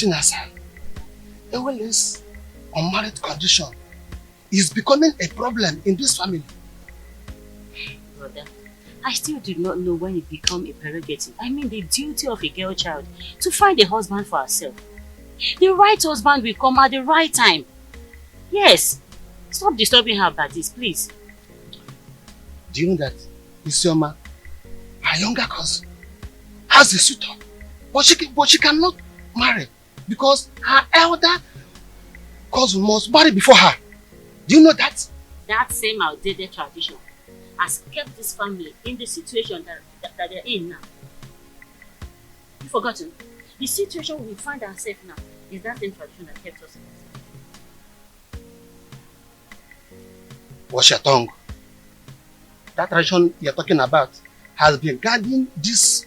Chinasa, this unmarried condition is becoming a problem in this family. Brother, I still do not know when it becomes a prerogative. I mean the duty of a girl child to find a husband for herself. The right husband will come at the right time. Yes. Stop disturbing her about this, please. Do you know that Isioma, her younger cousin, has a suitor, but she cannot marry because her elder cousin must marry before her. Do you know that? That same outdated tradition has kept this family in the situation that they're in now. You've forgotten? The situation we find ourselves now is that same tradition that kept us in this. Wash your tongue. That tradition you're talking about has been guiding this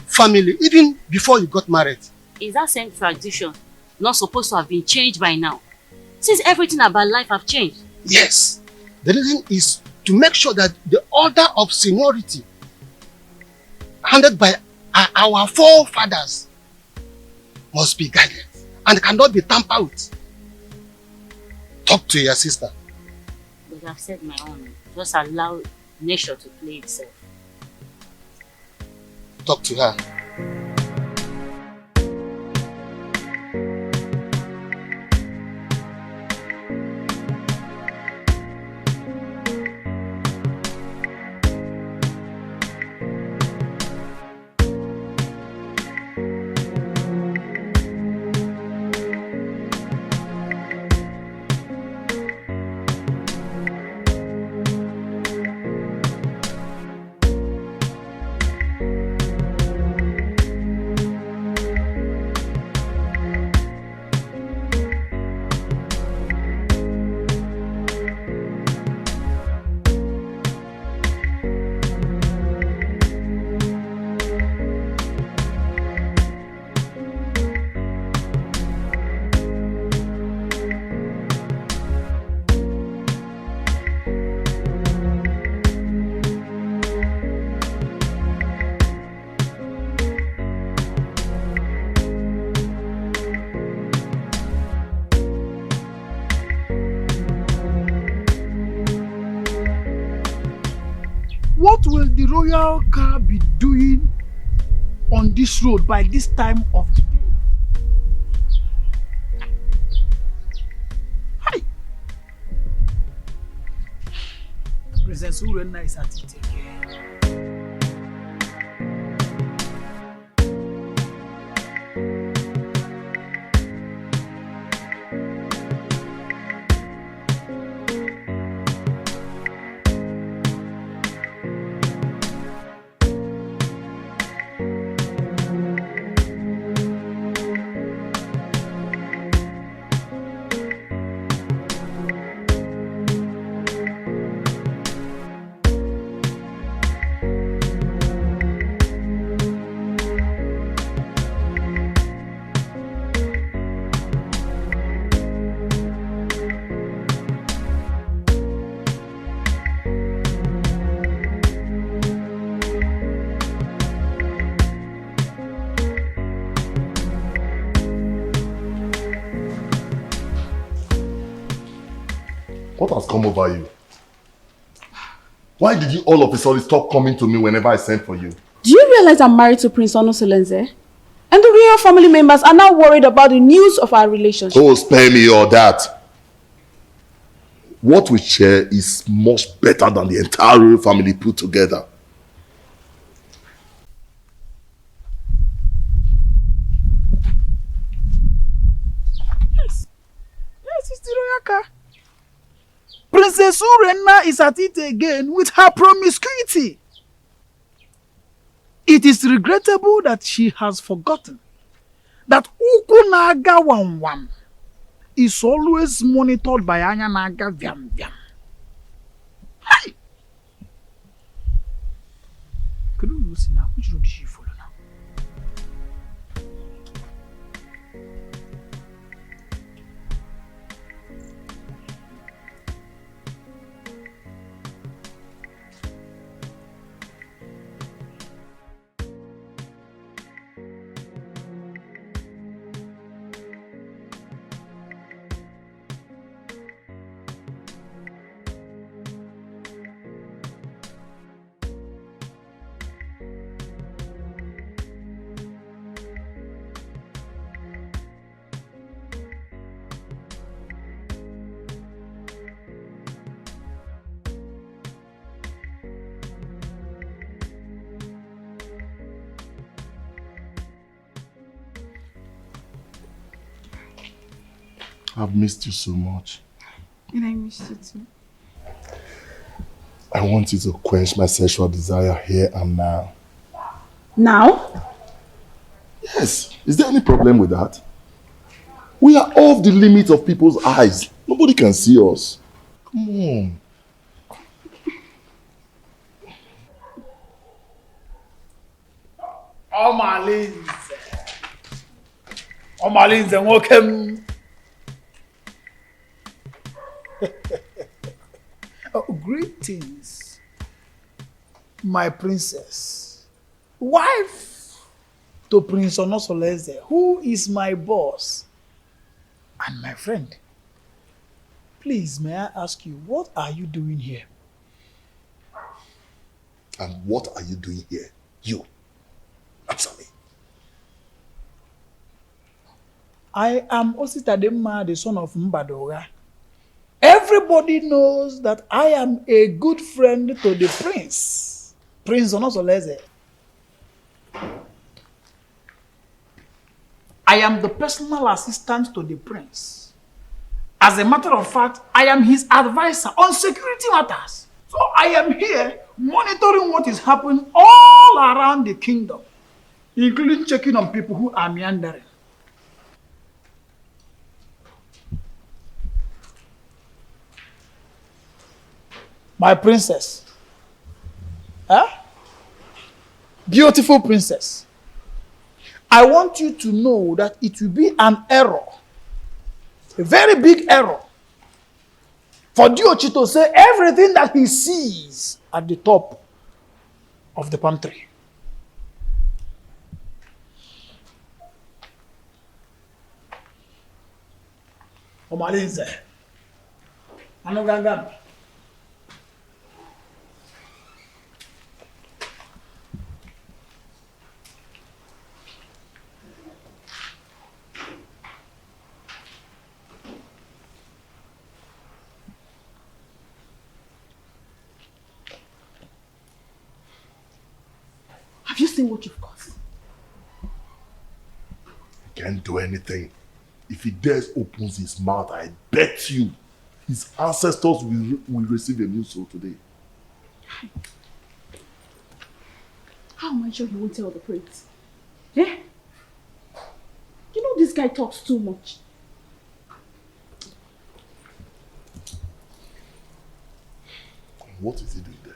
family even before you got married. Is that same tradition not supposed to have been changed by now? Since everything about life have changed. Yes. The reason is to make sure that the order of seniority handed by our forefathers must be guided and cannot be tampered with. Talk to your sister. But I've said my own. Just allow nature to play itself. Talk to her. What will the royal car be doing on this road by this time of the day? Hi! Princess Urena is at it again. What has come over you? Why did you all of a sudden stop coming to me whenever I sent for you? Do you realize I'm married to Prince Onosolenze? And the real family members are now worried about the news of our relationship. Oh, spare me all that. What we share is much better than the entire royal family put together. Yes, it's the royal car. Princess Urena is at it again with her promiscuity. It is regrettable that she has forgotten that Ukunaga Wam is always monitored by Anyanaga Vyam Vyam. Hi! Could you see now? Which road did she follow now? I've missed you so much. And I missed you too. I want you to quench my sexual desire here and now. Now? Yes. Is there any problem with that? We are off the limit of people's eyes. Nobody can see us. Come on. Omalinze, welcome. Greetings, my princess, wife to Prince Onosoleze, who is my boss and my friend. Please, may I ask you, what are you doing here? And what are you doing here? You. Answer me. I am Ositadema, the son of Mbadora. Everybody knows that I am a good friend to the prince, Prince Onosoleze. I am the personal assistant to the prince. As a matter of fact, I am his advisor on security matters. So I am here monitoring what is happening all around the kingdom, including checking on people who are meandering. My princess. Huh? Beautiful princess. I want you to know that it will be an error, a very big error, for Diochi to say everything that he sees at the top of the palm tree. Omalinze. Anogangami. Have you seen what you've caused? Can't do anything. If he dares opens his mouth, I bet you his ancestors will receive a new soul today. How am I sure he won't tell the prince? Eh? You know this guy talks too much. What is he doing there?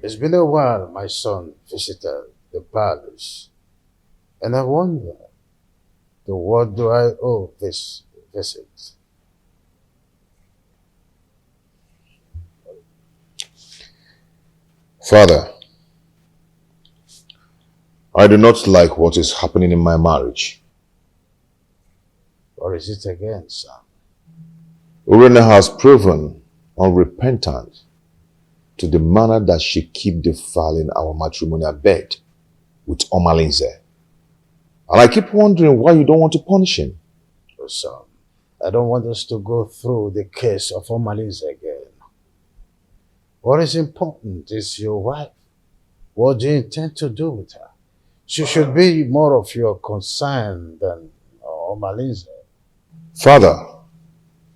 It's been a while my son visited the palace, and I wonder, to what do I owe this visit? Father, I do not like what is happening in my marriage. Or is it again, son? Urena has proven unrepentant to the manner that she keep defiling our matrimonial bed with Omalinze. And I keep wondering why you don't want to punish him. Oh, son, I don't want us to go through the case of Omalinze again. What is important is your wife. What do you intend to do with her? She should be more of your concern than Omalinze. Father,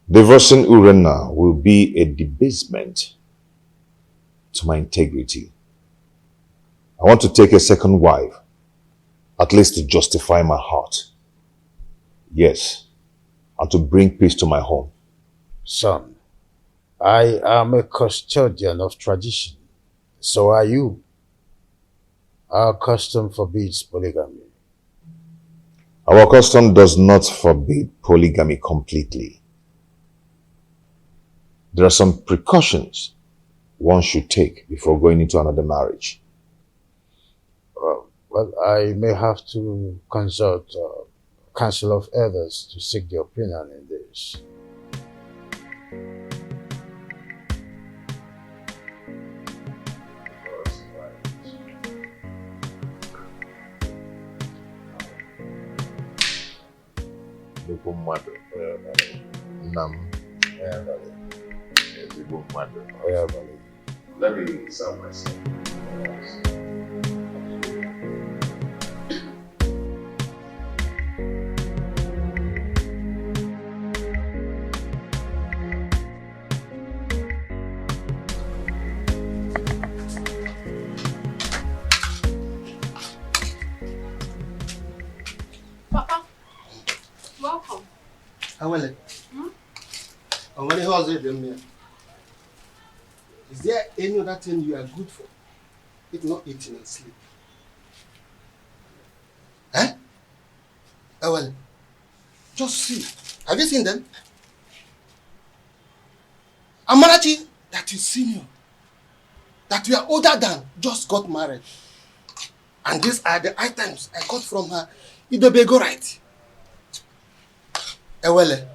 divorcing Urena will be a debasement to my integrity. I want to take a second wife, at least to justify my heart. Yes, and to bring peace to my home. Son, I am a custodian of tradition. So are you. Our custom forbids polygamy. Our custom does not forbid polygamy completely. There are some precautions one should take before going into another marriage. Well, I may have to consult Council of Elders to seek their opinion in this. Let me serve myself. Papa, welcome. How will it? And when he was it, is there any other thing you are good for? If not eating and sleep. Eh? Well, just see. Have you seen them? Amarachi, that is senior, that you are older than, just got married. And these are the items I got from her. Idobego right. Ewele,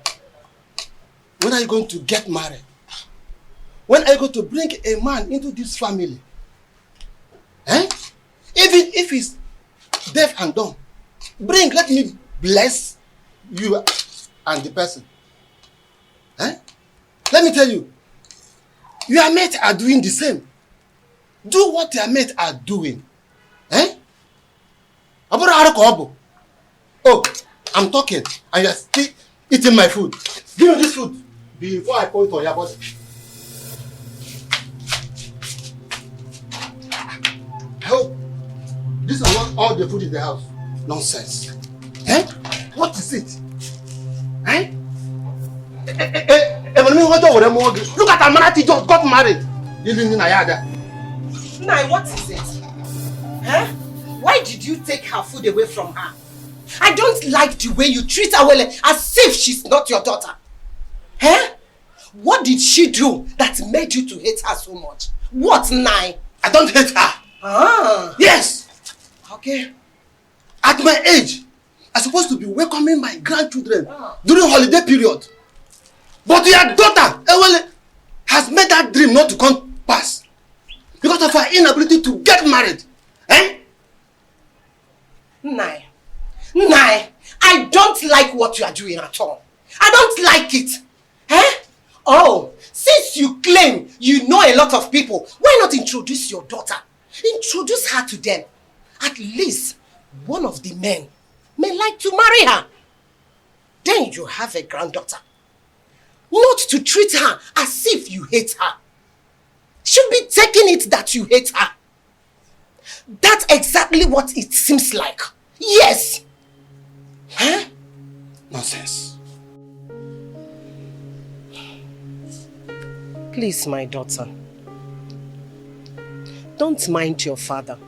when are you going to get married? When are you going to bring a man into this family? Eh? Even if he's deaf and dumb, let me bless you and the person. Eh? Let me tell you, your mates are doing the same. Do what your mates are doing. Eh? Oh, I'm talking and you're still eating my food. Give me this food before I point on your body. Help. This is not all the food in the house. Nonsense. Eh? What is it? Eh? Look at Amanati just got married. Nai, what is it? Huh? Why did you take her food away from her? I don't like the way you treat her as if she's not your daughter. Huh? What did she do that made you to hate her so much? What, Nai? I don't hate her. Ah. Yes. Okay. At my age, I'm supposed to be welcoming my grandchildren during holiday period. But your daughter, Ewele, has made that dream not to come pass because of her inability to get married. Eh? Nai, I don't like what you are doing at all. I don't like it. Eh? Oh, since you claim you know a lot of people, why not introduce your daughter? Introduce her to them. At least one of the men may like to marry her. Then you have a granddaughter. Not to treat her as if you hate her. Should be taking it that you hate her. That's exactly what it seems like. Yes. Huh? Nonsense. Please, my daughter. Don't mind your father.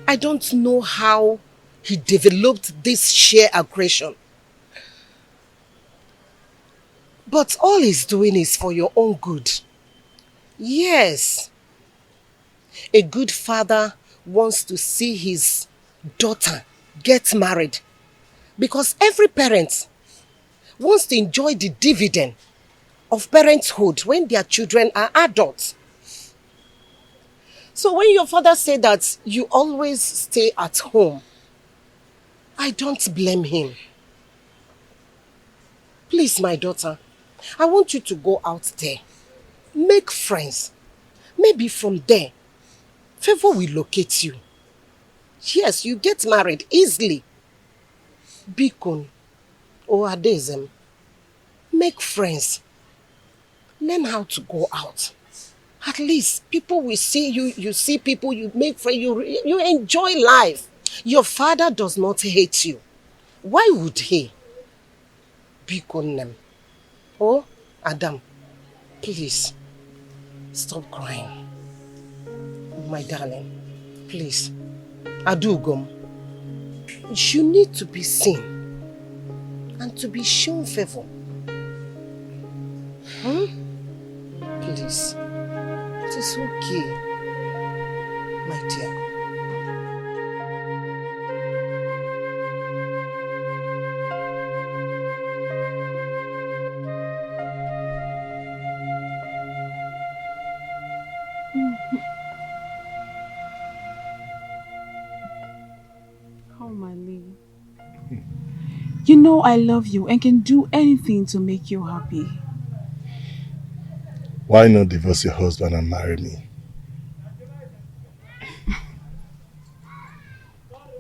I don't know how he developed this sheer aggression. But all he's doing is for your own good. Yes. A good father wants to see his daughter get married. Because every parent wants to enjoy the dividend of parenthood when their children are adults. So when your father said that you always stay at home, I don't blame him. Please, my daughter, I want you to go out there. Make friends. Maybe from there, favor will locate you. Yes, you get married easily. Bikon or Adezem. Make friends. Learn how to go out. At least people will see you. You see people, you make friends, you enjoy life. Your father does not hate you. Why would he? Bikonem. Oh, Adam, please, stop crying. My darling, please. Adugom, you need to be seen and to be shown favor. Please, it is okay, my dear. You know I love you and can do anything to make you happy. Why not divorce your husband and marry me?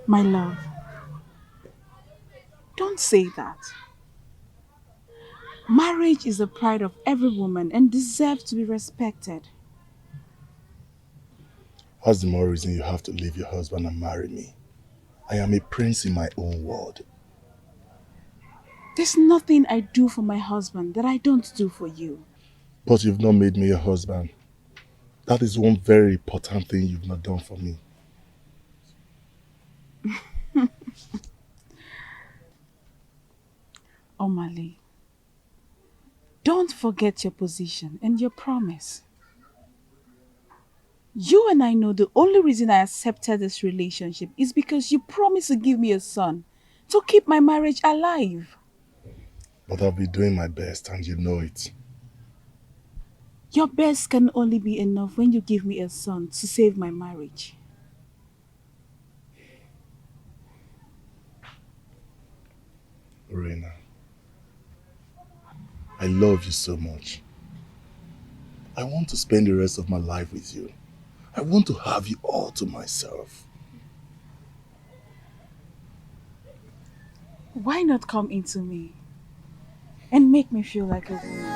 My love, don't say that. Marriage is the pride of every woman and deserves to be respected. What's the more reason you have to leave your husband and marry me? I am a prince in my own world. There's nothing I do for my husband that I don't do for you. But you've not made me your husband. That is one very important thing you've not done for me. Omali, don't forget your position and your promise. You and I know the only reason I accepted this relationship is because you promised to give me a son to keep my marriage alive. But I'll be doing my best and you know it. Your best can only be enough when you give me a son to save my marriage. Reina, I love you so much. I want to spend the rest of my life with you. I want to have you all to myself. Why not come into me and make me feel like a woman?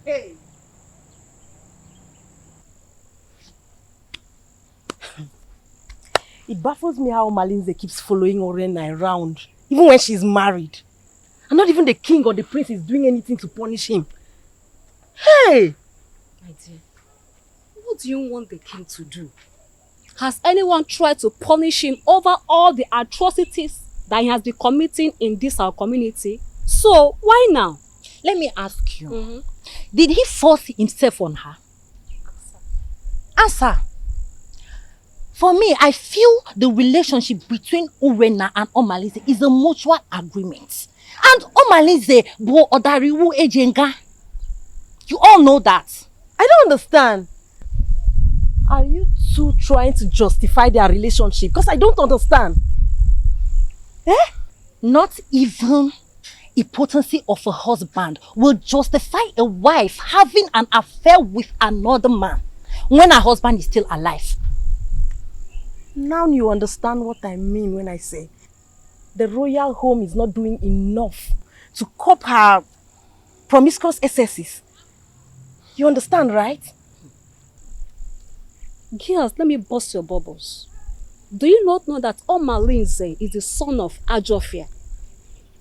Hey. It baffles me how Malinze keeps following Orena around, even when she's married. And not even the king or the prince is doing anything to punish him. Hey! My dear, what do you want the king to do? Has anyone tried to punish him over all the atrocities that he has been committing in this our community? So, why now? Let me ask you. Did he force himself on her? Answer. For me, I feel the relationship between Urena and Omalize is a mutual agreement. And Omalize bo odariwu ejenga. You all know that. I don't understand. Are you two trying to justify their relationship? Because I don't understand. Not even impotency of a husband will justify a wife having an affair with another man when her husband is still alive. Now you understand what I mean when I say the royal home is not doing enough to cope her promiscuous excesses. You understand, right? Girls, let me bust your bubbles. Do you not know that Omalinze is the son of Ajofia?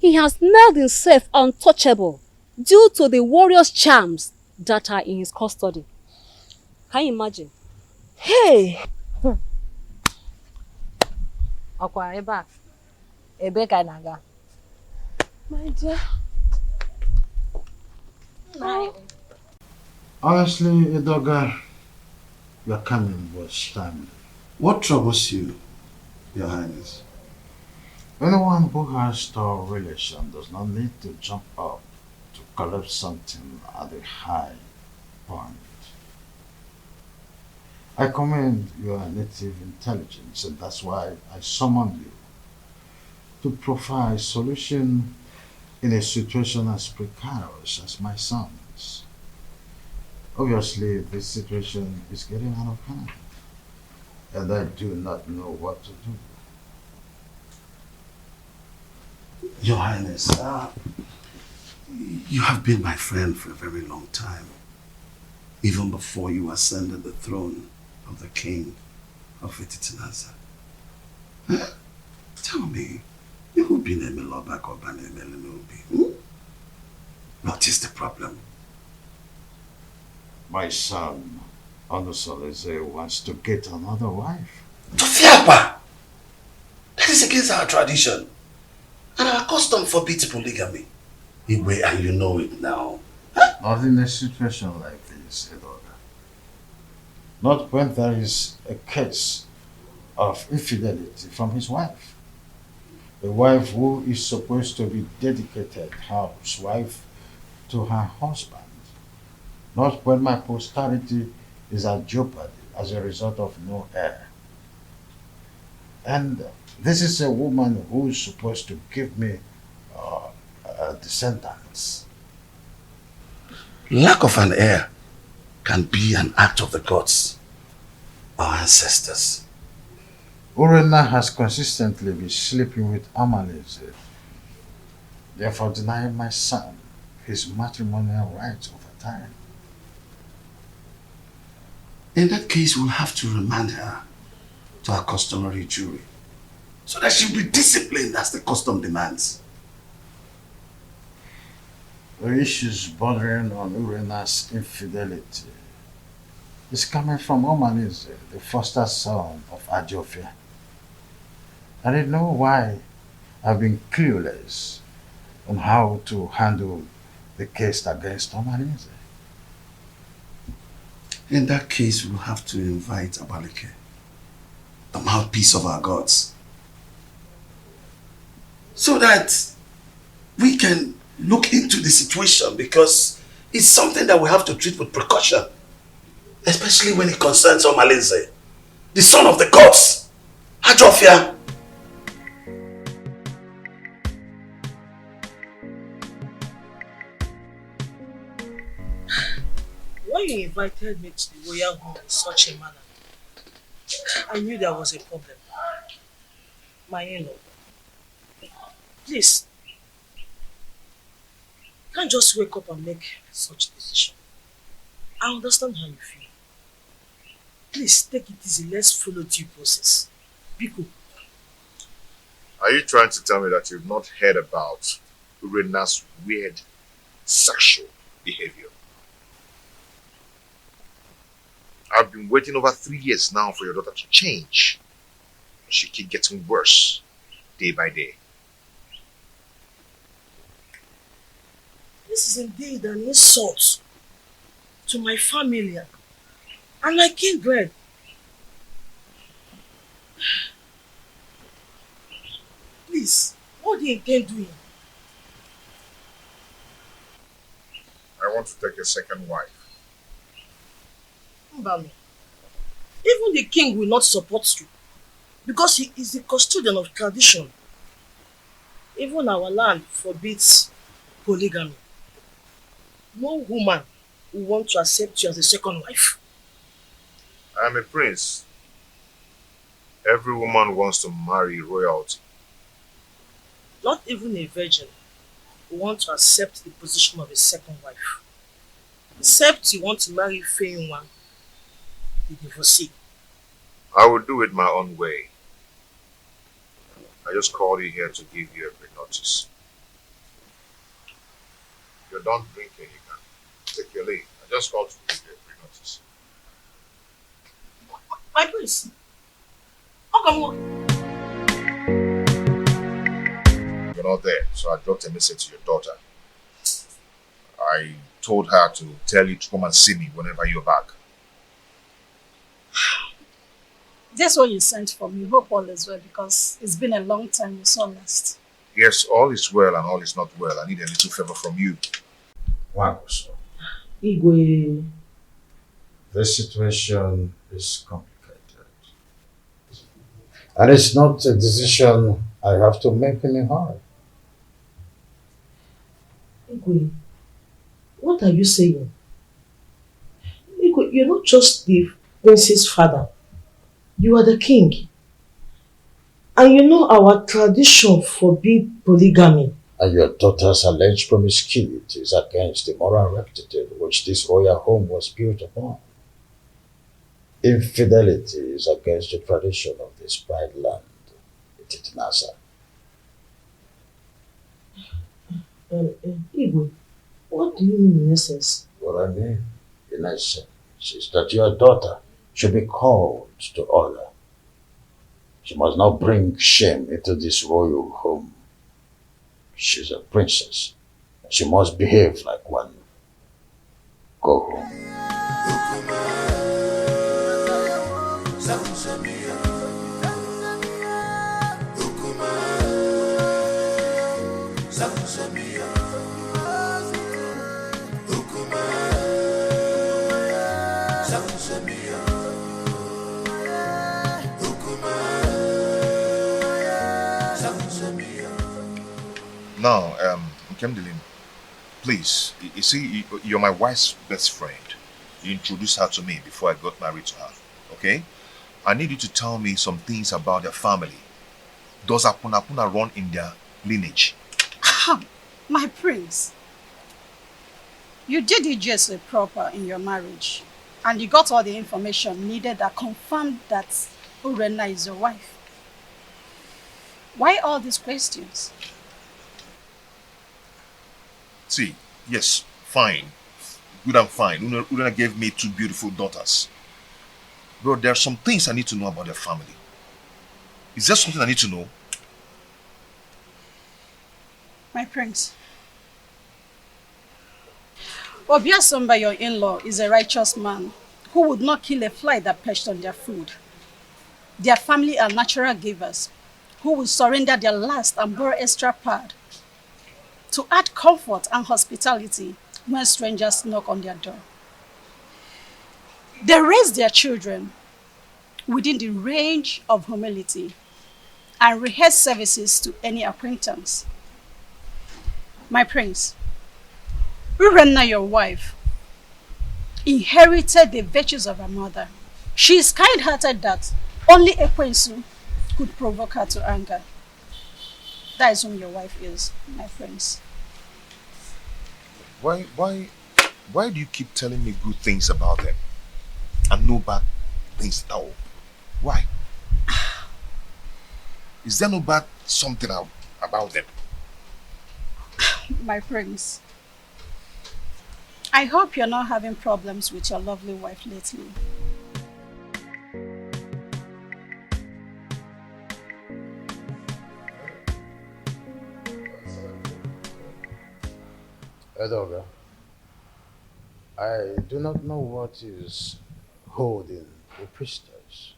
He has nailed himself untouchable due to the warrior's charms that are in his custody. Can you imagine? Hey! Okwa eba. Ebe ka naga. My dear. Honestly, Idoga, your coming was timely. What troubles you, Your Highness? Anyone who has store relation does not need to jump up to collect something at a high point. I commend your native intelligence, and that's why I summoned you to provide solution in a situation as precarious as my son's. Obviously, this situation is getting out of hand, and I do not know what to do. Your Highness, you have been my friend for a very long time, even before you ascended the throne of the king of Ititinaza. Tell me, you've been a Melobak or Banemelenubi. What is the problem? My son, Onusoleze, wants to get another wife. Tofiapa! That is against our tradition. And our custom forbids polygamy. Igwe, and you know it now. Not in a situation like this, Edoga. Not when there is a case of infidelity from his wife. A wife who is supposed to be dedicated housewife to her husband. Not when my posterity is at jeopardy as a result of no heir. And this is a woman who is supposed to give me descendants. Lack of an heir can be an act of the gods, our ancestors. Urena has consistently been sleeping with Amaleze, therefore denying my son his matrimonial rights over time. In that case, we'll have to remand her to her customary jury, so that she'll be disciplined as the custom demands. The issues bordering on Urena's infidelity is coming from Omaneze, the foster son of Ajofia. I didn't know why I've been clueless on how to handle the case against Omaneze. In that case, we'll have to invite Abaleke, the mouthpiece of our gods, so that we can look into the situation, because it's something that we have to treat with precaution, especially when it concerns Omalinze, the son of the gods, Ajofia. When you invited me to the royal home in such a manner, I knew there was a problem. My in-law, please, you can't just wake up and make such a decision. I understand how you feel. Please take it easy. Let's follow due process. Biko. Are you trying to tell me that you've not heard about Urena's weird sexual behavior? I've been waiting over 3 years now for your daughter to change. She keeps getting worse day by day. This is indeed an insult to my family and my kindred. Please, what do you intend doing? I want to take a second wife. Mbami, even the king will not support you because he is the custodian of tradition. Even our land forbids polygamy. No woman will want to accept you as a second wife. I am a prince. Every woman wants to marry royalty. Not even a virgin will want to accept the position of a second wife. Except you want to marry Feyinwa, the divorcee. I will do it my own way. I just called you here to give you a pre-notice. If you're done drinking, you can take your leave. I just called to give you a pre-notice. My prince. How come on? You're not there, so I dropped a message to your daughter. I told her to tell you to come and see me whenever you're back. That's what you sent for me. Hope all is well because it's been a long time we saw last. Yes, all is well and all is not well. I need a little favor from you. Wow, so Igwe. the situation is complicated. And it's not a decision I have to make in a hurry. Igwe, what are you saying? Igwe, you're not just the prince's father. You are the king. And you know our tradition forbids polygamy. And your daughter's alleged promiscuity is against the moral rectitude which this royal home was built upon. Infidelity is against the tradition of this pride land, Ititinasa. Igwe, what do you mean in essence? What I mean, in essence, is that your daughter should be called to order. She must not bring shame into this royal home. She's a princess. She must behave like one. Go home. Now, Nkemdilin, please, you see, you're my wife's best friend. You introduced her to me before I got married to her, okay? I need you to tell me some things about their family. Does Apuna run in their lineage? My prince, you did it just proper in your marriage and you got all the information needed that confirmed that Urena is your wife. Why all these questions? See, yes, fine. Good and fine. Urena gave me 2 beautiful daughters. But there are some things I need to know about their family. Is there something I need to know? My prince, Obiasomba, your in-law, is a righteous man who would not kill a fly that perched on their food. Their family are natural givers who will surrender their last and borrow extra pad to add comfort and hospitality when strangers knock on their door. They raise their children within the range of humility and rehearse services to any acquaintance. My prince, Urena, your wife, inherited the virtues of her mother. She is kind-hearted that only Ekwensu could provoke her to anger. That is whom your wife is, my prince. Why do you keep telling me good things about them and no bad things at all? Why? Is there no bad something about them? My prince, I hope you're not having problems with your lovely wife lately. Edoga, I do not know what is holding the priestess.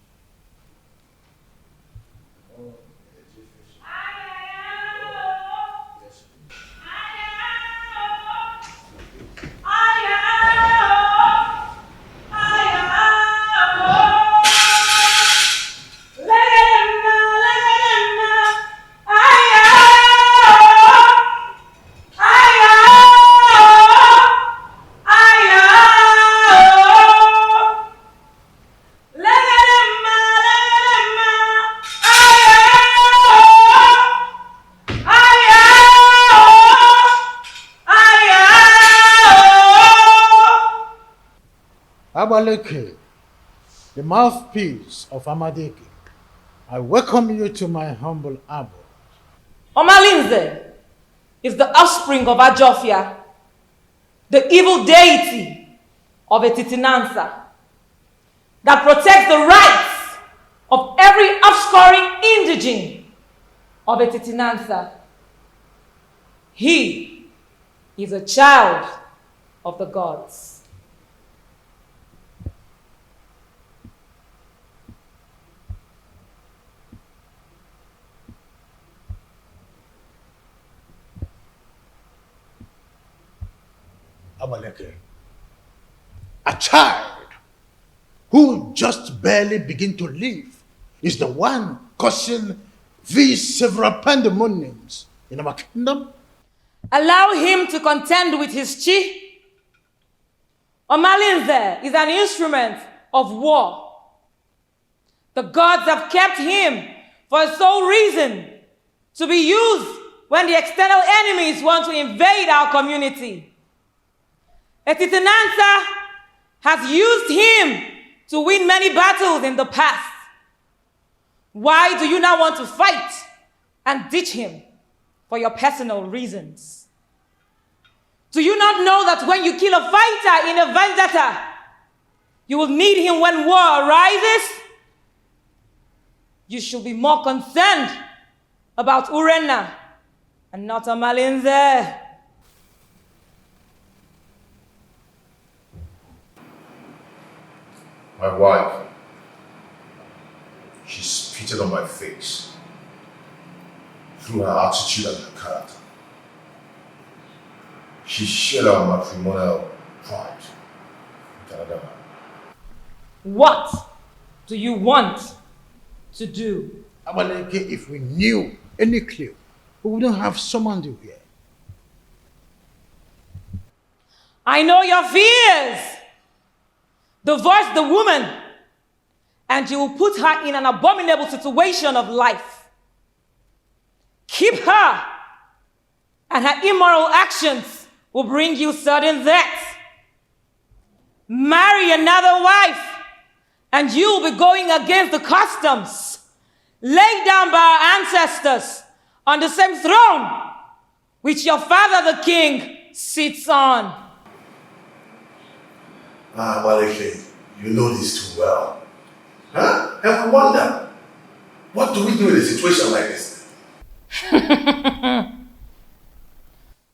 Abaleke, the mouthpiece of Amadeke, I welcome you to my humble abode. Omalinze is the offspring of Ajofia, the evil deity of Etitinansa, that protects the rights of every offscoring indigene of Etitinansa. He is a child of the gods. Abaleke, a child who just barely begin to live is the one causing these several pandemoniums in our kingdom. Allow him to contend with his chi. Omalinze is an instrument of war. The gods have kept him for a sole reason, to be used when the external enemies want to invade our community. Etitinansa has used him to win many battles in the past. Why do you now want to fight and ditch him for your personal reasons? Do you not know that when you kill a fighter in a vendetta, you will need him when war arises? You should be more concerned about Urenna and not Omalinze. My wife, she spitted on my face through her attitude and her character. She shared our matrimonial pride with another man. What do you want to do? Abaleke, if we knew any clue, we wouldn't have summoned you here. I know your fears. Divorce the woman, and you will put her in an abominable situation of life. Keep her, and her immoral actions will bring you sudden death. Marry another wife, and you will be going against the customs laid down by our ancestors on the same throne which your father the king sits on. Abaleke, you know this too well. Huh? And we wonder, what do we do in a situation like this?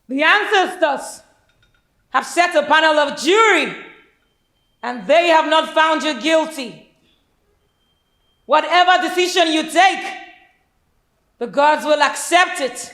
The ancestors have set a panel of jury, and they have not found you guilty. Whatever decision you take, the gods will accept it.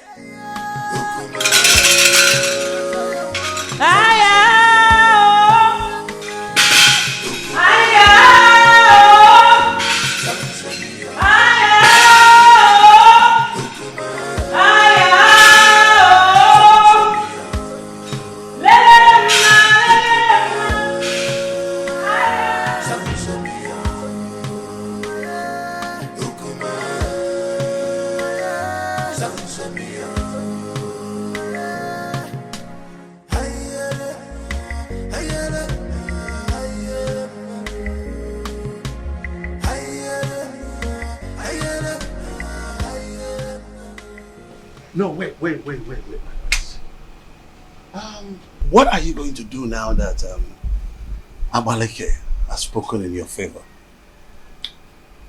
No, wait. What are you going to do now that Abaleke has spoken in your favor?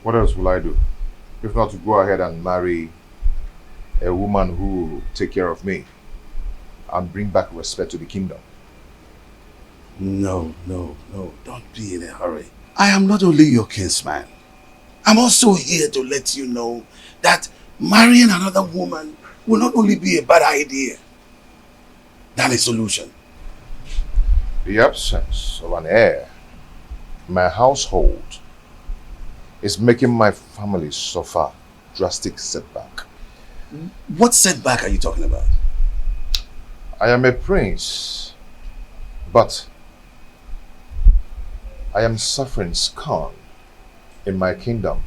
What else will I do? If not to go ahead and marry a woman who will take care of me and bring back respect to the kingdom. No, don't be in a hurry. I am not only your kinsman. I'm also here to let you know that marrying another woman will not only be a bad idea than a solution. The absence of an heir in my household is making my family suffer drastic setback. What setback are you talking about? I am a prince, but I am suffering scorn in my kingdom.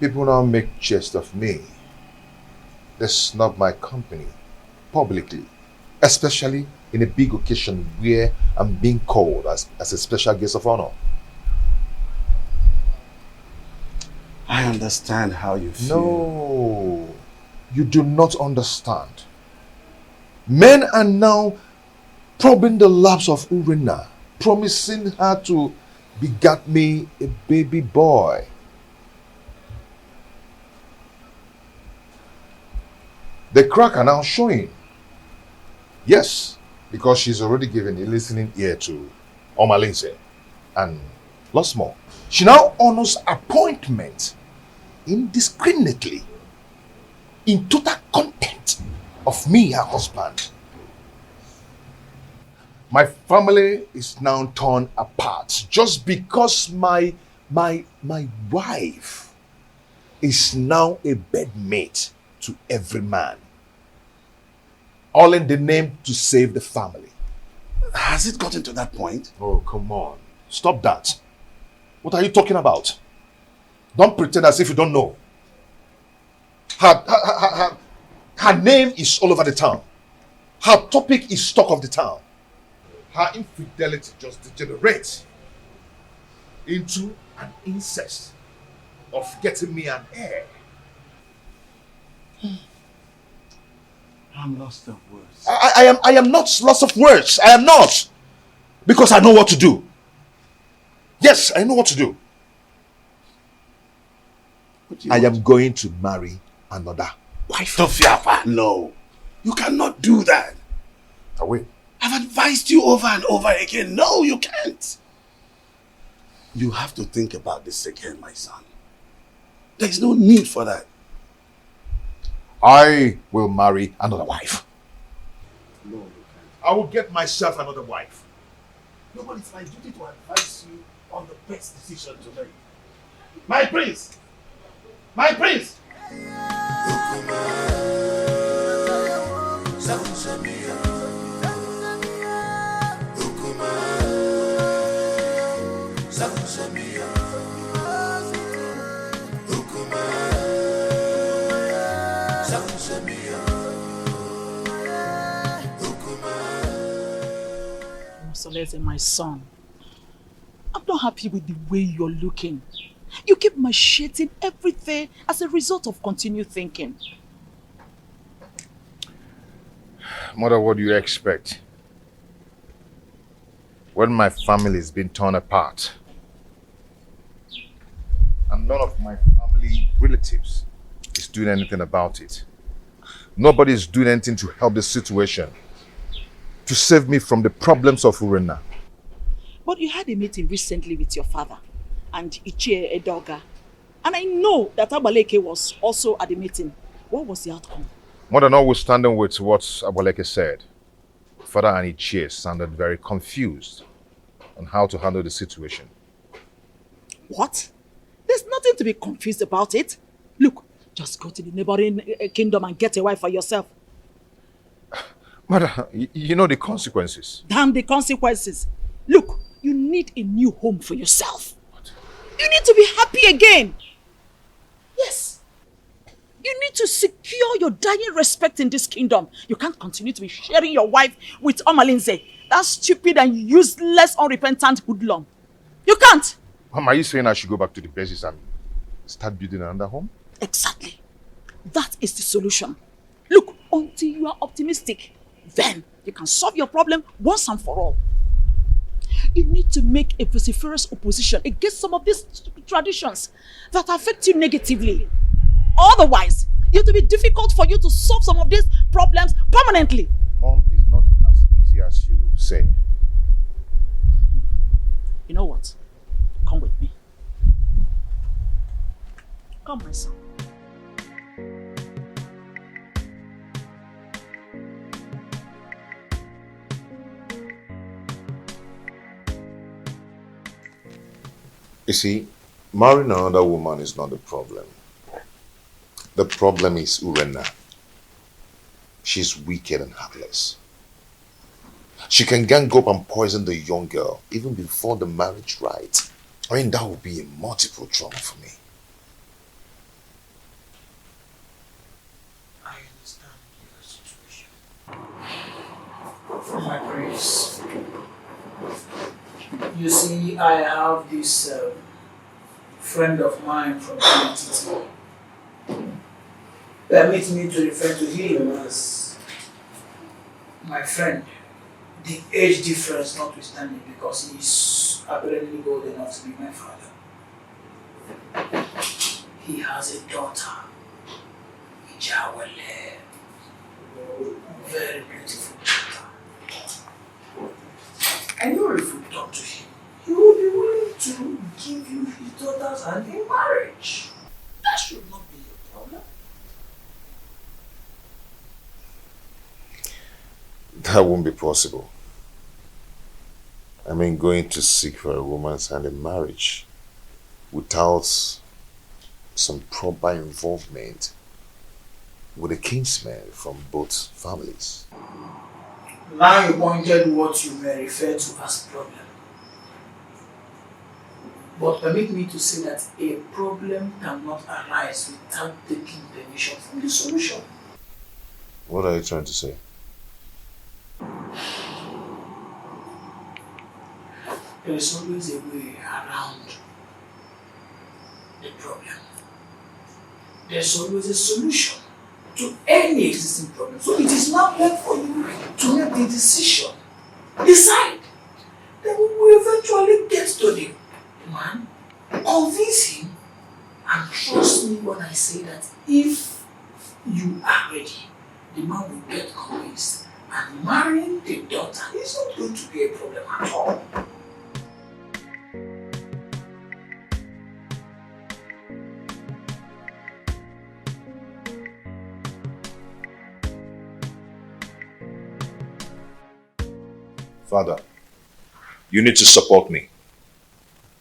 People now make jest of me. They snub my company publicly Especially in a big occasion where I'm being called as a special guest of honor. I understand how you feel. No, you do not understand. Men are now probing the laps of Urena, promising her to beget me a baby boy. The crack are now showing. Yes, because she's already given a listening ear to Omalinze and lots more. She now honors appointment indiscriminately in total contempt of me, her husband. My family is now torn apart just because my wife is now a bedmate to every man. All in the name to save the family. Has it gotten to that point? Oh, come on. Stop that. What are you talking about? Don't pretend as if you don't know. Her name is all over the town. Her topic is talk of the town. Her infidelity just degenerates into an incest of getting me an heir. I'm lost of words. I am not lost of words. I am not. Because I know what to do. Yes, I know what to do. I am going to marry another wife. Tofiafa, no. You cannot do that. I will. I've advised you over and over again. No, you can't. You have to think about this again, my son. There is no need for that. I will marry another wife. No, you can't. I will get myself another wife. No, but it's my duty to advise you on the best decision to make. My prince! My prince! Solese, my son, I'm not happy with the way you're looking. You keep macheting everything as a result of continued thinking. Mother, what do you expect? When my family is being torn apart and none of my family relatives is doing anything about it. Nobody is doing anything to help the situation, to save me from the problems of Urena. But you had a meeting recently with your father and Ichie Edoga. And I know that Abaleke was also at the meeting. What was the outcome? Mother, notwithstanding with what Abaleke said, Father and Ichie sounded very confused on how to handle the situation. What? There's nothing to be confused about it. Look, just go to the neighboring kingdom and get a wife for yourself. Mother, you know the consequences. Damn the consequences. Look, you need a new home for yourself. What? You need to be happy again. Yes. You need to secure your dying respect in this kingdom. You can't continue to be sharing your wife with Omalinze, that stupid and useless, unrepentant hoodlum. You can't. Mom, are you saying I should go back to the basis and start building another home? Exactly. That is the solution. Look, until you are optimistic, then you can solve your problem once and for all. You need to make a vociferous opposition against some of these traditions that affect you negatively. Otherwise, it will be difficult for you to solve some of these problems permanently. Mom, it's not as easy as you say. You know what? Come with me. Come, my son. You see, marrying another woman is not the problem. The problem is Urena. She's wicked and heartless. She can gang up and poison the young girl even before the marriage rite. I mean, that would be a multiple trauma for me. I understand your situation. my praise. You see, I have this friend of mine from NTT. Permit me to refer to him as my friend. The age difference notwithstanding, because he's apparently old enough to be my father. He has a daughter, Ijawale. Very beautiful daughter. I know if you talk to him, he will be willing to give you his daughter's hand in marriage. That should not be a problem. That won't be possible. I mean, going to seek for a woman's hand in marriage without some proper involvement with a kinsman from both families. Now you pointed what you may refer to as problem. But permit me to say that a problem cannot arise without taking permission from the solution. What are you trying to say? There is always a way around the problem. There's always a solution to any existing problem. So it is now left for you to make the decision. Decide. Then we will eventually get to the man, convince him, and trust me when I say that if you are ready, the man will get convinced. And marrying the daughter is not going to be a problem at all. Father, you need to support me.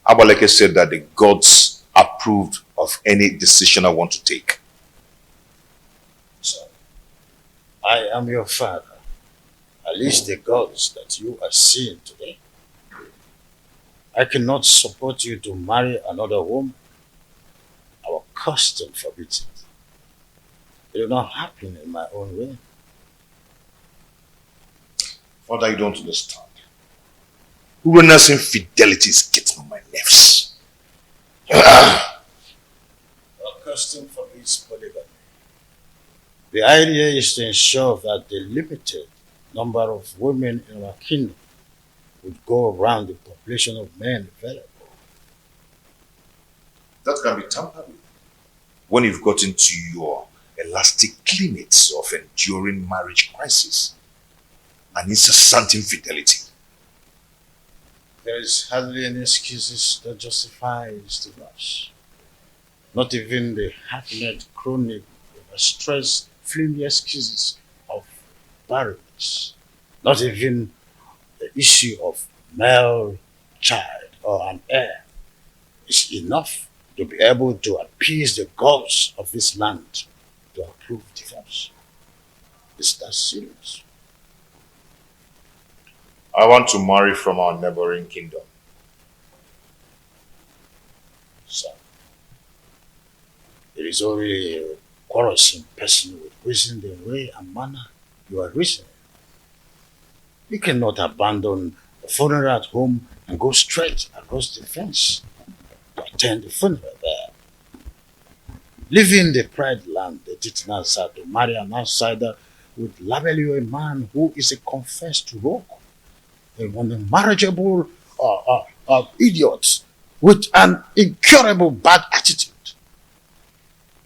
Abaleke said that the gods approved of any decision I want to take. So, I am your father. At least the gods that you are seeing today. I cannot support you to marry another woman. Our custom forbids it. It will not happen in my own way. Father, you don't understand. Urena's infidelity is getting on my nerves. Our custom forbids polygamy. The idea is to ensure that the limited number of women in our kingdom would go around the population of men available. That can be tampered with when you've got into your elastic limits of enduring marriage crisis and incessant infidelity. There is hardly any excuses that justifies divorce. Not even the hackneyed, chronic, overstressed, flimsy excuses of barrenness. Not even the issue of male child or an heir is enough to be able to appease the gods of this land to approve divorce. Is that serious? I want to marry from our neighboring kingdom. So, it is only a quarrelsome person with reason the way and manner you are reasoning. You cannot abandon the funeral at home and go straight across the fence to attend the funeral there. Leaving the pride land, the Titanasa, to marry an outsider would label you a man who is a confessed rogue, an unmarriageable idiot with an incurable bad attitude.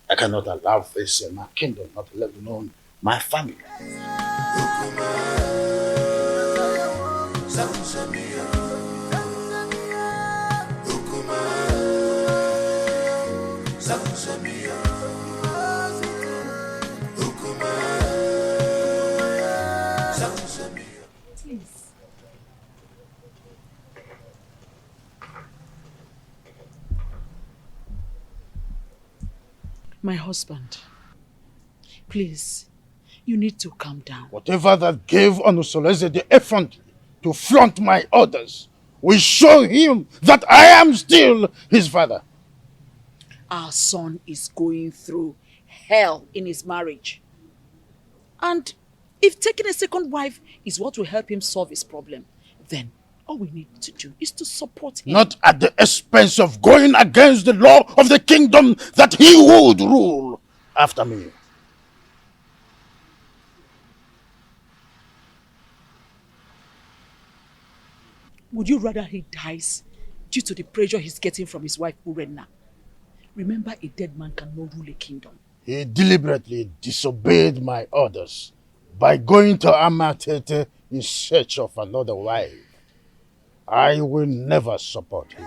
I cannot allow this in my kingdom, not let alone my family. Please. My husband, please, you need to calm down. Whatever that gave Onusoleze the effrontery to flaunt my orders will show him that I am still his father. Our son is going through hell in his marriage. And If taking a second wife is what will help him solve his problem, then all we need to do is to support him. Not at the expense of going against the law of the kingdom that he would rule after me. Would you rather he dies due to the pressure he's getting from his wife Urenna? Remember, a dead man cannot rule a kingdom. He deliberately disobeyed my orders by going to Amatete in search of another wife. I will never support him.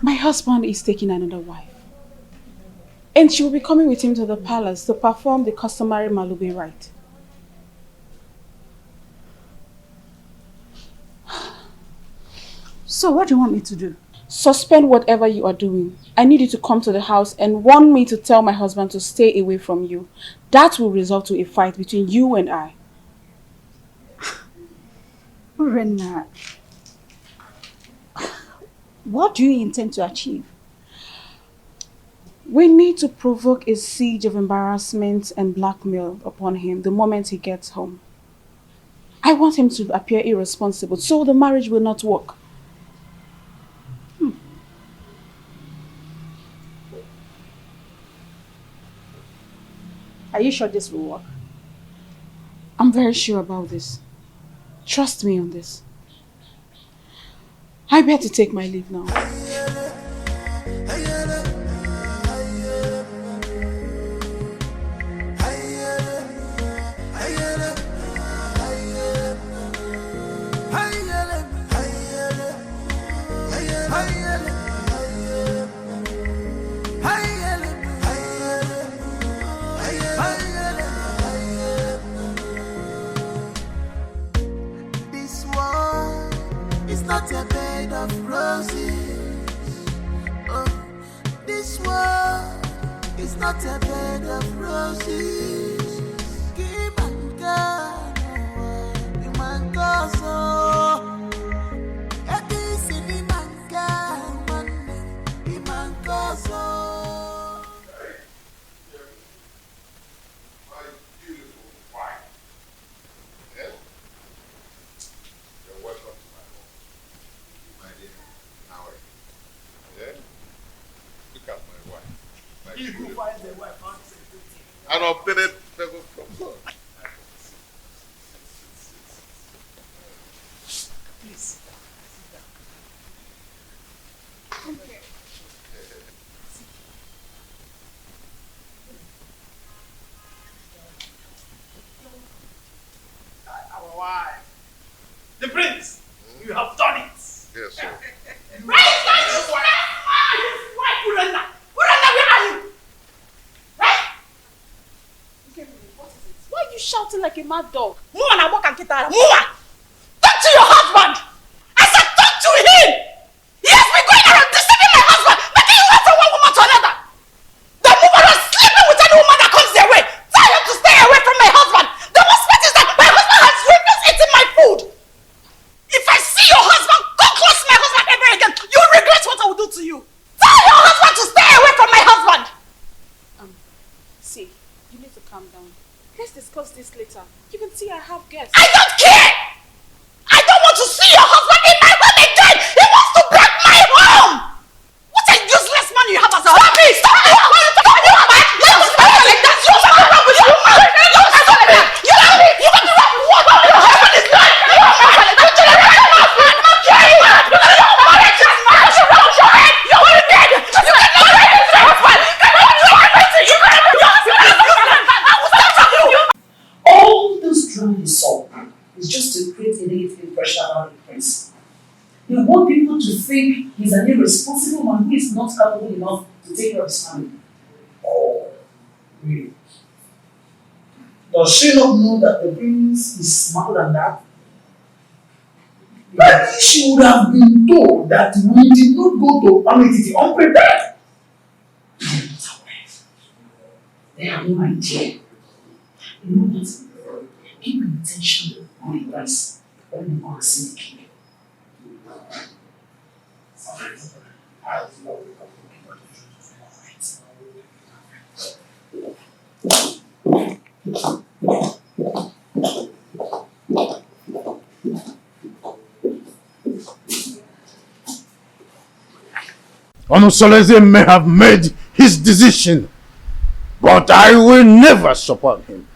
My husband is taking another wife. And she will be coming with him to the palace to perform the customary Malube rite. So what do you want me to do? Suspend whatever you are doing. I need you to come to the house and warn me to tell my husband to stay away from you. That will result to a fight between you and I. Urenna, what do you intend to achieve? We need to provoke a siege of embarrassment and blackmail upon him the moment he gets home. I want him to appear irresponsible so the marriage will not work. Are you sure this will work? I'm very sure about this. Trust me on this. I better take my leave now. Not a bed of roses. Oh, this world is not a bed of roses. Give and go, the man goes so. At this in the man go, the man goes so. My beautiful wife. Yeah? You're welcome to my home. My dear, how are you? Yeah? Look at my wife. My beautiful wife. An obtained favor from God. Please. Okay. Our wife. The prince, you have done it. Yes, sir. Where is my wife, Urenna? Urenna, where are you? Why are you shouting like a mad dog? Move and walk and get out. Move! Talk to your husband! I said talk to him! He has been going around deceiving my husband, making you wait from one woman to another. The woman was sleeping with any woman that comes their way. Tell him to stay away from my husband. The most part is that my husband has refused eating my food. If I see your husband go close to my husband ever again, you will regret what I will do to you. Tell your husband to stay away from my husband. See, you need to calm down. Let's discuss this later. You can see I have guests. I don't care! want people to think he's an irresponsible man who is not capable enough to take care of his family. Oh, really? Does she not know that the prince is smarter than that? Maybe she would have been told that we did not go to Pamititi unprepared. They have no idea. You know what? Keep your attention on the price when you want to see the king. Onosoleze may have made his decision, but I will never support him.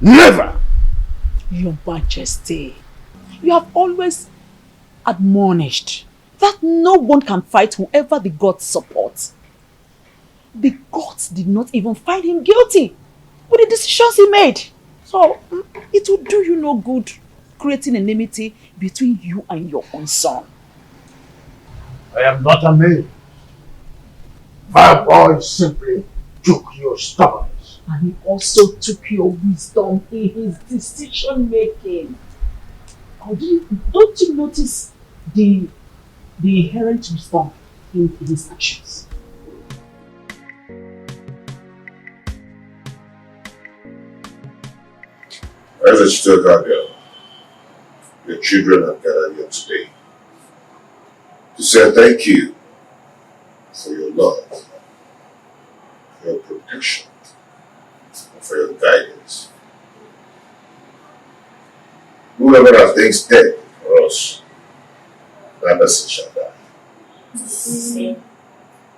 Never! Your Majesty, you have always admonished that no one can fight whoever the gods support. The gods did not even find him guilty with the decisions he made. So, it will do you no good creating enmity between you and your own son. I am not a man. My boy simply took your stubbornness. And he also took your wisdom in his decision making. Don't you notice the inherent wisdom in his actions? As a Chitoka girl, your children have gathered here today to say thank you for your love, for your protection, and for your guidance. Whoever has things dead for us, that person shall die.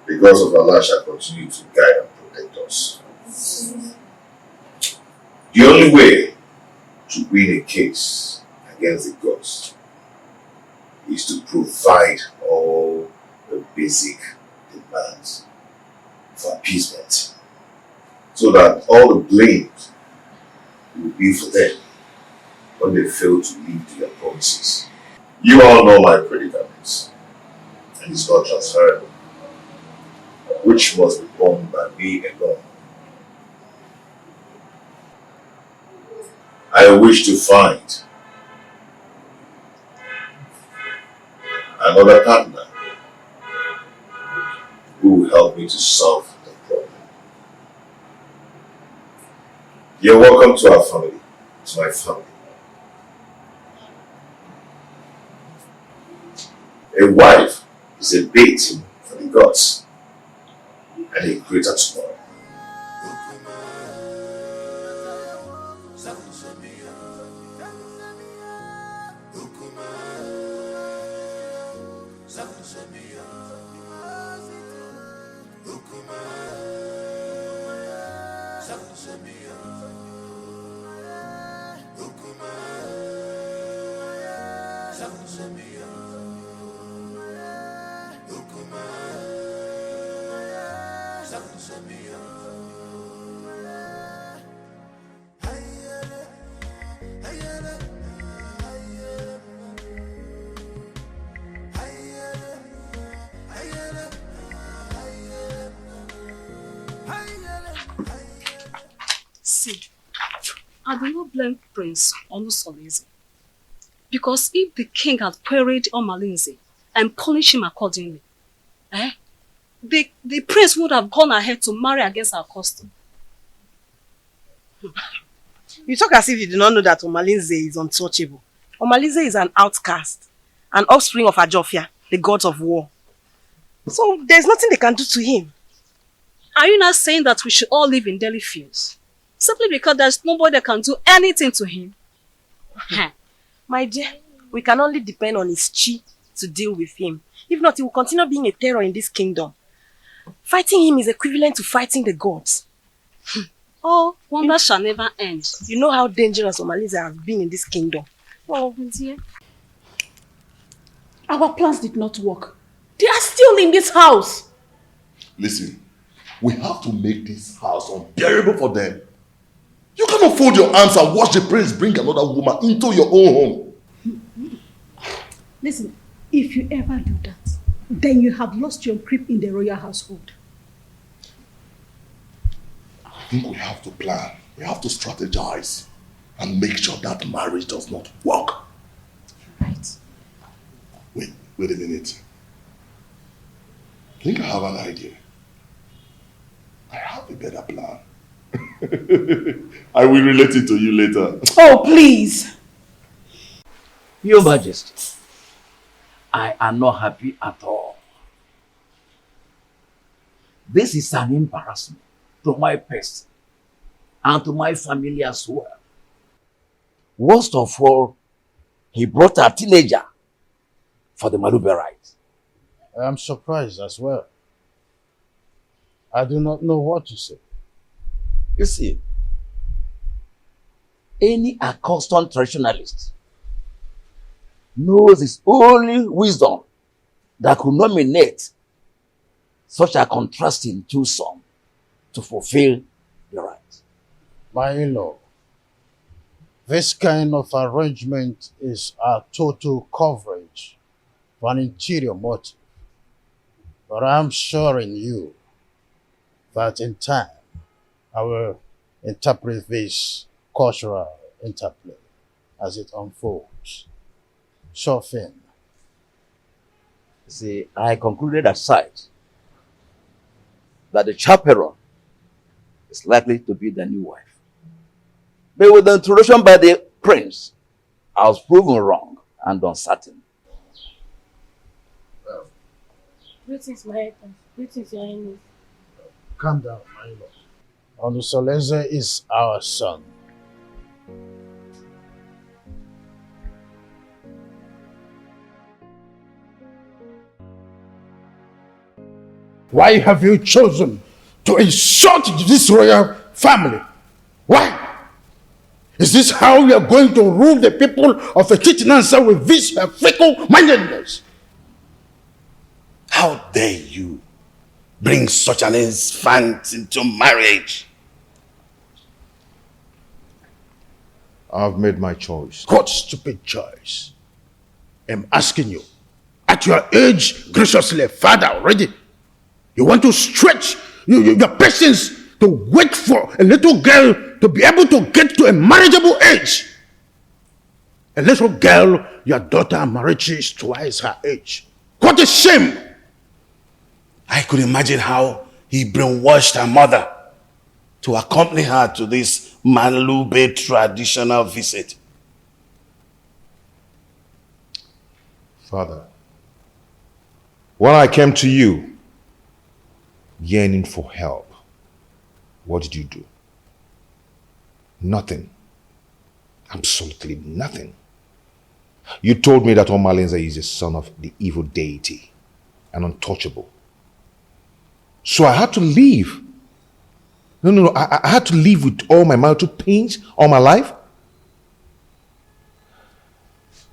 Because of Allah shall continue to guide and protect us. The only way to win a case against the gods is to provide all the basic demands for appeasement, so that all the blame will be for them when they fail to live to their promises. You all know my predicament, and it's not transferable, which must be borne by me alone. I wish to find another partner who will help me to solve the problem. You're welcome to our family, to my family. A wife is a bait for the gods, and a greater tomorrow. See, I do not blame Prince Onusoleze, because if the king had queried Omalinze and punished him accordingly, the prince would have gone ahead to marry against our custom. You talk as if you do not know that Omalinze is untouchable. Omalinze is an outcast, an offspring of Ajofia, the gods of war. So there's nothing they can do to him. Are you not saying that we should all live in daily fears? Simply because there's nobody that can do anything to him? My dear, we can only depend on his chi to deal with him. If not, he will continue being a terror in this kingdom. Fighting him is equivalent to fighting the gods. Oh, wonder shall never end. You know how dangerous Omalinze has been in this kingdom. Oh, dear. Our plans did not work. They are still in this house. Listen, we have to make this house unbearable for them. You cannot fold your arms and watch the prince bring another woman into your own home. Listen, If you ever do that, then you have lost your grip in the royal household. I think we have to plan. We have to strategize and make sure that marriage does not work. Right. Wait a minute. I think I have an idea. I have a better plan. I will relate it to you later. Oh, please. Your Majesty, I am not happy at all. This is an embarrassment to my person and to my family as well. Worst of all, he brought a teenager for the Malube rite. I am surprised as well. I do not know what to say. You see, any accustomed traditionalist knows it's only wisdom that could nominate such a contrasting twosome to fulfill the right. My in-law, this kind of arrangement is a total coverage for an interior motive. But I'm assuring you that in time, I will interpret this cultural interplay as it unfolds. Sure thing. See, I concluded at sight that the chaperone is likely to be the new wife. But with the introduction by the prince, I was proven wrong and uncertain. Greetings, my husband. Greetings, your highness. Calm down, my lord. Olusoleze is our son. Why have you chosen to insult this royal family? Why? Is this how you are going to rule the people of Echitnansa with this fickle-mindedness? How dare you bring such an infant into marriage? I've made my choice. What stupid choice? I'm asking you. At your age, graciously, father already, you want to stretch your patience to wait for a little girl to be able to get to a marriageable age. A little girl, your daughter Amarachi, is twice her age. What a shame! I could imagine how he brainwashed her mother to accompany her to this Malube traditional visit. Father, when I came to you yearning for help, what did you do? Nothing. Absolutely nothing. You told me that Omalenze is the son of the evil deity and untouchable. So I had to leave. No. I had to live with all my marital pains all my life.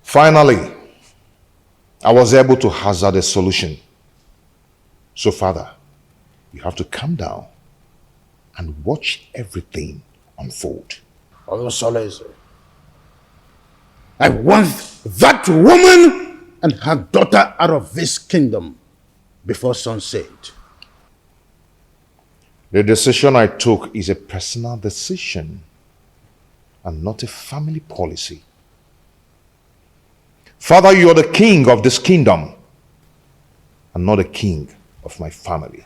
Finally, I was able to hazard a solution. So, Father, you have to calm down and watch everything unfold. Olusoleze, I want that woman and her daughter out of this kingdom before sunset. The decision I took is a personal decision and not a family policy. Father, you are the king of this kingdom and not the king of my family.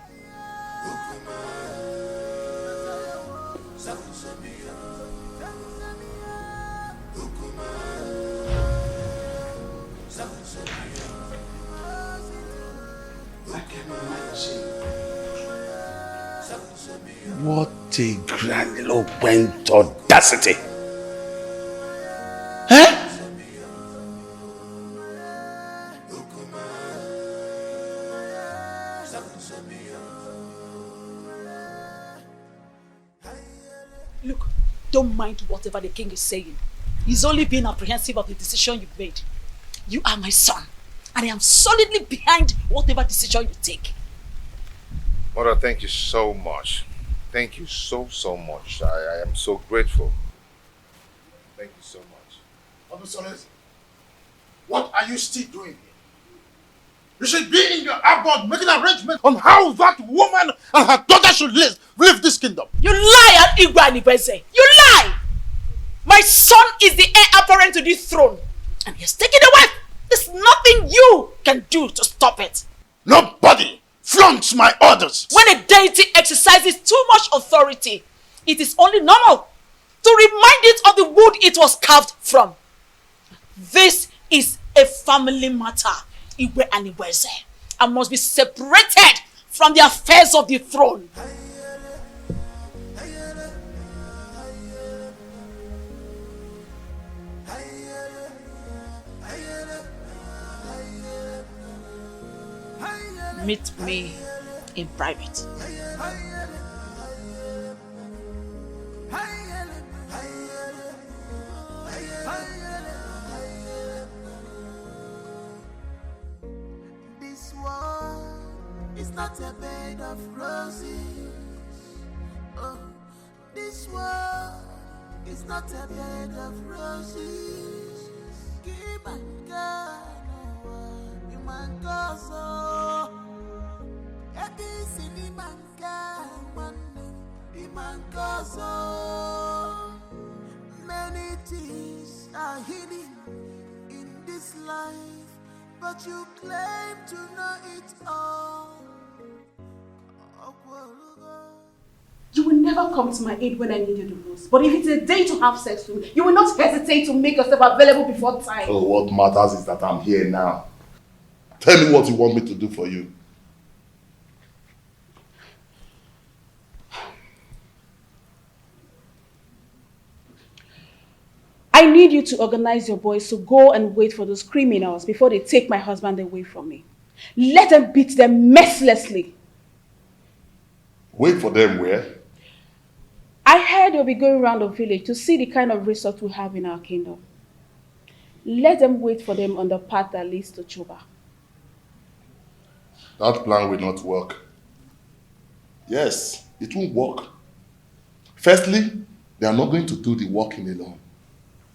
What a grandiloquent audacity! Huh? Look, don't mind whatever the king is saying. He's only being apprehensive of the decision you've made. You are my son, and I am solidly behind whatever decision you take. Mother, thank you so much. Thank you so much. I am so grateful. Thank you so much. Olusoleze, what are you still doing here? You should be in your abode making arrangements on how that woman and her daughter should live this kingdom. You lie, Igwe Anibeze. You lie! My son is the heir apparent to this throne. And he has taken the wife. There's nothing you can do to stop it. Nobody flaunts my orders. When a deity exercises too much authority, it is only normal to remind it of the wood it was carved from. This is a family matter, Igwe Anibeze, and must be separated from the affairs of the throne. Meet me in private. This world is not a bed of roses. Oh, this world is not a bed of roses. Keep and go, you man go so. This in the man go, the man go so. Many things are hidden in this life, but you claim to know it all. You will never come to my aid when I need you the most. But if it's a day to have sex with me, you will not hesitate to make yourself available before time. Oh, what matters is that I'm here now. Tell me what you want me to do for you. I need you to organize your boys to go and wait for those criminals before they take my husband away from me. Let them beat them mercilessly. Wait for them where? I heard they'll be going around the village to see the kind of resort we have in our kingdom. Let them wait for them on the path that leads to Chuba. That plan will not work. Yes, it won't work. Firstly, they are not going to do the walking alone.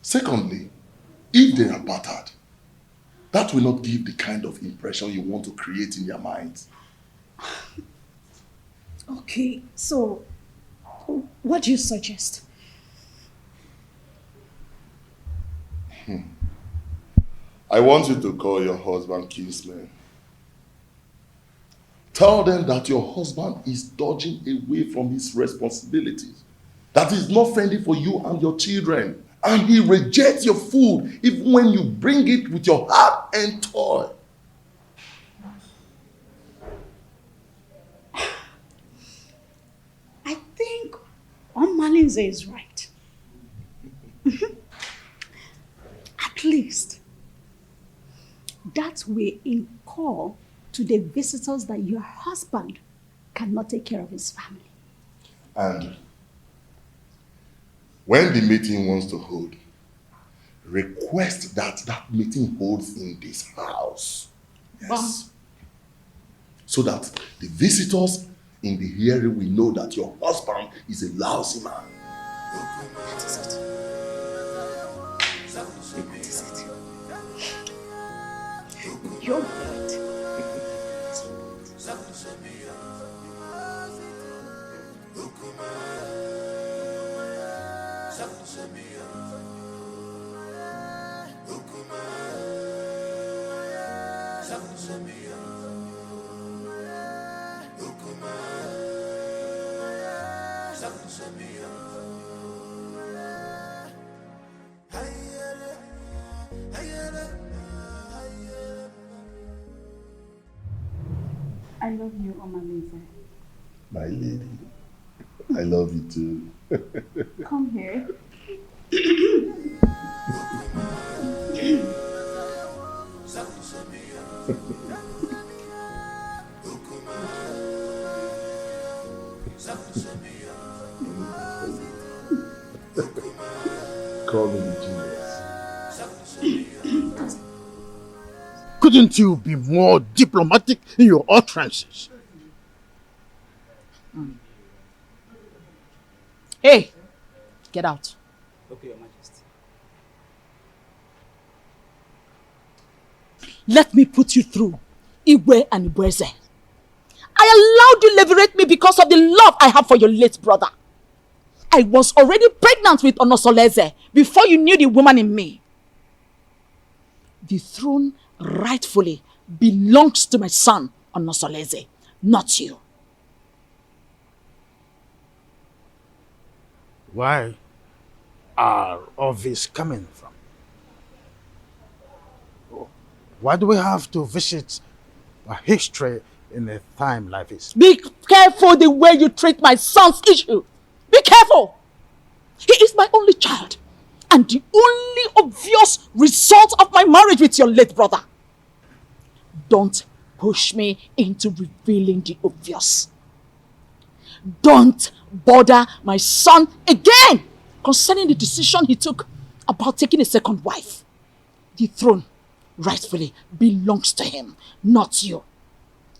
Secondly, if they are battered, that will not give the kind of impression you want to create in their minds. Okay, so what do you suggest? I want you to call your husband kinsman. Tell them that your husband is dodging away from his responsibilities, that he's not fending for you and your children, and he rejects your food even when you bring it with your heart and toil. I think Malinze is right. At least that will incur to the visitors that your husband cannot take care of his family. And when the meeting wants to hold, request that that meeting holds in this house. Yes. So that the visitors in the hearing will know that your husband is a lousy man. That is it. That is it. You're right. I love you, Omaleze. My lady, I love you too. Come here. Call me genius. Couldn't you be more diplomatic in your utterances? Hey, get out. Okay, Your Majesty. Let me put you through Igwe and Ibueze. I allowed you liberate me because of the love I have for your late brother. I was already pregnant with Onosoleze before you knew the woman in me. The throne rightfully belongs to my son, Onosoleze, not you. Where are all this coming from? Why do we have to visit a history in a time like this? Be careful the way you treat my son's issue. Be careful. He is my only child and the only obvious result of my marriage with your late brother. Don't push me into revealing the obvious. Don't bother my son again concerning the decision he took about taking a second wife. The throne rightfully belongs to him, not you.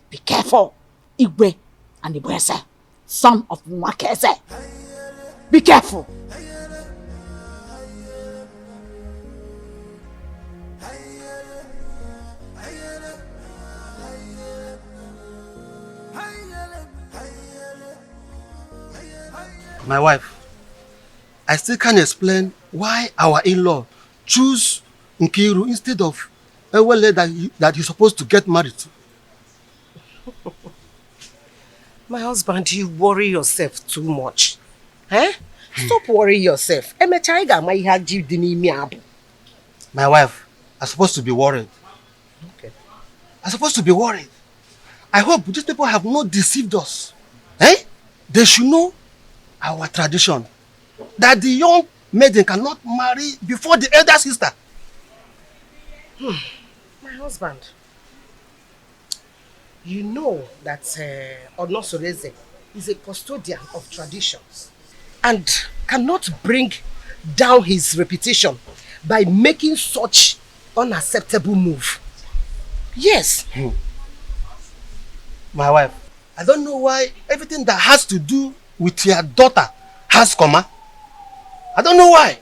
Be careful, Igwe and Ibueze, son of Mwakeze. Be careful. My wife, I still can't explain why our in-law choose Nkiru instead of Ewele that he's supposed to get married to. My husband, you worry yourself too much. Eh? Stop worrying yourself. My wife, I'm supposed to be worried. Okay. I'm supposed to be worried. I hope these people have not deceived us. Eh? They should know our tradition. That the young maiden cannot marry before the elder sister. My husband, you know that Onosoleze is a custodian of traditions and cannot bring down his reputation by making such unacceptable move. Yes. My wife, I don't know why everything that has to do with your daughter has comma. I don't know why.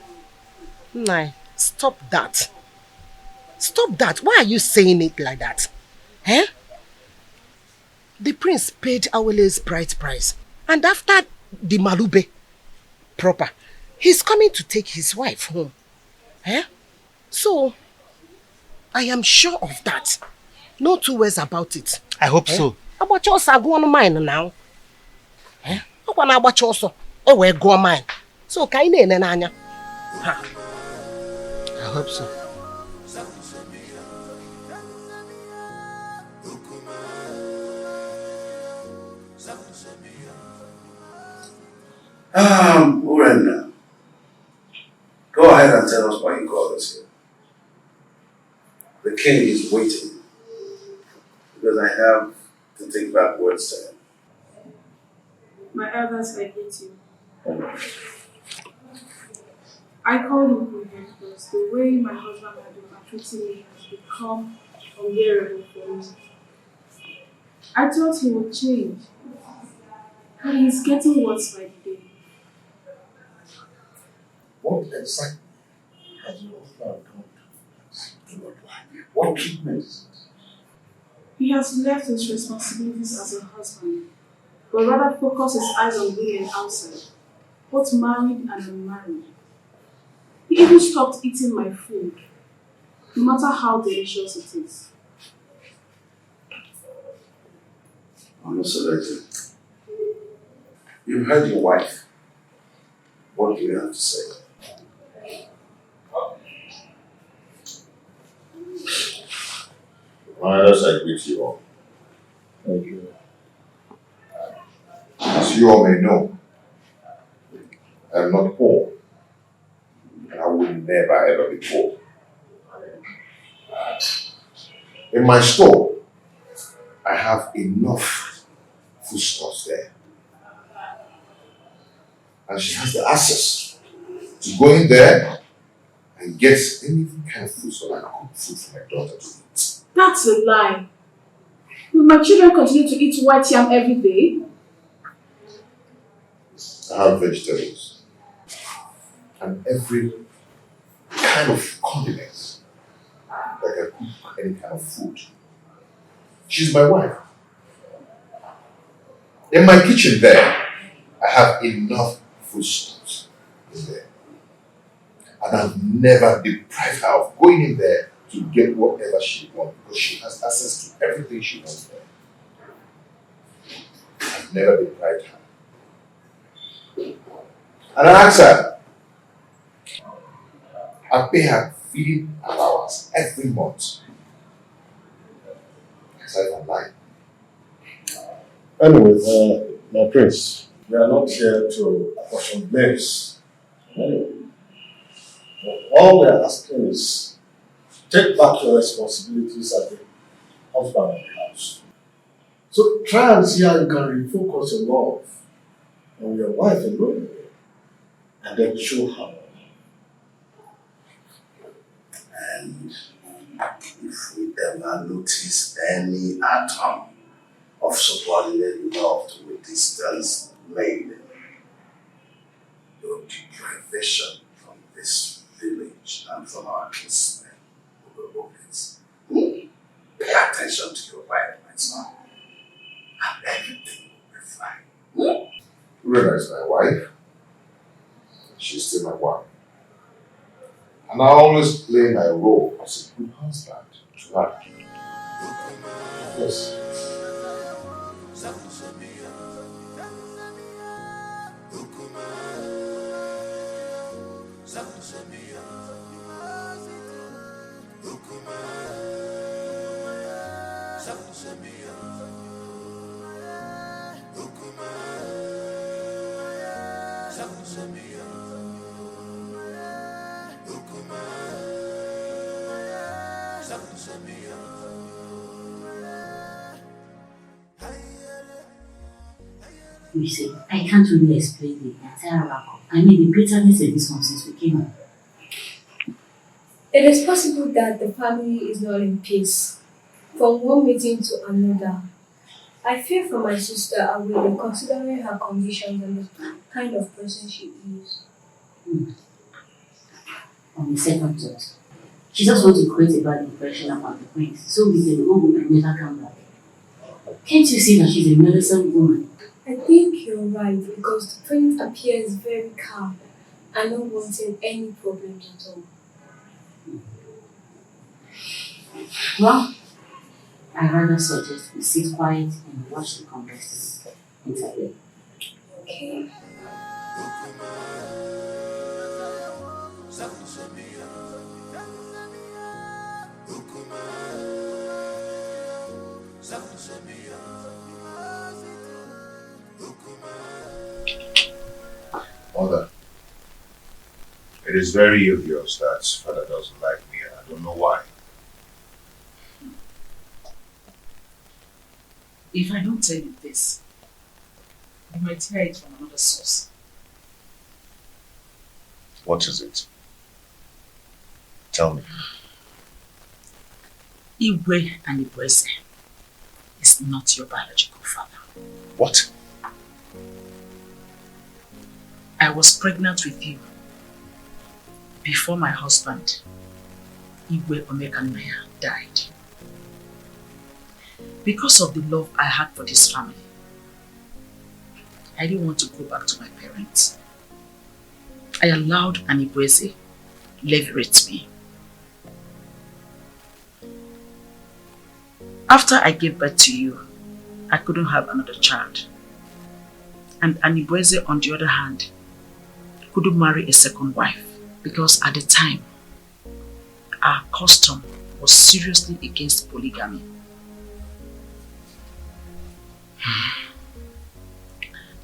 Nai, stop that. Stop that. Why are you saying it like that? Eh? The prince paid Awele's bride price. And after the Malube proper, he's coming to take his wife home. Eh? So, I am sure of that. No two ways about it. I hope so. About your go on mine now. Eh? About your so. Where go mine. So, kaine nanya. I hope so. Urena, go ahead and tell us why you called us here. The king is waiting because I have to take back words to him. My elders, I hate you. I called him for him because the way my husband had been treating me has become unbearable for me. I thought he would change, but he's getting worse by the day. What exactly has your husband done to your wife? What treatment is it? He has left his responsibilities as a husband, but rather focus his eyes on women outside, both married and unmarried. He even stopped eating my food, no matter how delicious it is. Onosoleze, you've heard your wife. What do you have to say? My elders, I greet you all. Thank you. As you all may know, I am not poor, and I will never ever be poor. In my store, I have enough foodstuffs there. And she has the access to go in there and get any kind of food so I cook food for my daughter to eat. That's a lie. Will my children continue to eat white yam every day? I have vegetables and every kind of condiments that can cook any kind of food. She's my wife. In my kitchen there, I have enough foodstuffs in there. And I've never deprived her of going in there to get whatever she wants because she has access to everything she wants there. I've never deprived her. And I ask her, I pay her feeding allowance every month. Aside from mine. Anyway, my prince, we are not here to apportion blames. All we are asking is take back your responsibilities as the husband of the house. So try and see how you can refocus your love on your wife alone and then show her. And if we ever notice any atom of subordinate love to a distance made, your deprivation from this village and from our kinsmen will be obvious. Pay attention to your wife, my son, and everything will be fine. Urena is my wife. She's still my wife. And I always play my role as a good husband to her. Yes. You see, I can't really explain the entire outcome. I mean, the bitterness of this one since we came home. It is possible that the family is not in peace. From one meeting to another, I fear for my sister and will be considering her conditions and the kind of person she is. On the second thought, she just wants to create a bad impression upon the prince so we can go home and never come back. Can't you see that she's a meddlesome woman? I think you're right because the prince appears very calm and not wanting any problems at all. Well, I rather suggest we sit quiet and watch the converse interview. Okay. Mother, it is very obvious that father doesn't like me and I don't know why. If I don't tell you this, you might hear it from another source. What is it? Tell me. Igwe and Igweze is not your biological father. What? I was pregnant with you before my husband, Igwe Omekanaya, died. Because of the love I had for this family, I didn't want to go back to my parents. I allowed Anibweze leverage me. After I gave birth to you, I couldn't have another child. And Anibweze, on the other hand, couldn't marry a second wife because at the time, our custom was seriously against polygamy.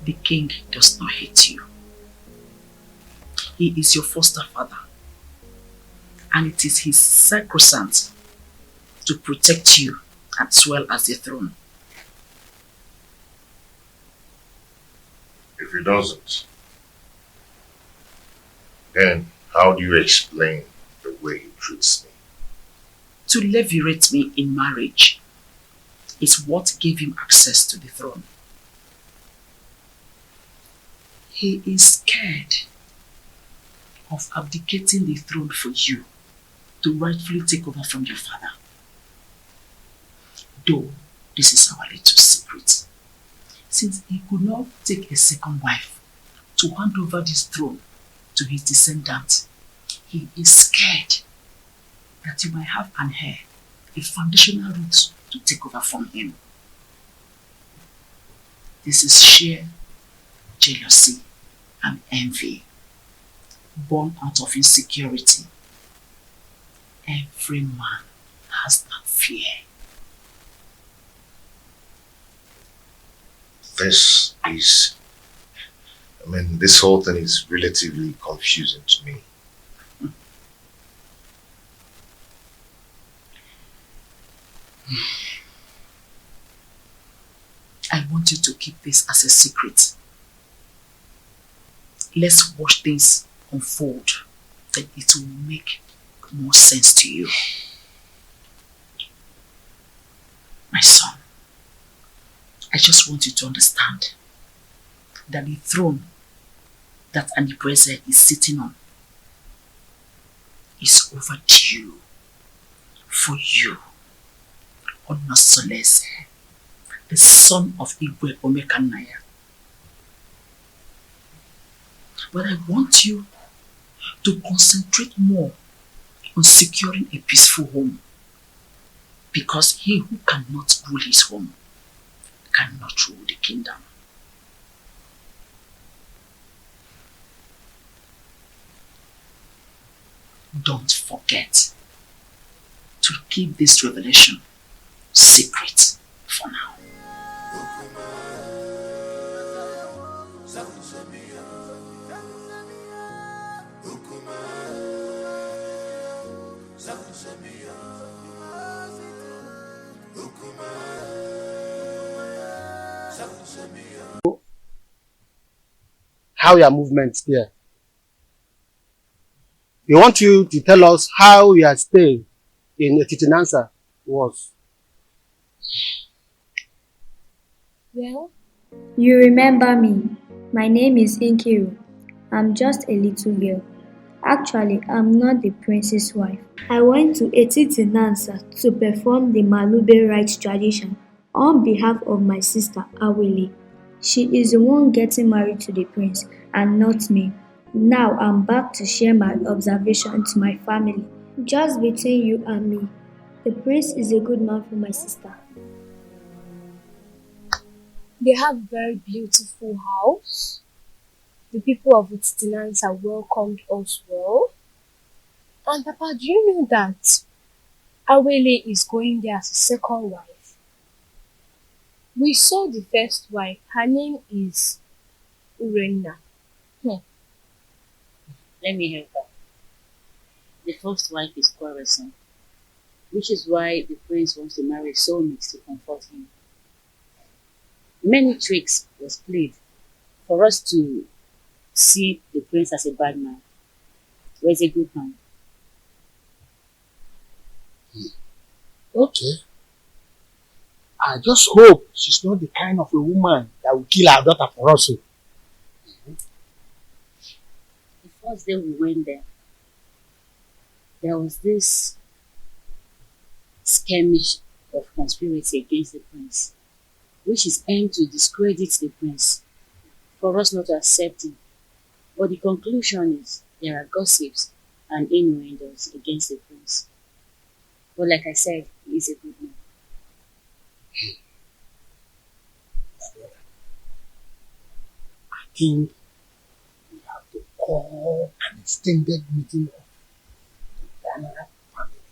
The king does not hate you. He is your foster father, and it is his sacrosanct to protect you as well as the throne. If he doesn't, then how do you explain the way he treats me? To levirate me in marriage is what gave him access to the throne. He is scared of abdicating the throne for you to rightfully take over from your father. Though This is our little secret. Since he could not take a second wife to hand over this throne to his descendants, he is scared that he might have an heir, a foundational root to take over from him. This is sheer jealousy and envy, born out of insecurity. Every man has that fear. This whole thing is relatively confusing to me. I want you to keep this as a secret. Let's watch things unfold, then it will make more sense to you. My son, I just want you to understand that the throne that Anibreze is sitting on is overdue for you, Onosolese, the son of Igwe Omekanaya. But I want you to concentrate more on securing a peaceful home, because he who cannot rule his home cannot rule the kingdom. Don't forget to keep this revelation secret for now. How your movements there? We want you to tell us how your stay in Etitinansa was. Well, you remember me. My name is Inkiru. I'm just a little girl. Actually, I'm not the prince's wife. I went to Etitinansa to perform the Malube rites tradition on behalf of my sister Awele. She is the one getting married to the prince and not me. Now I'm back to share my observation to my family. Just between you and me, the prince is a good man for my sister. They have a very beautiful house. The people of Ititinansa welcomed us well. And Papa, do you know that Awele is going there as a second wife? We saw the first wife. Her name is Urenna. Let me help her. The first wife is quarrelsome, which is why the prince wants to marry a soulmate to comfort him. Many tricks was played for us to see the prince as a bad man, whereas a good man. Okay. I just hope she's not the kind of a woman that will kill her daughter for us. The first day we went there was this skirmish of conspiracy against the prince, which is aimed to discredit the prince, for us not to accept him. But the conclusion is there are gossips and innuendos against the prince. But like I said, he is a good man. I think we have to call an extended meeting of the Daniel family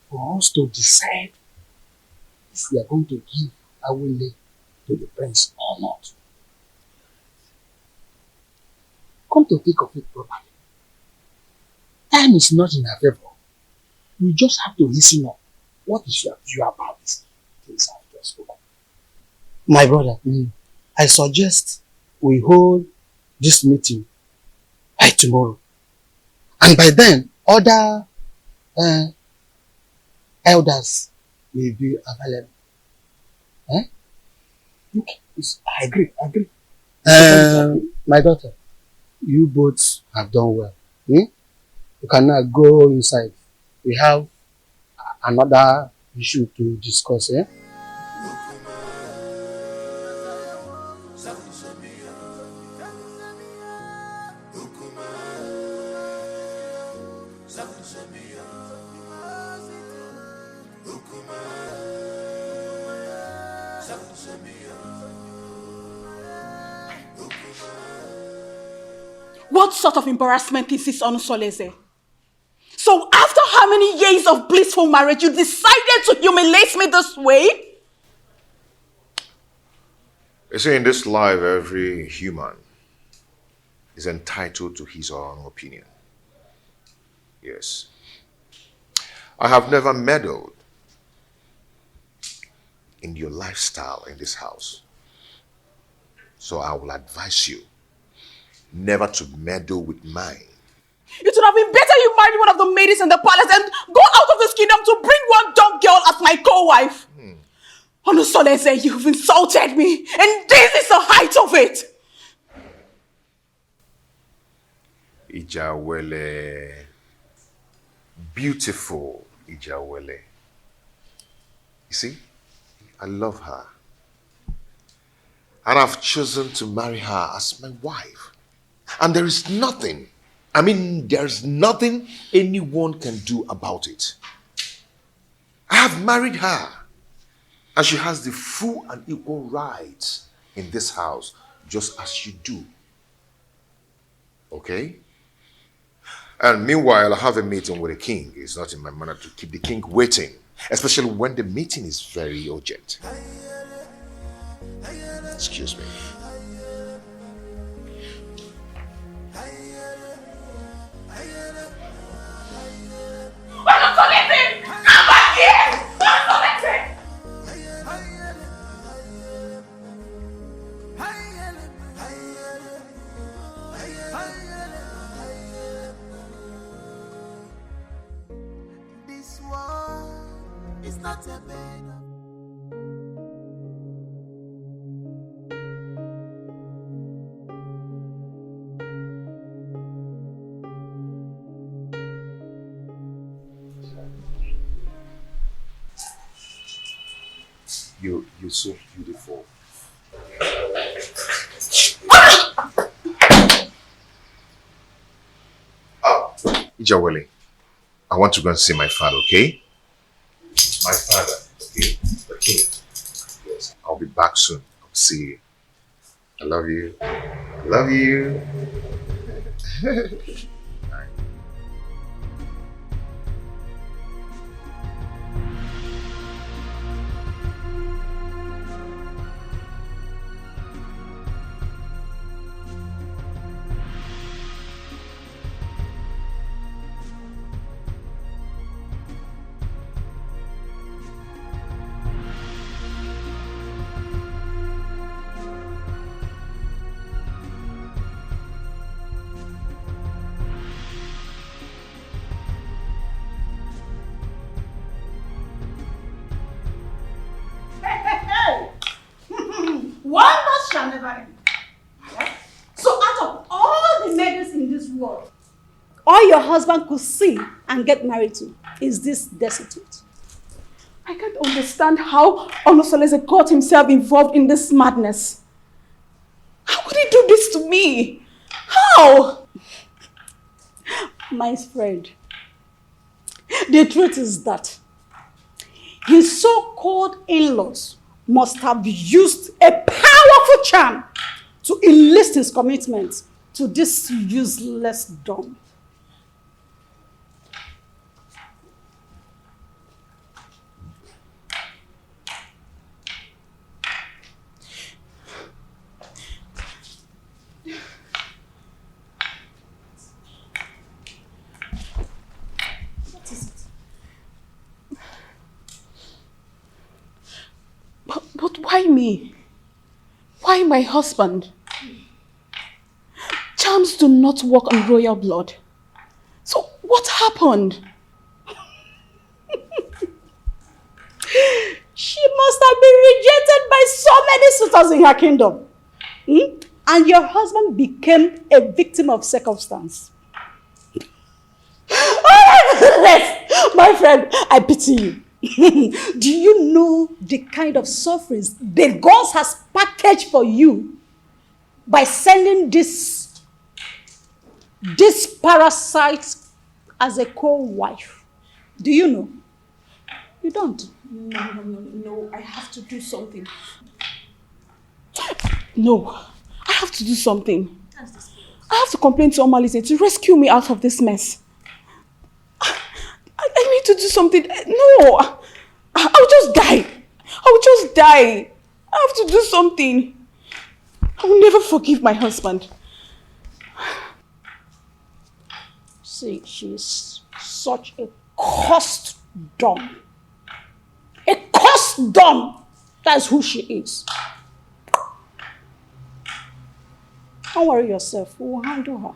for us to decide if we are going to give Awele to the prince or not. Come to think of it properly, time is not in our favor. We just have to listen up. What is your view about these things I've just spoken? My brother, I suggest we hold this meeting by tomorrow. And by then, other elders will be available. Okay, I agree. My daughter, you both have done well. You can now go inside. We have another issue to discuss, eh? What sort of embarrassment is this, Onusoleze? So after how many years of blissful marriage, you decided to humiliate me this way? You see, in this life, every human is entitled to his or her own opinion. Yes. I have never meddled in your lifestyle in this house. So I will advise you never to meddle with mine. It would have been better you married one of the ladies in the palace and go out of this kingdom to bring one dumb girl as my co-wife. Onusoleze, you've insulted me, and this is the height of it. Ijawele. Beautiful Ijawele. You see, I love her. And I've chosen to marry her as my wife. And there is nothing, there's nothing anyone can do about it. I have married her. And she has the full and equal rights in this house, just as you do. Okay? And meanwhile, I have a meeting with the king. It's not in my manner to keep the king waiting, especially when the meeting is very urgent. Excuse me. Come back here! This one is not a bed. You're so beautiful. Ijawele, I want to go and see my father, okay? My father, okay? The king. Yes, I'll be back soon. I'll see you. I love you. I love you. One loss shall never end. Right? So out of all the maidens in this world, all your husband could see and get married to is this destitute. I can't understand how Onusoleze got himself involved in this madness. How could he do this to me? How? My friend, the truth is that his so-called in-laws must have used a powerful charm to enlist his commitment to this useless dumb. But why me? Why my husband? Charms do not work on royal blood. So what happened? She must have been rejected by so many suitors in her kingdom. And your husband became a victim of circumstance. Oh my goodness! My friend, I pity you. Do you know the kind of sufferings the gods has packaged for you by sending this parasite as a co-wife? Do you know? You don't. No, I have to do something. No, I have to do something. I have to complain to Omalize to rescue me out of this mess. I need to do something. No, I'll just die. I'll just die. I have to do something. I will never forgive my husband. See, she's such a cursed dumb. A cursed dumb. That's who she is. Don't worry yourself. We will handle her.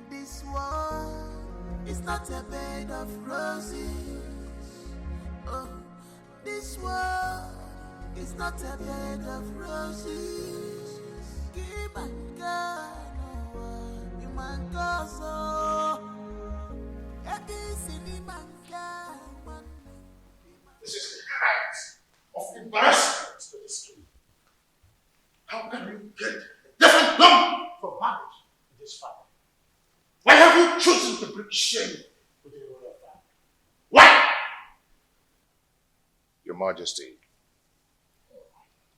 This world is not a bed of roses. Oh, this world is not a bed of roses. Keep and go, you man go so. This is the height of embarrassment to this king. How can you get a different lump from marriage in this family? Why have you chosen to bring shame to the royal family? Why? Your Majesty,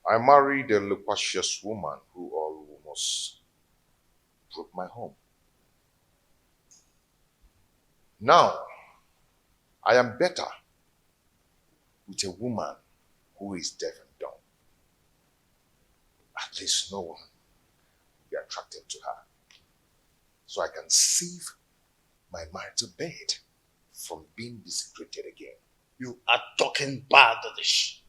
I married a loquacious woman who almost broke my home. Now, I am better with a woman who is deaf and dumb. At least no one will be attracted to her. So I can save my marital bed from being desecrated again. You are talking baddish.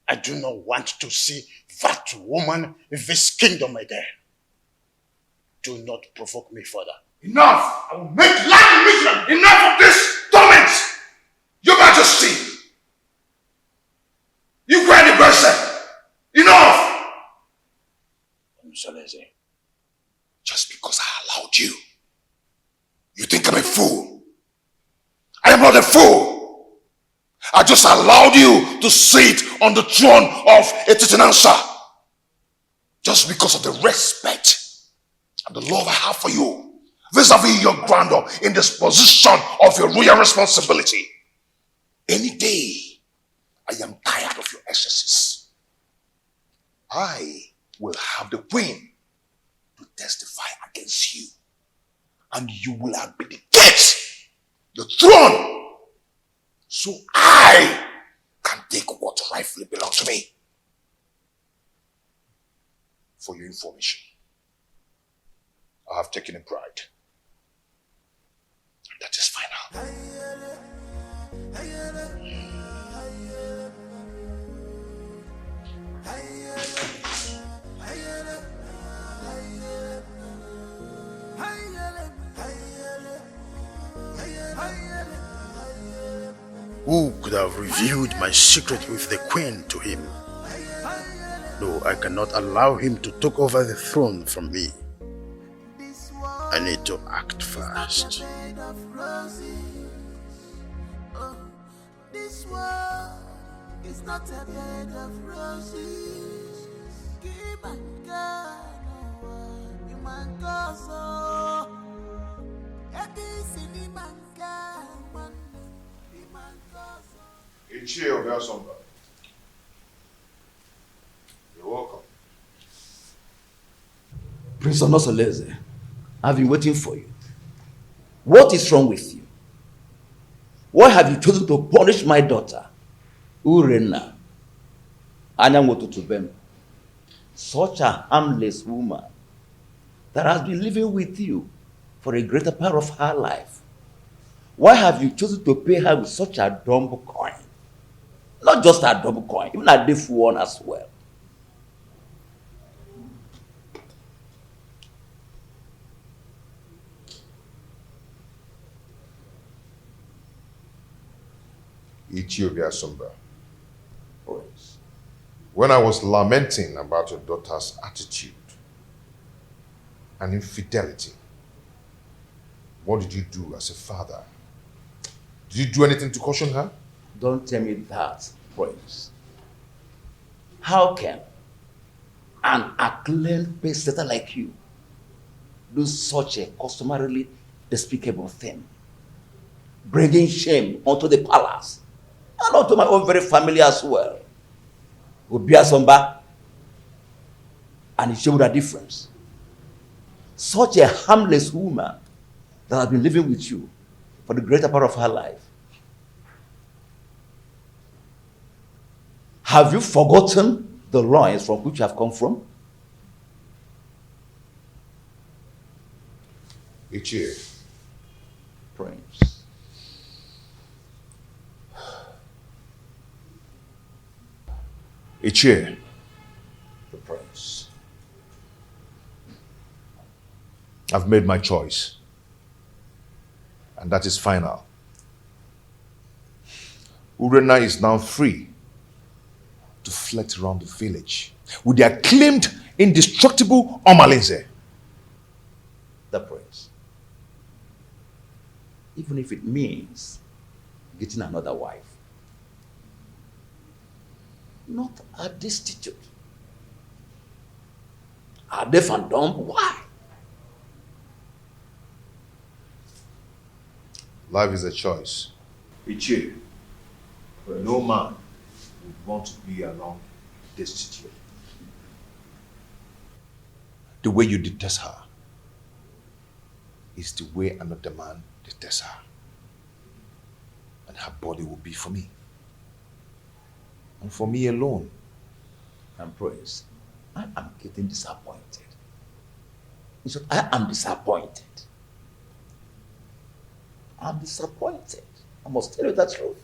I do not want to see that woman in this kingdom again. Do not provoke me further. Enough! I will make life miserable! Enough of this torment! Your Majesty! You cry the person! Enough! Msaleze. Just because I allowed you, you think I'm a fool? I am not a fool! I just allowed you to sit on the throne of a Titanansa just because of the respect and the love I have for you vis-a-vis your grandeur in this position of your royal responsibility. Any day, I am tired of your excesses. I will have the queen to testify against you, and you will abdicate the throne so I can take what rightfully belongs to me. For your information, I have taken a bride. That is final. Who could have revealed my secret with the queen to him? No, I cannot allow him to take over the throne from me. I need to act fast. This world is not a bed of roses. Keep and go, you man go so. Ichie Obiasomba. You're welcome. Prince Onosoleze, I've been waiting for you. What is wrong with you? Why have you chosen to punish my daughter, Urena, Anyangotutubem, such a harmless woman that has been living with you for a greater part of her life? Why have you chosen to pay her with such a dumb coin? Not just a dumb coin, even a deaf one as well. Ethiopia Sumba. When I was lamenting about your daughter's attitude and infidelity, what did you do as a father? Did you do anything to caution her? Don't tell me that, Prince. How can an acclaimed pace-setter like you do such a customarily despicable thing? Bringing shame onto the palace and onto my own very family as well. Obia Somba, and it showed a difference. Such a harmless woman that has been living with you for the greater part of her life. Have you forgotten the loins from which you have come from? Ichie. Prince. Ichie. The prince. I've made my choice. And that is final. Urena is now free to flit around the village with the acclaimed, indestructible Omalinze. The prince. Even if it means getting another wife. Not a destitute. A deaf and dumb? Why? Life is a choice. Ichie, no man would want to be alone destitute. The way you detest her is the way another man detests her. And her body will be for me. And for me alone. And Prince, I am getting disappointed. In short, I am disappointed. I'm disappointed. I must tell you the truth.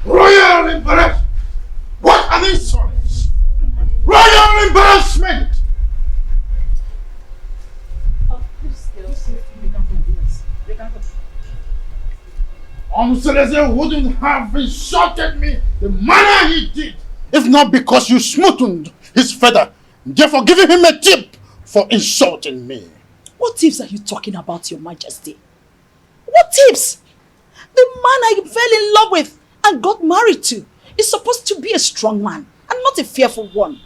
Royal embarrassment! What an insolence! Royal embarrassment! Seleze wouldn't have insulted me the manner he did if not because you smoothened his feather, therefore giving him a tip for insulting me. What tips are you talking about, Your Majesty? What tips? The man I fell in love with and got married to is supposed to be a strong man and not a fearful one.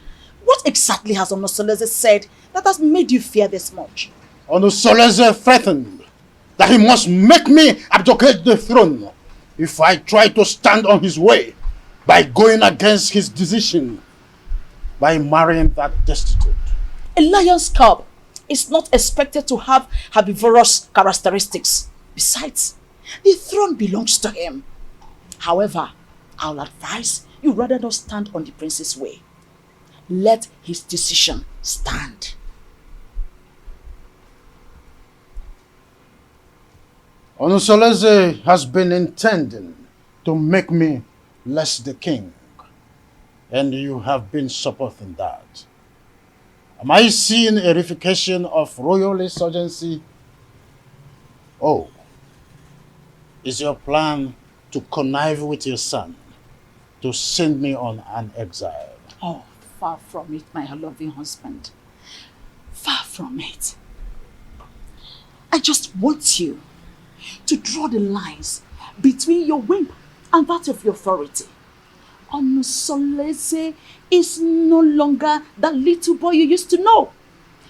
What exactly has Onosoleze said that has made you fear this much? Onosoleze threatened that he must make me abdicate the throne if I try to stand on his way by going against his decision by marrying that destitute. A lion's cub is not expected to have herbivorous characteristics. Besides, the throne belongs to him. However, I'll advise you rather not stand on the prince's way. Let his decision stand. Onosoleze has been intending to make me less the king, and you have been supporting that. Am I seeing a reification of royal insurgency? Oh, is your plan to connive with your son to send me on an exile? Oh, far from it, my loving husband. Far from it. I just want you to draw the lines between your whim and that of your authority. Onosoleze is no longer that little boy you used to know.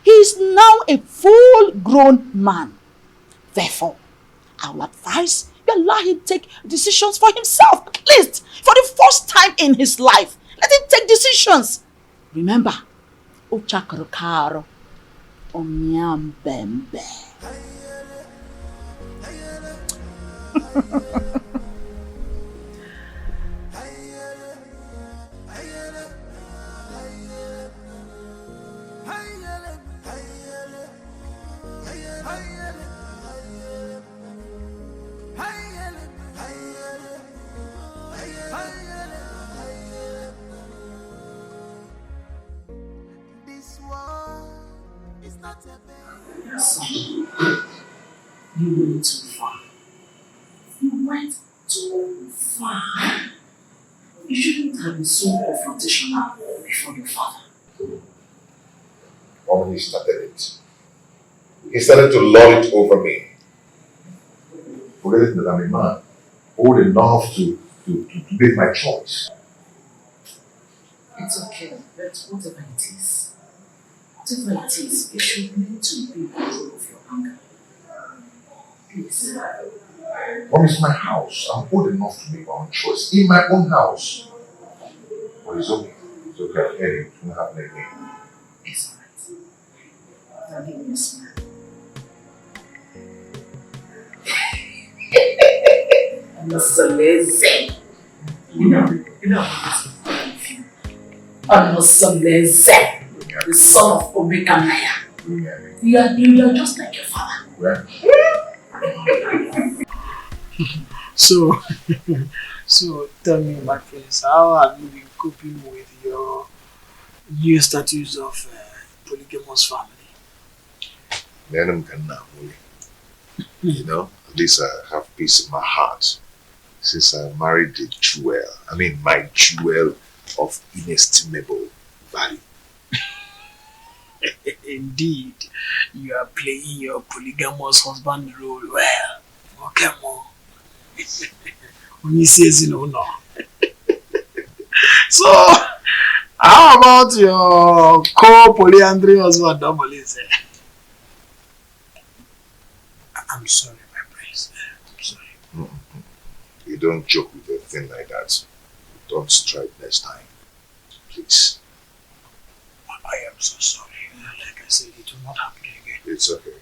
He is now a full-grown man. Therefore, I will advise you allow him to take decisions for himself, at least for the first time in his life. Let him take decisions. Remember, Ochakarokaro, Onyambembe. You went too far. You went too far. You shouldn't have been so confrontational before your father. Mom, he started it. He started to lord it over me. Forgetting that I'm a man, old enough to make my choice. It's okay, but whatever it is, you should learn to be in control of your anger. Please. Mom, it's my house. I'm old enough to make my own choice. In my own house. But it's okay. It's okay. Hey, it won't happen again. It's alright. Now give me a smile. I'm so lazy. You know I'm so lazy. The son of Obekamaya. You are just like your father. So tell me, my friends, how have you been coping with your new status of polygamous family? You know, at least I have peace in my heart since I married the jewel. I mean, my jewel of inestimable value. Indeed, you are playing your polygamous husband role well. Okay, Mo. When he says, no. So, how about your co-polyandry husband, Domalise? I'm sorry, my prince. I'm sorry. You don't joke with a thing like that. Don't strike next time. Please. I am so sorry. Like I said, it will not happen again. It's okay.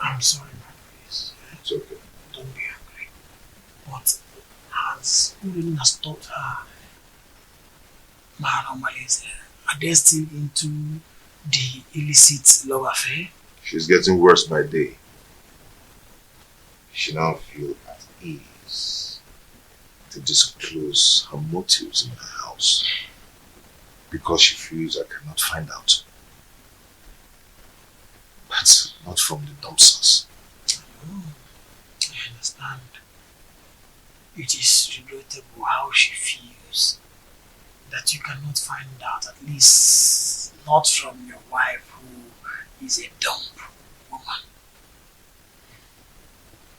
I'm sorry, my prince. It's okay. Don't be angry. But has Urin has taught her Mahanomalize, are they still into the illicit love affair? She's getting worse by day. She now feels at ease to disclose her motives in my house because she feels I cannot find out. But not from the dumpsters. I understand. It is regrettable how she feels that you cannot find out, at least not from your wife who is a dumb woman.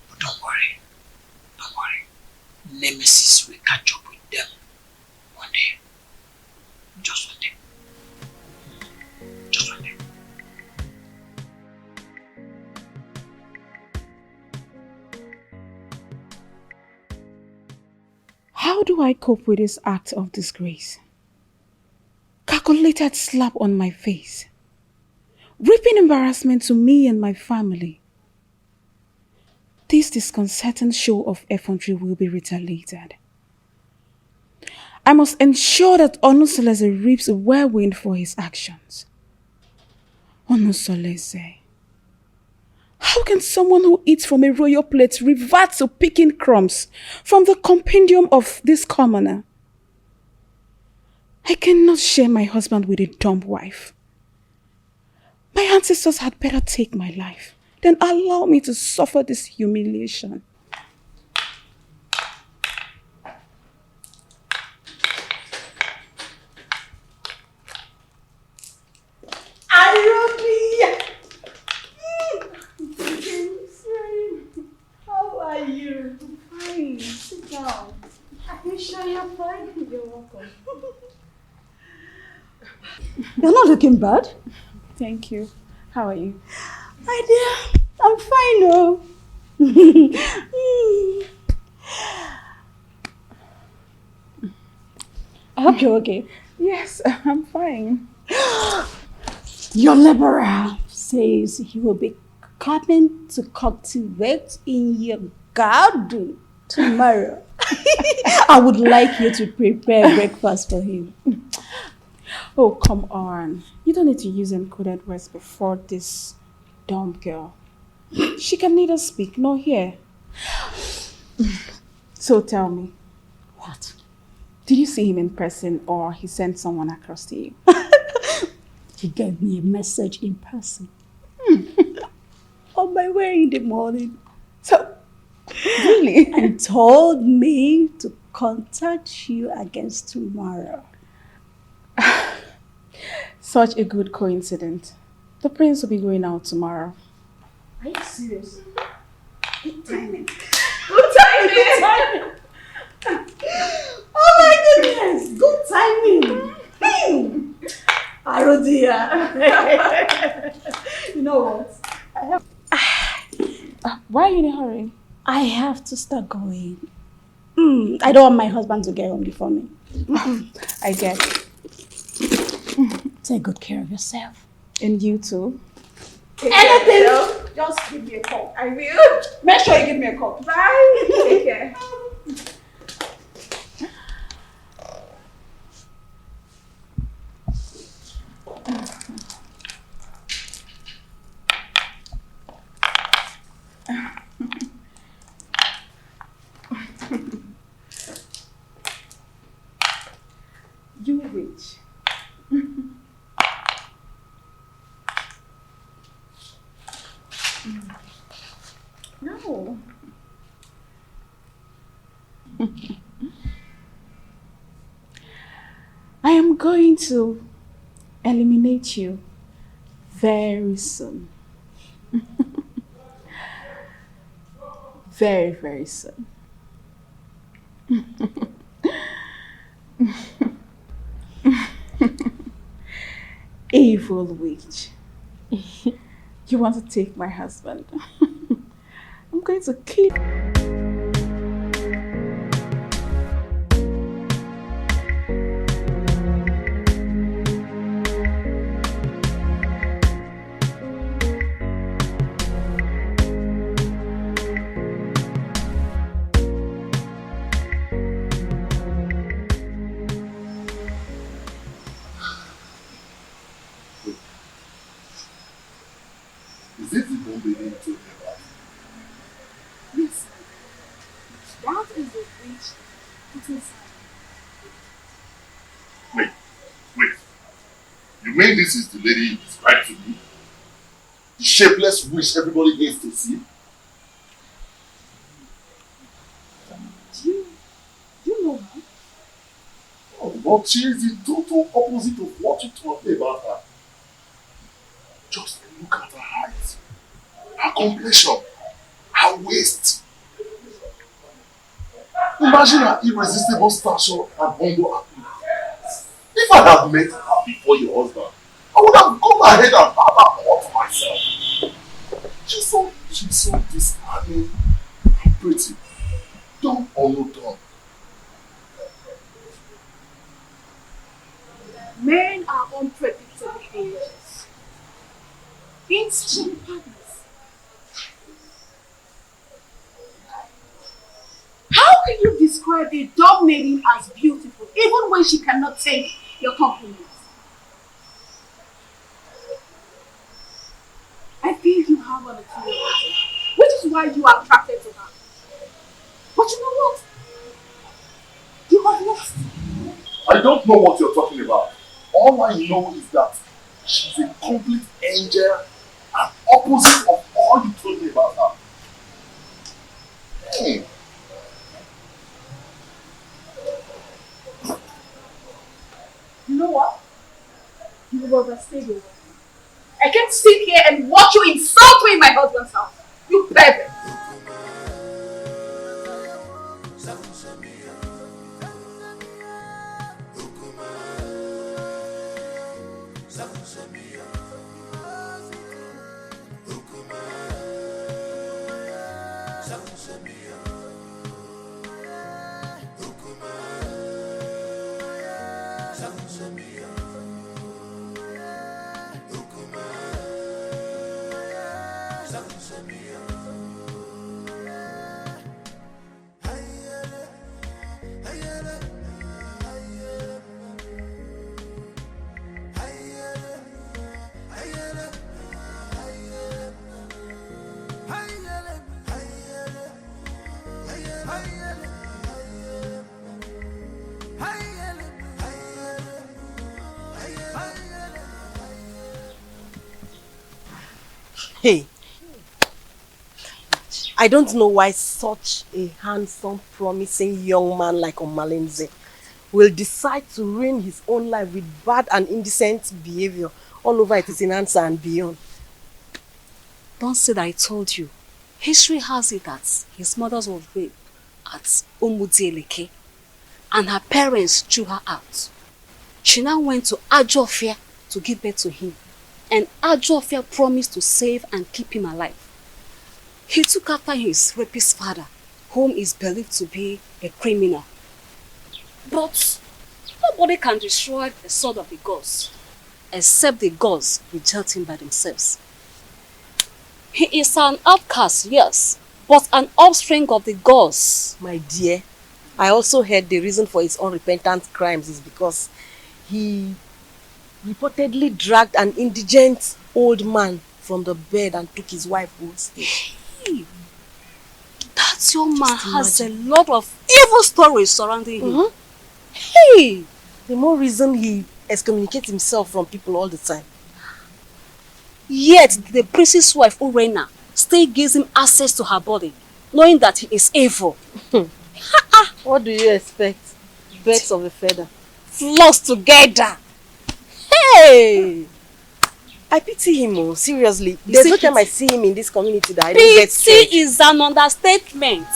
But don't worry. Nemesis will catch up with them one day. Just one day. Just one day. How do I cope with this act of disgrace? Calculated slap on my face. Reaping embarrassment to me and my family. This disconcerting show of effrontery will be retaliated. I must ensure that Onusolese reaps a whirlwind for his actions. Onusolese. How can someone who eats from a royal plate revert to picking crumbs from the compendium of this commoner? I cannot share my husband with a dumb wife. My ancestors had better take my life than allow me to suffer this humiliation. How are you? I'm fine. Sit down. Are you sure you're fine? You're welcome. You're not looking bad. Thank you. How are you? My dear, I'm fine, oh. I hope you're okay. Yes, I'm fine. Your laborer says he will be coming to cultivate in your garden tomorrow. I would like you to prepare breakfast for him. Oh, come on. You don't need to use encoded words before this dumb girl. She can neither speak nor hear. So tell me. What? Did you see him in person or he sent someone across to you? He gave me a message in person. On my way in the morning. So, Really? And told me to contact you against tomorrow. Such a good coincidence. The prince will be going out tomorrow. Are you serious? Good timing. Good timing! Oh my goodness! Good timing! Oh dear. You know what? Why are you in a hurry? I have to start going. I don't want my husband to get home before me. I get it. Take good care of yourself. And you too. Anything, just give me a call. I will. Make sure you give me a call. Bye. Take care. You witch. No. I am going to eliminate you very soon. Very, very soon. Evil witch. You want to take my husband? I'm going to kill Is it the bomb baby you told me about? Yes. That is the witch put inside. Wait. You mean this is the lady you described to me? The shapeless witch everybody gets to see? Do you know her? Oh, but she is the total opposite of what you told me about her. Just look at her height, her complexion, her waist. Imagine her irresistible stature and humble appearance. If I had met her before your husband, I would have gone ahead and had her all to myself. She's so disarming and pretty. Dumb or no dumb. Men are unpredictable creatures. Instant partners. How can you describe a dumb maiden as beautiful, even when she cannot take your compliments? I feel you have an inferiority, which is why you are attracted to her. But you know what? You have lost. I don't know what you're talking about. All I know is that she's a complete angel and opposite of all you told me about her. Hey. You know what? You have overstayed your welcome. I can't sit here and watch you insult me in my husband's house. You pervert. Hey, I don't know why such a handsome, promising young man like Omalinze will decide to ruin his own life with bad and indecent behavior all over Itisinansa and beyond. Don't say that I told you. History has it that his mother was raped at Umudieleke and her parents threw her out. She now went to Ajofia to give birth to him, and Ajofia promised to save and keep him alive. He took after his rapist father, whom is believed to be a criminal. But nobody can destroy the sword of the gods, except the gods reject him by themselves. He is an outcast, yes, but an offspring of the gods. My dear, I also heard the reason for his unrepentant crimes is because he reportedly dragged an indigent old man from the bed and took his wife hostage. Hey, that young man has a lot of evil stories surrounding him. Hey! The more reason he excommunicates himself from people all the time. Yet the priest's wife, Urena, still gives him access to her body, knowing that he is evil. What do you expect? Birds of a feather. Flocks together. Hey! I pity him, oh, seriously. There's no time I see him in this community that I don't get Pity straight. is an understatement.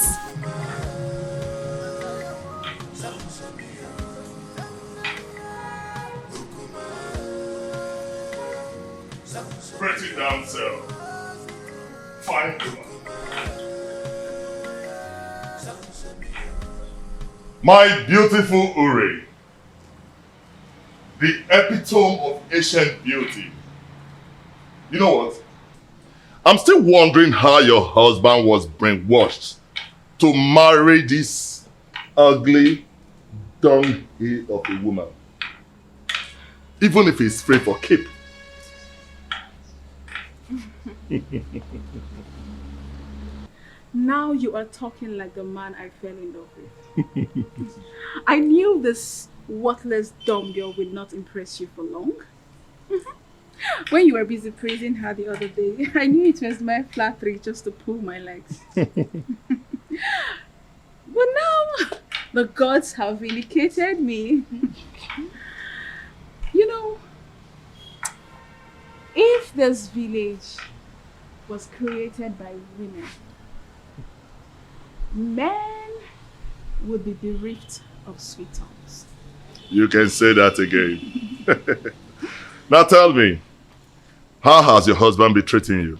Pretty damsel. Fine woman. My beautiful Uri, the epitome of ancient beauty. You know what? I'm still wondering how your husband was brainwashed to marry this ugly dunghill of a woman. Even if he's free for keep. Now you are talking like the man I fell in love with. I knew this worthless dumb girl would not impress you for long. When you were busy praising her the other day, I knew it was my flattery just to pull my legs. But now, the gods have vindicated me. You know, if this village was created by women, men would be bereft of sweet tongues. You can say that again. Now tell me, how has your husband been treating you?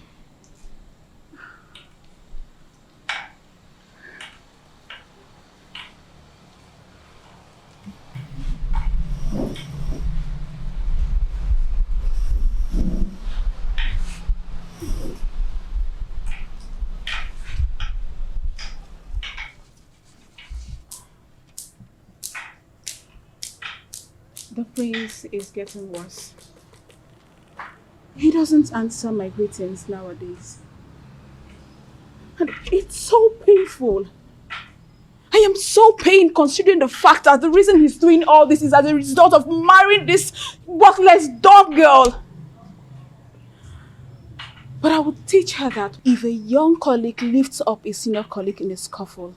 The prince is getting worse. He doesn't answer my greetings nowadays. And it's so painful. I am so pained considering the fact that the reason he's doing all this is as a result of marrying this worthless dog girl. But I would teach her that if a young colleague lifts up a senior colleague in a scuffle,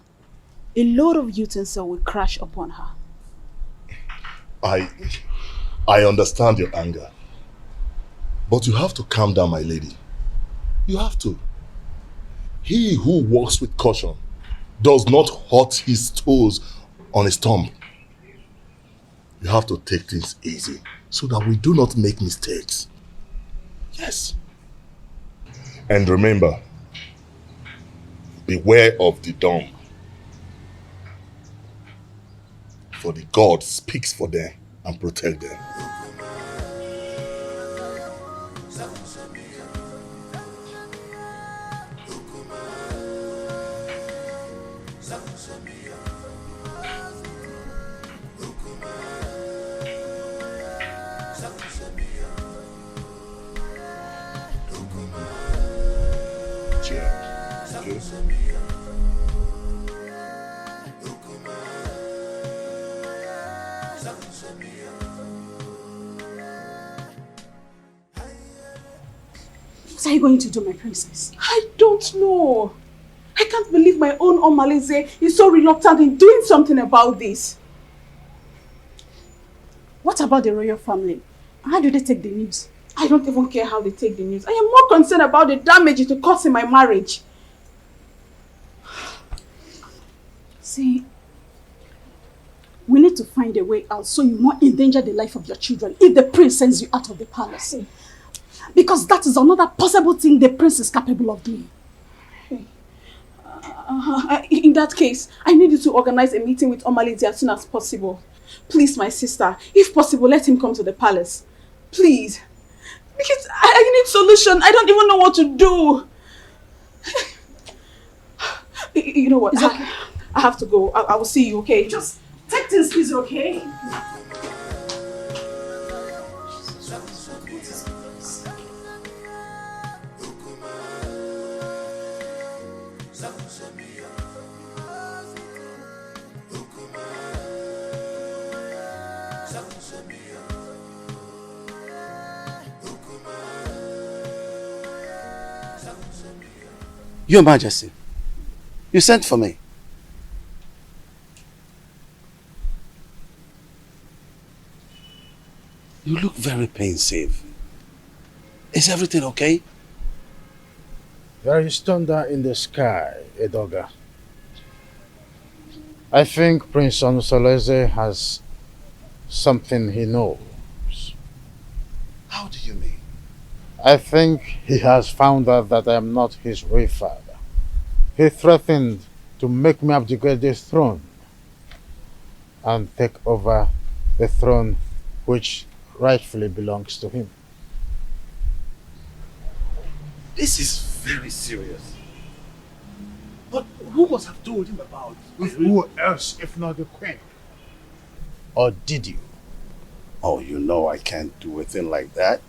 a load of utensil will crash upon her. I understand your anger. But you have to calm down, my lady. You have to. He who walks with caution does not hurt his toes on his thumb. You have to take things easy so that we do not make mistakes. Yes. And remember, beware of the dumb. For the God speaks for them and protect them. What are you going to do, my princess? I don't know. I I can't believe my own Omalize is so reluctant in doing something about this. What about the royal family? How do they take the news? I don't even care how they take the news. I am more concerned about the damage it will cause in my marriage. See, we need to find a way out so you won't endanger the life of your children if the prince sends you out of the palace. Because that is another possible thing the prince is capable of doing. In that case, I need you to organize a meeting with Omalize as soon as possible. Please, my sister, if possible, let him come to the palace. Please. Because I need solution. I don't even know what to do. You know what? Okay. I have to go. I will see you, okay? Just take things easy, okay? Your Majesty, you sent for me. You look very pensive. Is everything okay? There is thunder in the sky, Edoga. I think Prince Onusoleze has something he knows. How do you mean? I think he has found out that I am not his real father. He threatened to make me abdicate the throne and take over the throne which rightfully belongs to him. This is very serious. But who must have told him about it? Who else if not the queen? Or did you? Oh, you know I can't do a thing like that.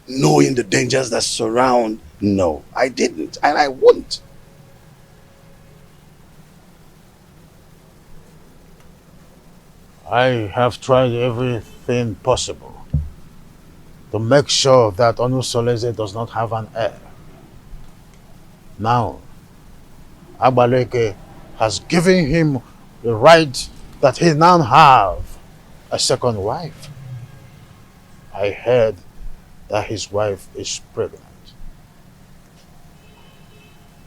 Knowing the dangers that surround, no, I didn't, and I wouldn't. I have tried everything possible to make sure that Onusoleze does not have an heir. Now, Agbaleke has given him the right that he now have a second wife. I heard that his wife is pregnant.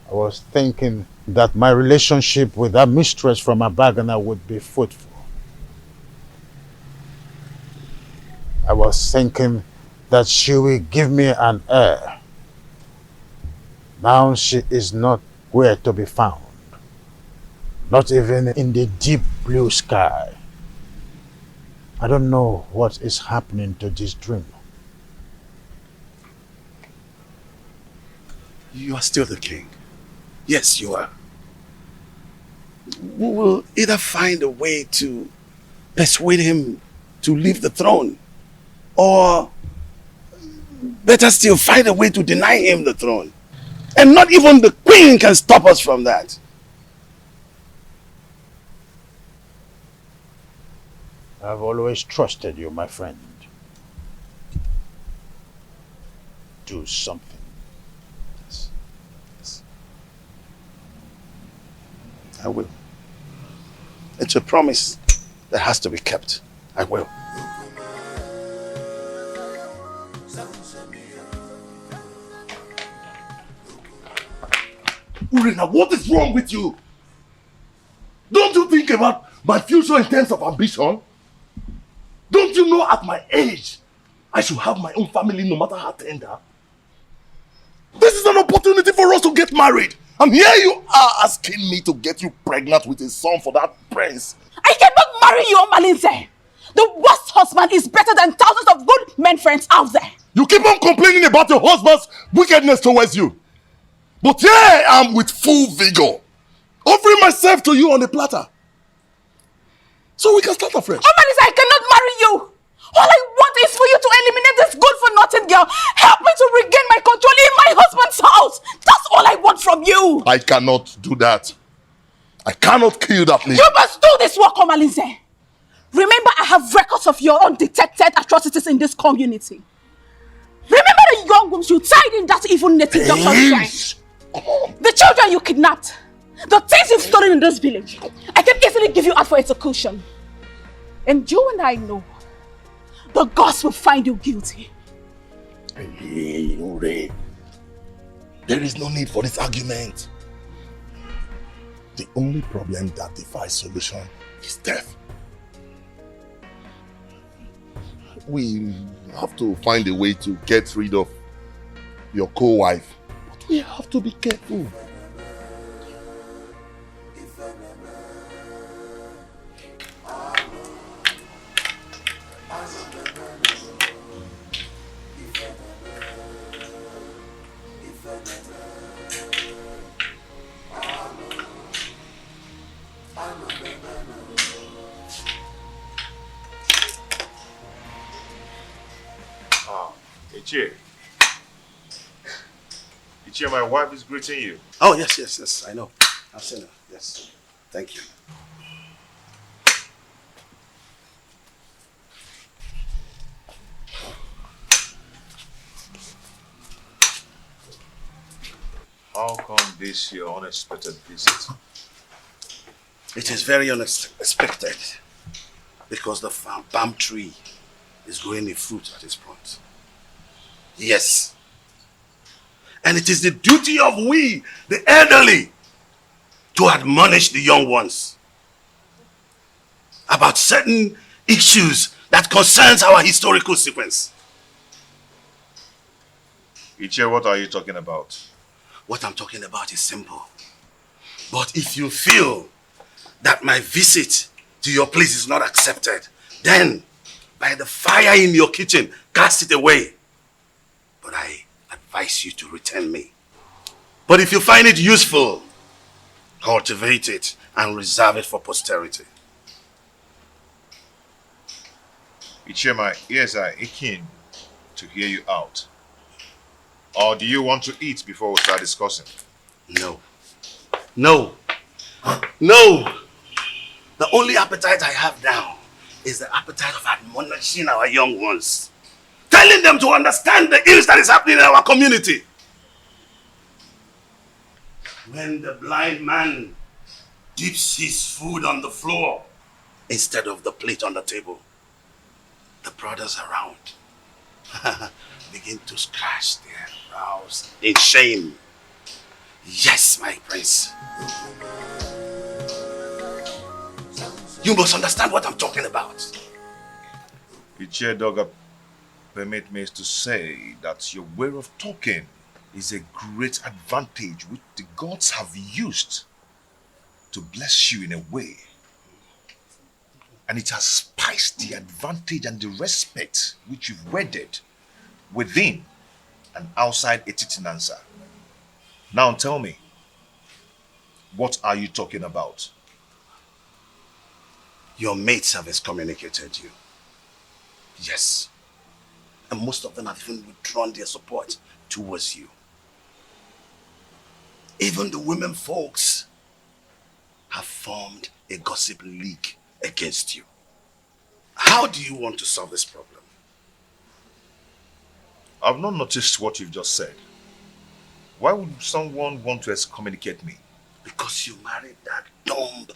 I was thinking that my relationship with that mistress from Abagana would be fruitful. I was thinking that she will give me an heir. Now she is not where to be found. Not even in the deep blue sky. I don't know what is happening to this dream. You are still the king. Yes, you are. We will either find a way to persuade him to leave the throne, or better still, find a way to deny him the throne. And not even the queen can stop us from that. I've always trusted you, my friend. Do something. Yes. Yes. I will. It's a promise that has to be kept. I will. Urena, what is wrong with you? Don't you think about my future in terms of ambition? Don't you know at my age, I should have my own family no matter how tender? This is an opportunity for us to get married. And here you are asking me to get you pregnant with a son for that prince. I cannot marry you, Omalinze. The worst husband is better than thousands of good men friends out there. You keep on complaining about your husband's wickedness towards you. But here I am with full vigor, offering myself to you on a platter. So we can start afresh. Omalinze, I cannot marry you. All I want is for you to eliminate this good-for-nothing girl. Help me to regain my control in my husband's house. That's all I want from you. I cannot do that. I cannot kill that lady. You must do this work, Omalinze. Remember, I have records of your undetected atrocities in this community. Remember the young woman you tied in that evil native doctor's shrine. The children you kidnapped, the things you've stolen in this village, I can easily give you out for execution. And you and I know the gods will find you guilty. Hey, Ure. There is no need for this argument. The only problem that defies solution is death. We have to find a way to get rid of your co-wife. But we have to be careful. Ichie. Ichie, my wife is greeting you. Oh, yes, I know. I've seen her, yes. Thank you. How come this your unexpected visit? It is very unexpected because the palm tree is growing a fruit at its front. Yes. And it is the duty of we, the elderly, to admonish the young ones about certain issues that concerns our historical sequence. Ichie, what are you talking about? What I'm talking about is simple. But if you feel that my visit to your place is not accepted, then by the fire in your kitchen, cast it away. But I advise you to return me. But if you find it useful, cultivate it and reserve it for posterity. Ichie, my ears are aching to hear you out. Or do you want to eat before we start discussing? No. No. No! The only appetite I have now is the appetite of admonishing our young ones. Telling them to understand the ills that is happening in our community. When the blind man dips his food on the floor instead of the plate on the table, the brothers around begin to scratch their brows in shame. Yes, my prince. You must understand what I'm talking about. Ichie Doga, permit me to say that your way of talking is a great advantage which the gods have used to bless you in a way. And it has spiced the advantage and the respect which you've wedded within and outside Etitinansa. Now tell me, what are you talking about? Your mates have excommunicated you. Yes. And most of them have even withdrawn their support towards you. Even the women folks have formed a gossip league against you. How do you want to solve this problem? I've not noticed what you've just said. Why would someone want to excommunicate me? Because you married that dumb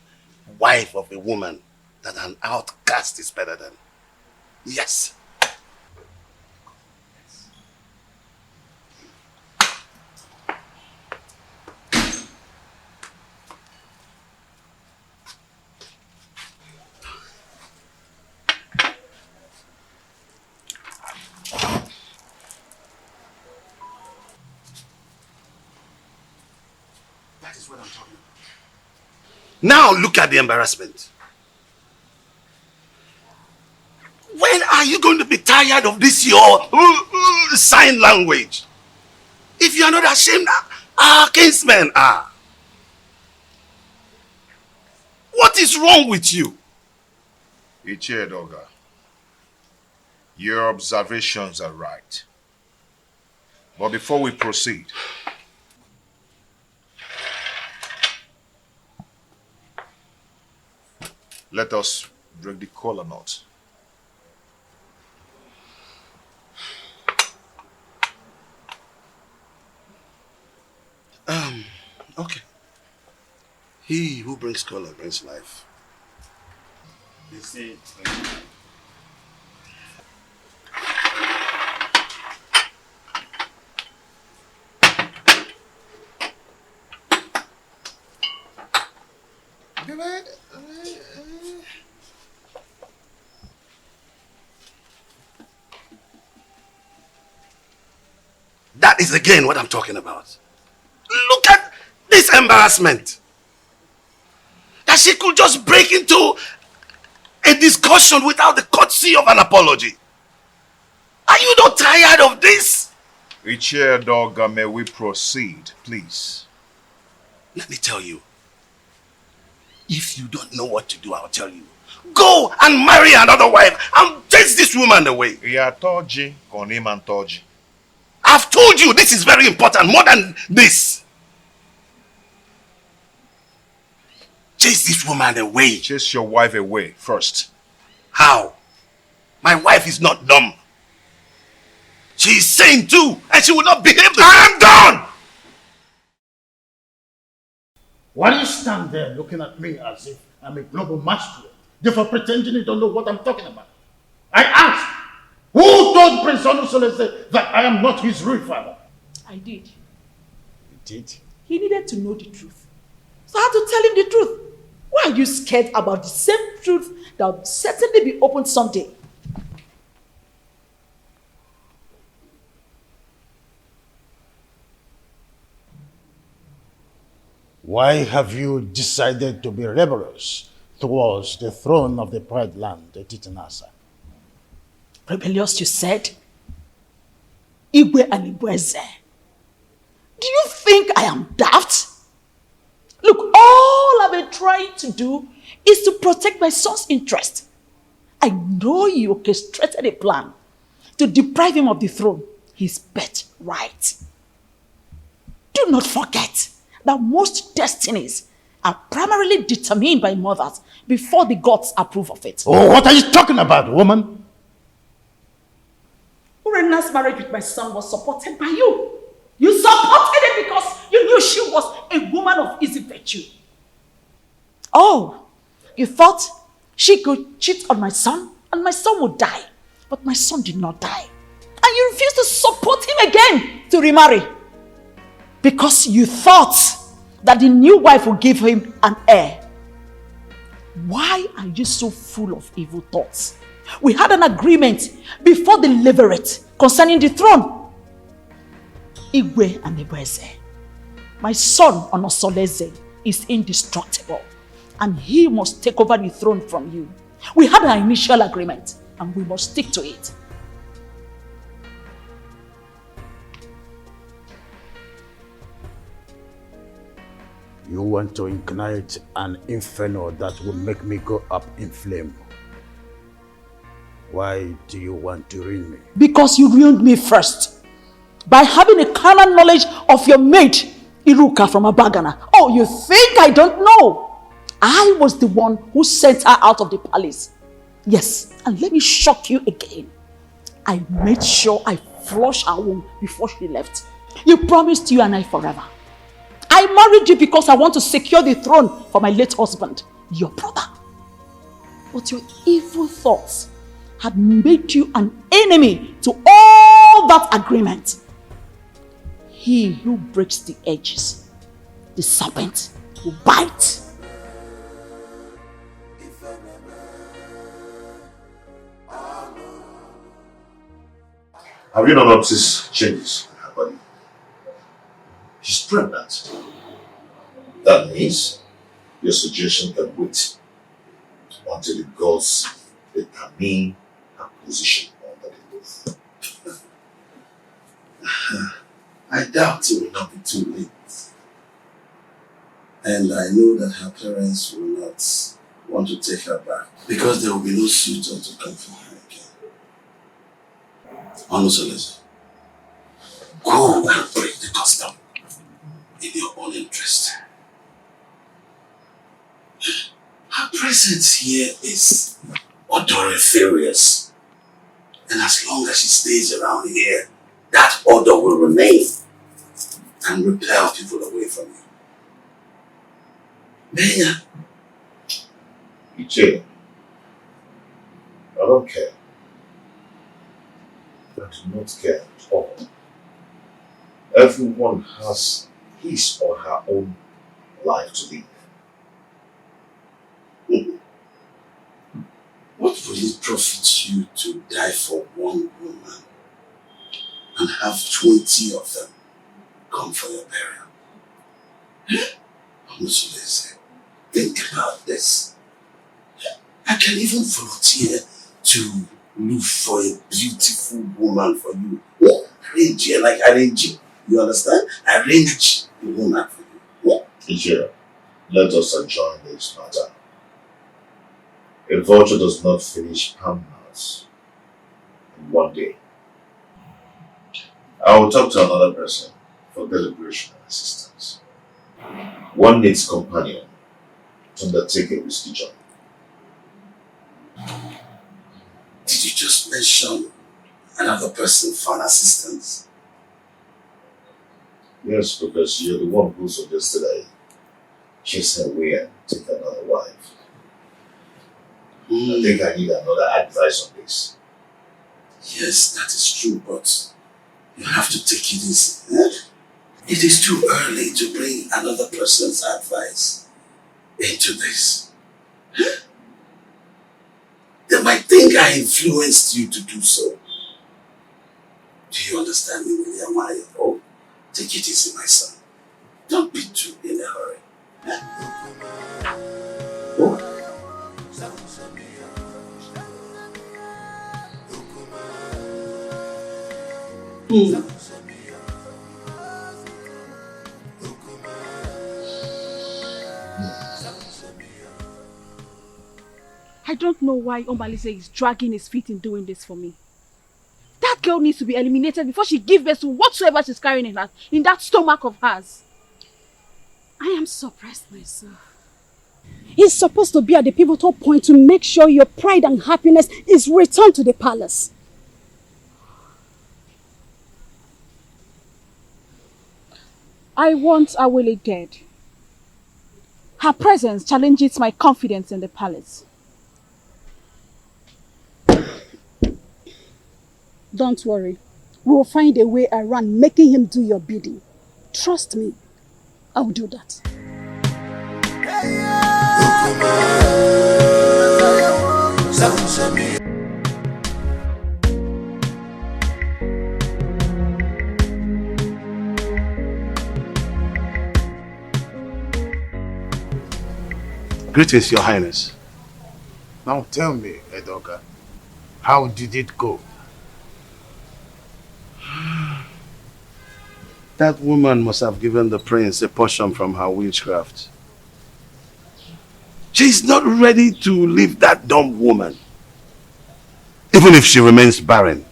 wife of a woman that an outcast is better than. Yes. That is what I'm talking about. Now look at the embarrassment. When are you going to be tired of this your sign language? If you are not ashamed, our kinsmen are. What is wrong with you? Ichie Doga, your observations are right. But before we proceed, let us break the kola nut. Okay. He who brings color brings life. They say That is again what I'm talking about. Look at this embarrassment. That she could just break into a discussion without the courtesy of an apology. Are you not tired of this? Ichie Doga, may we proceed, please? Let me tell you. If you don't know what to do, I'll tell you. Go and marry another wife and chase this woman away. I've told you this is very important, more than this. Chase this woman away. Chase your wife away first. How? My wife is not dumb. She is sane too, and she will not behave the I am done! Why do you stand there looking at me as if I'm a global masquerade, therefore pretending you don't know what I'm talking about? I asked, who told Prince Onusolese that I am not his real father? I did. You did? He needed to know the truth. So I had to tell him the truth. Why are you scared about the same truth that will certainly be opened someday? Why have you decided to be rebellious towards the throne of the Pride Land, the Titanasa? Rebellious, you said? Igwe and Igweze. Do you think I am daft? Look, all I've been trying to do is to protect my son's interest. I know you orchestrated a plan to deprive him of the throne, his birthright. Do not forget that most destinies are primarily determined by mothers before the gods approve of it. Oh, what are you talking about, woman? Urena's marriage with my son was supported by you. You supported it because you knew she was a woman of easy virtue. Oh, you thought she could cheat on my son and my son would die. But my son did not die. And you refused to support him again to remarry. Because you thought that the new wife would give him an heir. Why are you so full of evil thoughts? We had an agreement before the levirate concerning the throne. Igwe and Igweze. My son Onosoleze is indestructible and he must take over the throne from you. We had an initial agreement and we must stick to it. You want to ignite an inferno that will make me go up in flame. Why do you want to ruin me? Because you ruined me first. By having a carnal knowledge of your maid, Iruka from Abagana. Oh, you think I don't know? I was the one who sent her out of the palace. Yes, and let me shock you again. I made sure I flushed her womb before she left. You promised you and I forever. I married you because I want to secure the throne for my late husband, your brother. But your evil thoughts had made you an enemy to all that agreement. He who breaks the edges, the serpent will bite. Have you not noticed changes in her body? She's pregnant. That means your suggestion can wait until the gods determine her position under the roof. I doubt it will not be too late. And I know that her parents will not want to take her back because there will be no suitor to come for her again. Onusolese, go and break the custom in your own interest. Her presence here is odoriferous. And as long as she stays around here, that odor will remain and repel people away from you. Maya. Iche, I don't care. I do not care at all. Everyone has his or her own life to live. What will it profit you to die for one woman and have 20 of them come for your burial? Honestly, think about this. I can even volunteer to look for a beautiful woman for you. Arrange her, like arrange it. You understand? Arrange the woman for you. Teacher, let us adjourn this matter. A vulture does not finish Palmhouse in one day. I will talk to another person for deliberation and assistance. One needs companion to undertake a risky journey. Did you just mention another person for an assistance? Yes, because you're the one who suggested I chase her away and take another wife. I think I need another advice on this. Yes, that is true, but you have to take it easy. It is too early to bring another person's advice into this. They might think I influenced you to do so. Do you understand me, William? Oh, take it easy, my son. Don't be too in a hurry. Oh. I don't know why Omalize is dragging his feet in doing this for me. That girl needs to be eliminated before she gives birth to whatsoever she's carrying in that stomach of hers. I am surprised myself. He's supposed to be at the pivotal point to make sure your pride and happiness is returned to the palace. I want Awele dead. Her presence challenges my confidence in the palace. Don't worry. We will find a way around making him do your bidding. Trust me. I will do that. Greetings, Your Highness. Now tell me, Edoga, how did it go? That woman must have given the prince a portion from her witchcraft. She's not ready to leave that dumb woman, even if she remains barren.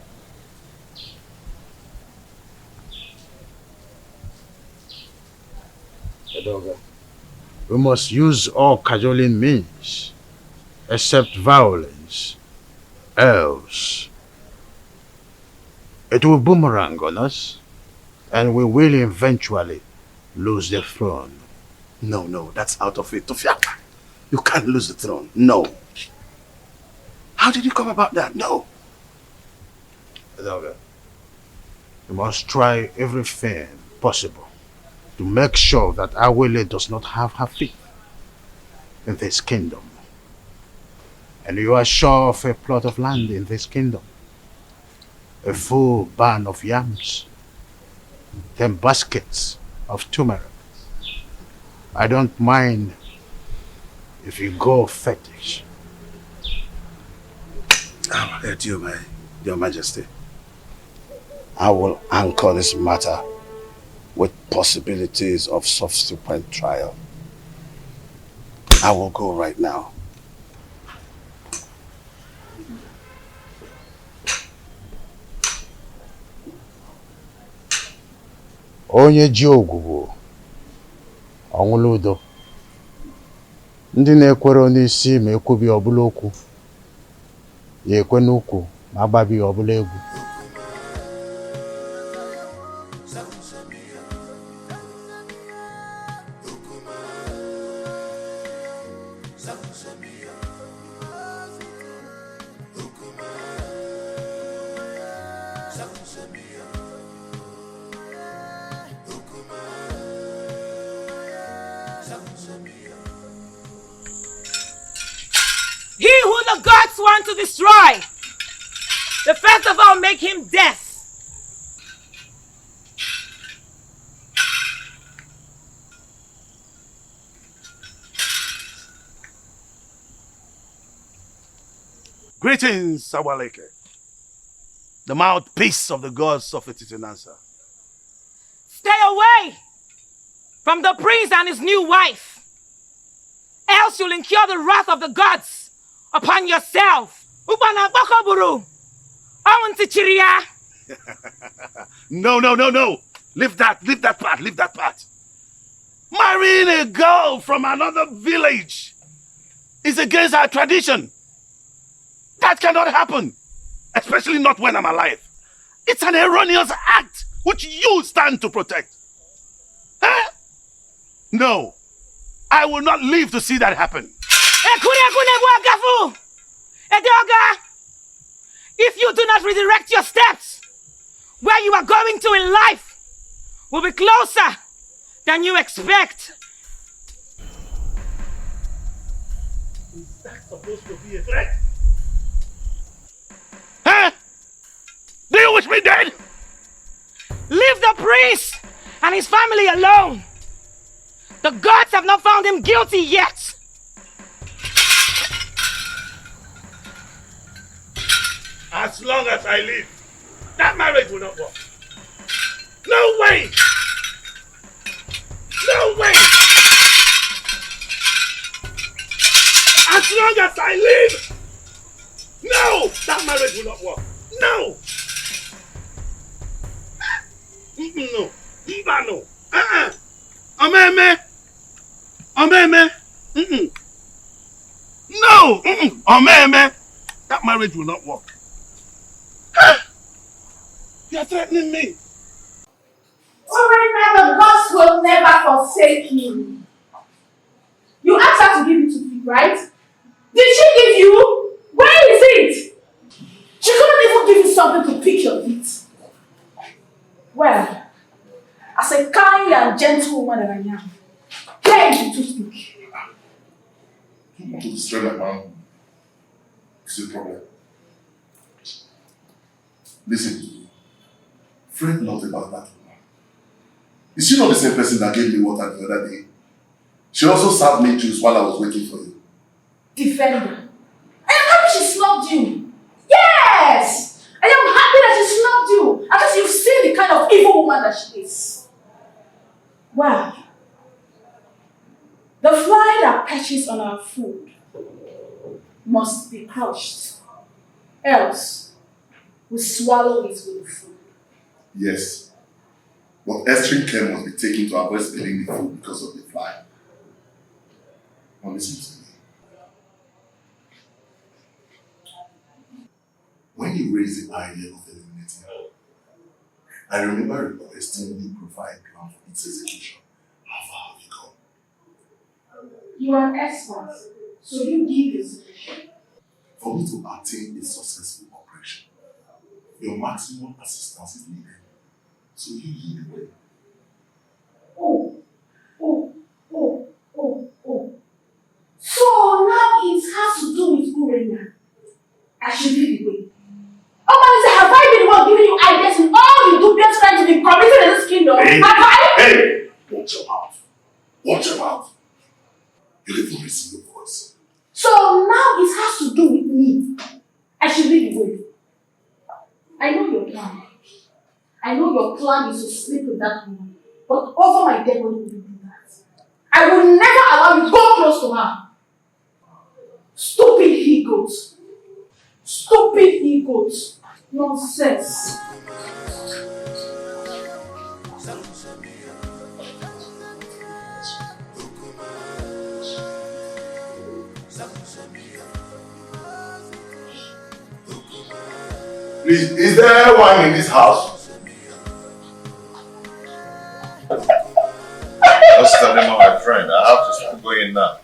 Edoga, we must use all cajoling means, except violence. Else, it will boomerang on us, and we will eventually lose the throne. No, that's out of it. Tofiaka, you can't lose the throne. No. How did you come about that? No. Edoga, we must try everything possible to make sure that Awele does not have her feet in this kingdom. And you are sure of a plot of land in this kingdom, a full barn of yams, 10 baskets of turmeric. I don't mind if you go fetish. Your Majesty, I will anchor this matter with possibilities of subsequent trial. I will go right now. Onye ji ogwugwu ọnwụla udo. Ndị na-ekwere n'isi ma ekwubi ọbụla okwu, ya ekwe n'ukwu ma agbabi ọbụla egwu. He who the gods want to destroy, the first of all make him death. Greetings, Awaleke, the mouthpiece of the gods of Etitinansa. Stay away from the prince and his new wife, else you'll incur the wrath of the gods upon yourself. No. Leave that part. Marrying a girl from another village is against our tradition. That cannot happen, especially not when I'm alive. It's an erroneous act which you stand to protect. Huh? No, I will not live to see that happen. If you do not redirect your steps, where you are going to in life will be closer than you expect. Is that supposed to be a threat? Huh? Do you wish me dead? Leave the priest and his family alone. The gods have not found him guilty yet. As long as I live, that marriage will not work. No way! No way! As long as I live, no! That marriage will not work. No! No. No. Omeme. No! Omeme. That marriage will not work. You are threatening me. Alright, now the gods will never forsake you. You asked her to give you to feed, right? Did she give you? Where is it? She couldn't even give you something to pick your feet. Well, as a kind and gentle woman that I am, here is the toothpick. You want to destroy my man? It's a problem. Listen, fret not about that woman. Is she not the same person that gave me water the other day? She also served me juice while I was waiting for you. Defender. I am happy she snubbed you. Yes! I am happy that she snubbed you. Because you've seen the kind of evil woman that she is. Well, the fly that perches on our food must be crushed. Else, we swallow it with the food. Yes. But extreme care must be taken to avoid spilling the food because of the fly. Now listen to me. When you raised the idea of eliminating her, I remember requesting you provide a plan for its execution. How far have you gone? You are an expert, so you give the solution. For me to attain a successful operation, your maximum assistance is needed. So you lead the way. So now it has to do with Urena. I should lead the way. Have I been the one giving you ideas in all you dubious crimes to be committed in this kingdom? Hey, Have I? hey! Watch your mouth. Watch your mouth. You'll even receive your voice. So now it has to do with me. I should lead the way. I know your plan. I know your plan is to sleep with that woman. But over my dead body will you do that? I will never allow you to go close to her. Stupid he-goat. Stupid he-goat. Nonsense. Please, is there wine in this house? That's Tadema, my friend. I have to start going now.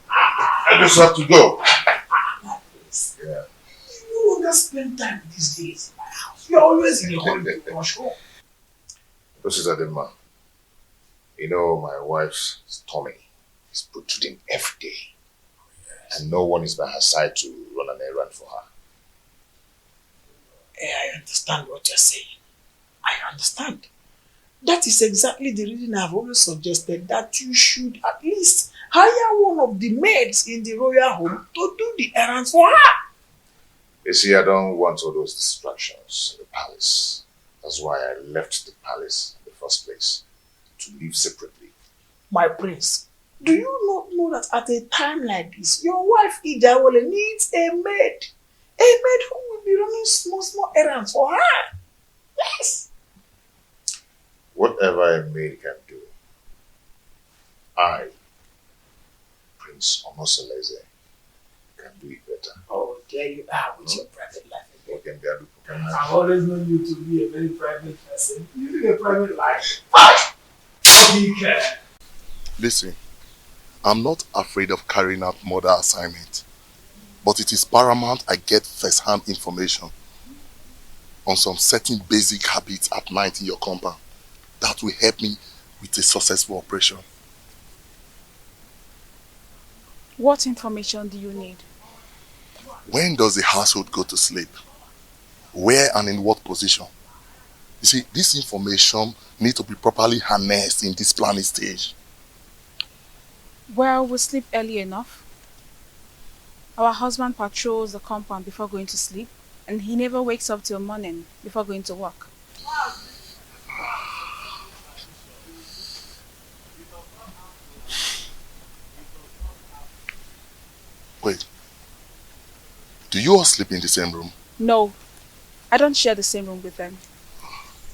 I just have to go. Yeah. You don't just spend time these days in my house. You're always in the holiday for sure. This is Adema. You know, my wife's tummy is protruding every day. And no one is by her side to run an errand for her. I understand what you're saying. I understand. That is exactly the reason I've always suggested that you should at least hire one of the maids in the royal home to do the errands for her. You see, I don't want all those distractions in the palace. That's why I left the palace in the first place, to live separately. My prince, do you not know that at a time like this, your wife Ijawole needs a maid? A maid who will be running small errands for her. Yes. Whatever a maid can do, I, Prince Omosoleze, can do it better. Oh, there you are with your private life. I've always known you to be a very private person. You live a private life. What do you care? Listen, I'm not afraid of carrying out murder assignment, but it is paramount I get first-hand information on some certain basic habits at night in your compound that will help me with a successful operation. What information do you need? When does the household go to sleep? Where and in what position? You see, this information needs to be properly harnessed in this planning stage. Well, we sleep early enough. Our husband patrols the compound before going to sleep, and he never wakes up till morning before going to work. Wait. Do you all sleep in the same room? No, I don't share the same room with them.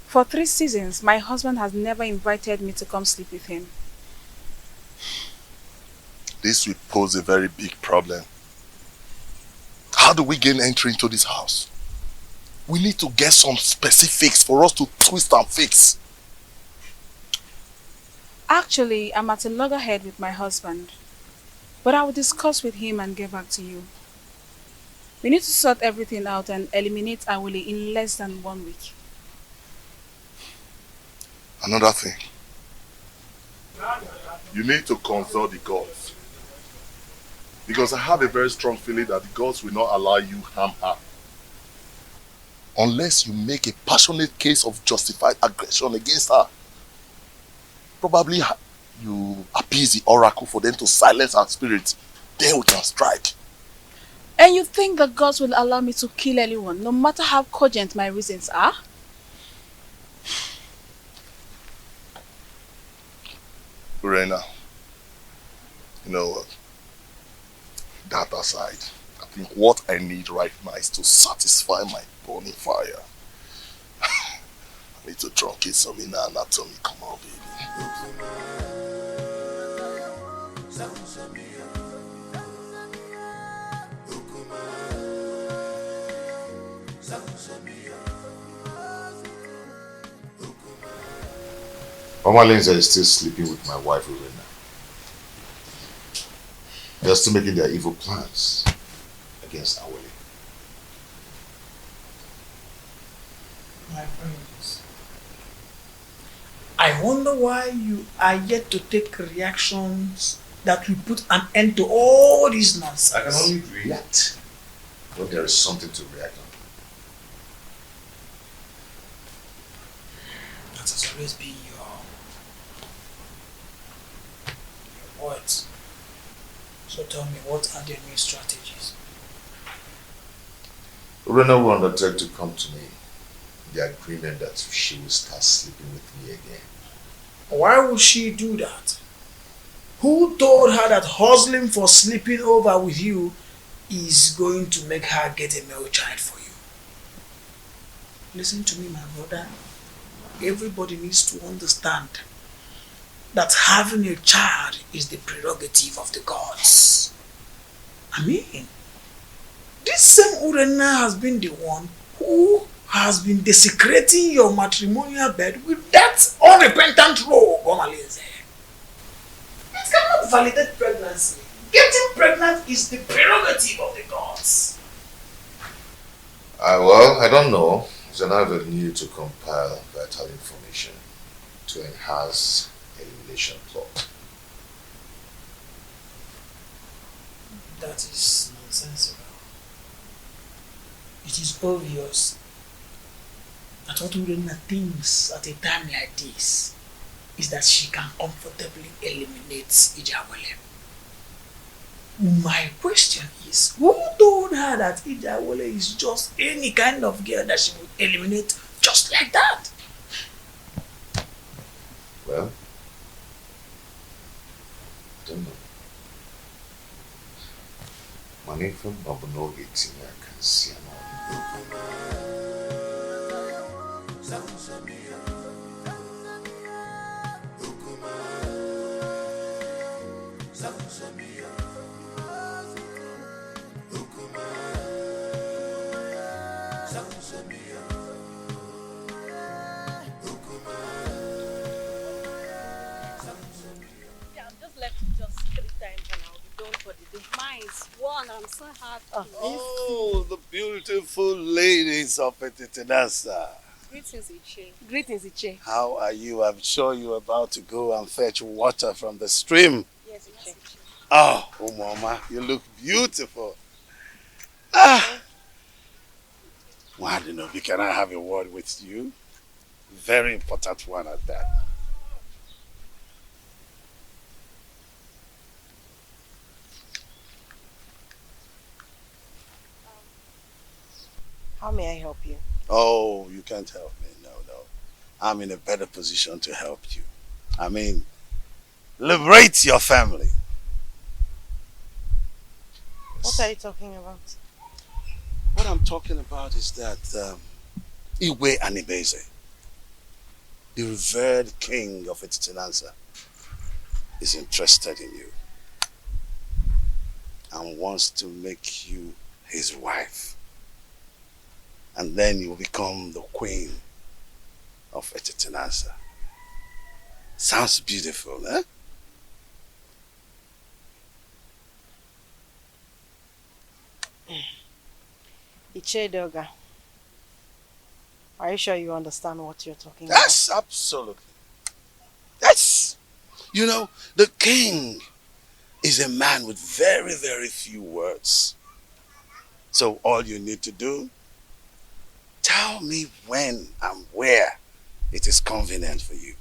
For 3 seasons, my husband has never invited me to come sleep with him. This will pose a very big problem. How do we gain entry into this house? We need to get some specifics for us to twist and fix. Actually, I'm at a loggerhead with my husband, but I will discuss with him and get back to you. We need to sort everything out and eliminate Awole in less than 1 week. Another thing. You need to consult the gods. Because I have a very strong feeling that the gods will not allow you harm her. Unless you make a passionate case of justified aggression against her. Probably you appease the oracle for them to silence her spirit. Then we can strike. And you think the gods will allow me to kill anyone, no matter how cogent my reasons are? Urena, you know what? That aside, I think what I need right now is to satisfy my burning fire. I need to truncate some inner anatomy. Come on, baby. Mama Lindsay is still sleeping with my wife, Urena. They're still making their evil plans against Awole. My friends, I wonder why you are yet to take reactions that will put an end to all this nonsense. I can only react when there is something to react on. That has always been your words. So tell me, what are the new strategies? Urena will undertake to come to me in the agreement that she will start sleeping with me again. Why would she do that? Who told her that hustling for sleeping over with you is going to make her get a male child for you? Listen to me, my brother. Everybody needs to understand that having a child is the prerogative of the gods. I mean, this same Urena has been the one who has been desecrating your matrimonial bed with that unrepentant rogue, Omalinze. It cannot validate pregnancy. Getting pregnant is the prerogative of the gods. Well, I don't know. It's an avenue to compile vital information to enhance elimination plot. That is nonsensical. It is obvious that what Urena thinks at a time like this is that she can comfortably eliminate Ijawale. My question is, who told her that Ijawale is just any kind of girl that she would eliminate just like that? Well, I don't know. Money from Bobono Gates in I can see Mine's one. I'm so happy. Oh, the beautiful ladies of Etitinasa. Greetings, Iche. Greetings, Iche. How are you? I'm sure you're about to go and fetch water from the stream. Yes, Iche. Oh, Mama, you look beautiful. Ah! Wadinobi, can I have a word with you? Very important one at that. How may I help you? Oh, you can't help me. No. I'm in a better position to help you. I mean, liberate your family. What are you talking about? What I'm talking about is that Iwe Anibeze, the revered king of Etitinanza, is interested in you and wants to make you his wife. And then you will become the queen of Etitinanza. Sounds beautiful, eh? Iche Doga, are you sure you understand what you're talking about? Yes, absolutely. Yes. You know, the king is a man with very, very few words. So all you need to do, tell me when and where it is convenient for you.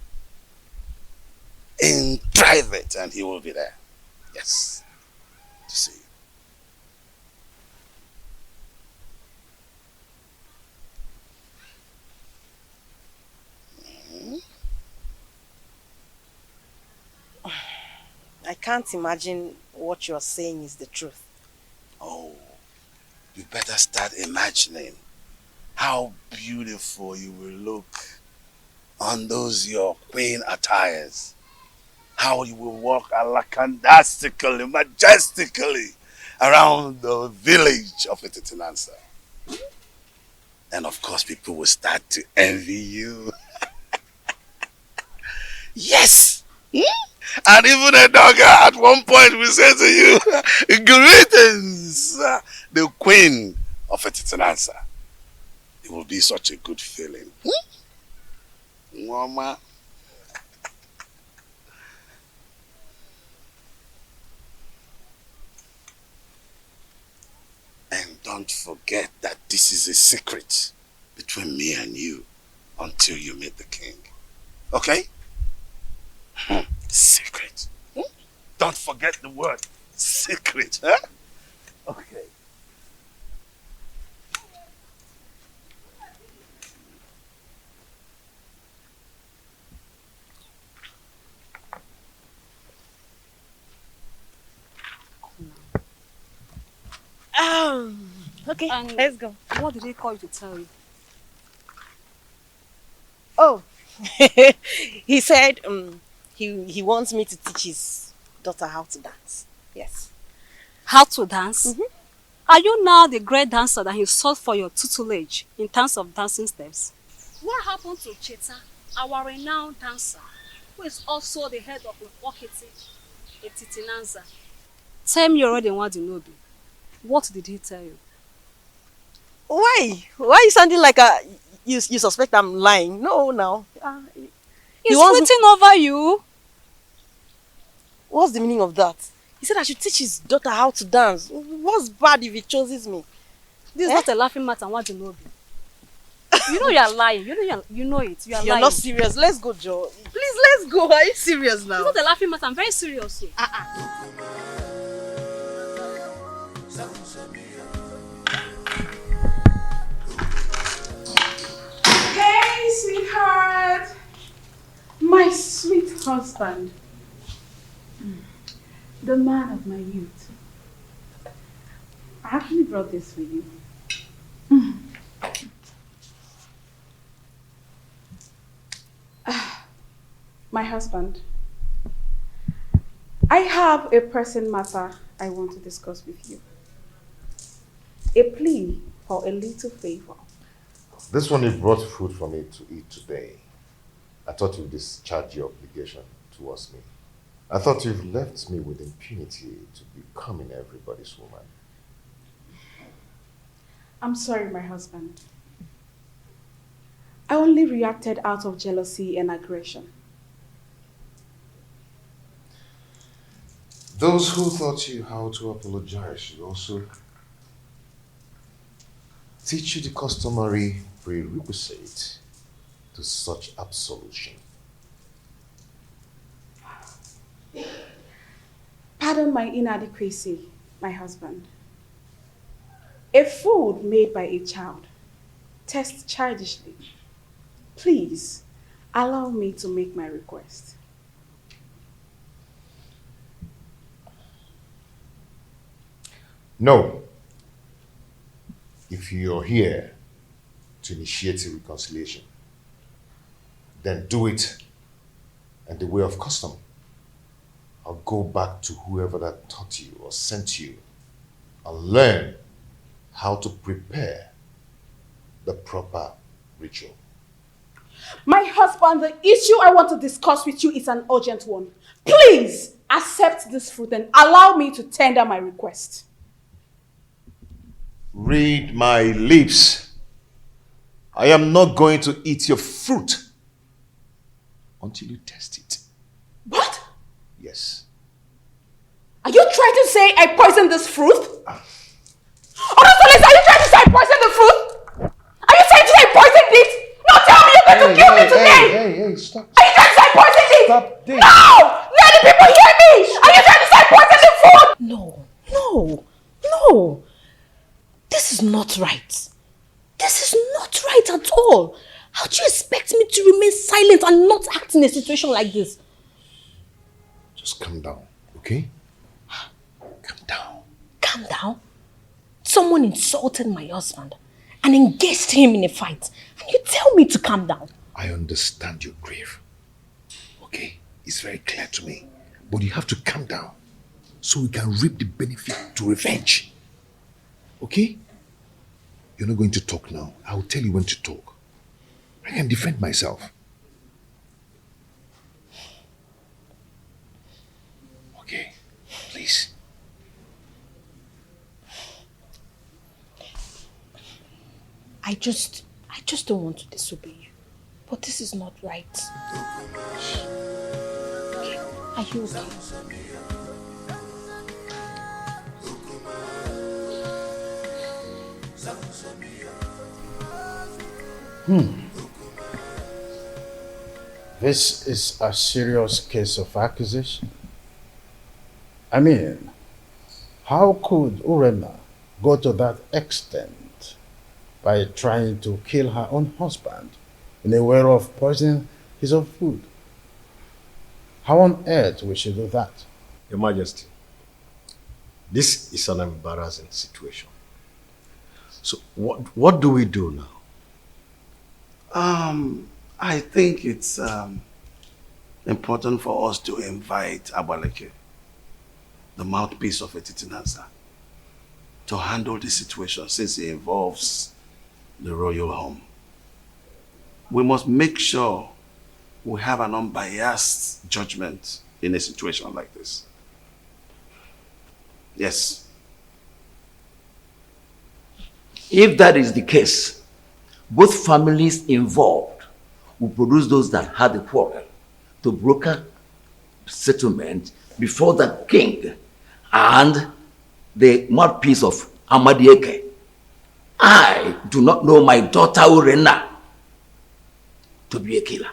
In private, and he will be there. Yes. To see you. I can't imagine what you're saying is the truth. Oh, you better start imagining how beautiful you will look on those your queen attires. How you will walk alakandastically, majestically around the village of Etitinansa. And of course, people will start to envy you. Yes! And even a dog at one point will say to you, greetings, the queen of Etitinansa. It will be such a good feeling. Mama. And don't forget that this is a secret between me and you until you meet the king. Okay? Secret. Don't forget the word secret. Huh? Okay. Okay, And let's go. What did he call you to tell you? Oh, he said he wants me to teach his daughter how to dance. Yes. How to dance? Are you now the great dancer that he sought for your tutelage in terms of dancing steps? What happened to Cheta, our renowned dancer, who is also the head of Wakiti, Etitinanza? Tell me already in Wadinobi. What did he tell you? Why? Why are you sounding like you suspect I'm lying? No, now. He's flirting over you. What's the meaning of that? He said I should teach his daughter how to dance. What's bad if he chooses me? This is not a laughing matter, what you know. You know you are lying. You know it. You are lying. You're not serious. Let's go, Joe. Please, let's go. Are you serious now? It's not a laughing matter. I'm very serious. Hey, sweetheart. My sweet husband. The man of my youth. I actually brought this for you. My husband. I have a pressing matter I want to discuss with you. A plea for a little favor. This one, you brought food for me to eat today. I thought you'd discharge your obligation towards me. I thought you've left me with impunity to becoming everybody's woman. I'm sorry, my husband. I only reacted out of jealousy and aggression. Those who taught you how to apologize should also teach you the customary prerequisite to such absolution. Pardon my inadequacy, my husband. A food made by a child tastes childishly. Please, allow me to make my request. No. If you're here to initiate a reconciliation, then do it in the way of custom. I'll go back to whoever that taught you or sent you and learn how to prepare the proper ritual. My husband, the issue I want to discuss with you is an urgent one. Please accept this fruit and allow me to tender my request. Read my lips. I am not going to eat your fruit until you test it. What? Yes. Are you trying to say I poisoned this fruit? Honestly, are you trying to say I poisoned the fruit? Are you trying to say I poisoned it? No, tell me you're going to kill me today! Hey, stop. Are you trying to say I poisoned it? Stop this. No! Let the people hear me! Are you trying to say I poisoned the food? No. This is not right. This is not right at all. How do you expect me to remain silent and not act in a situation like this? Just calm down, okay? Calm down? Someone insulted my husband and engaged him in a fight. And you tell me to calm down. I understand your grief. Okay? It's very clear to me. But you have to calm down so we can reap the benefit to revenge. Okay? You're not going to talk now. I will tell you when to talk. I can defend myself. Okay? Please. I just don't want to disobey you. But this is not right. Okay. Are you okay? This is a serious case of accusation. I mean, how could Urena go to that extent by trying to kill her own husband in a way of poisoning his own food? How on earth will she do that? Your Majesty, this is an embarrassing situation. So what do we do now? I think it's important for us to invite Abaleke, the mouthpiece of Etitinanza, to handle the situation since it involves the royal home. We must make sure we have an unbiased judgment in a situation like this. Yes. If that is the case, both families involved will produce those that had the quarrel to broker settlement before the king and the mouthpiece of Amadieke. I do not know my daughter Urena to be a killer.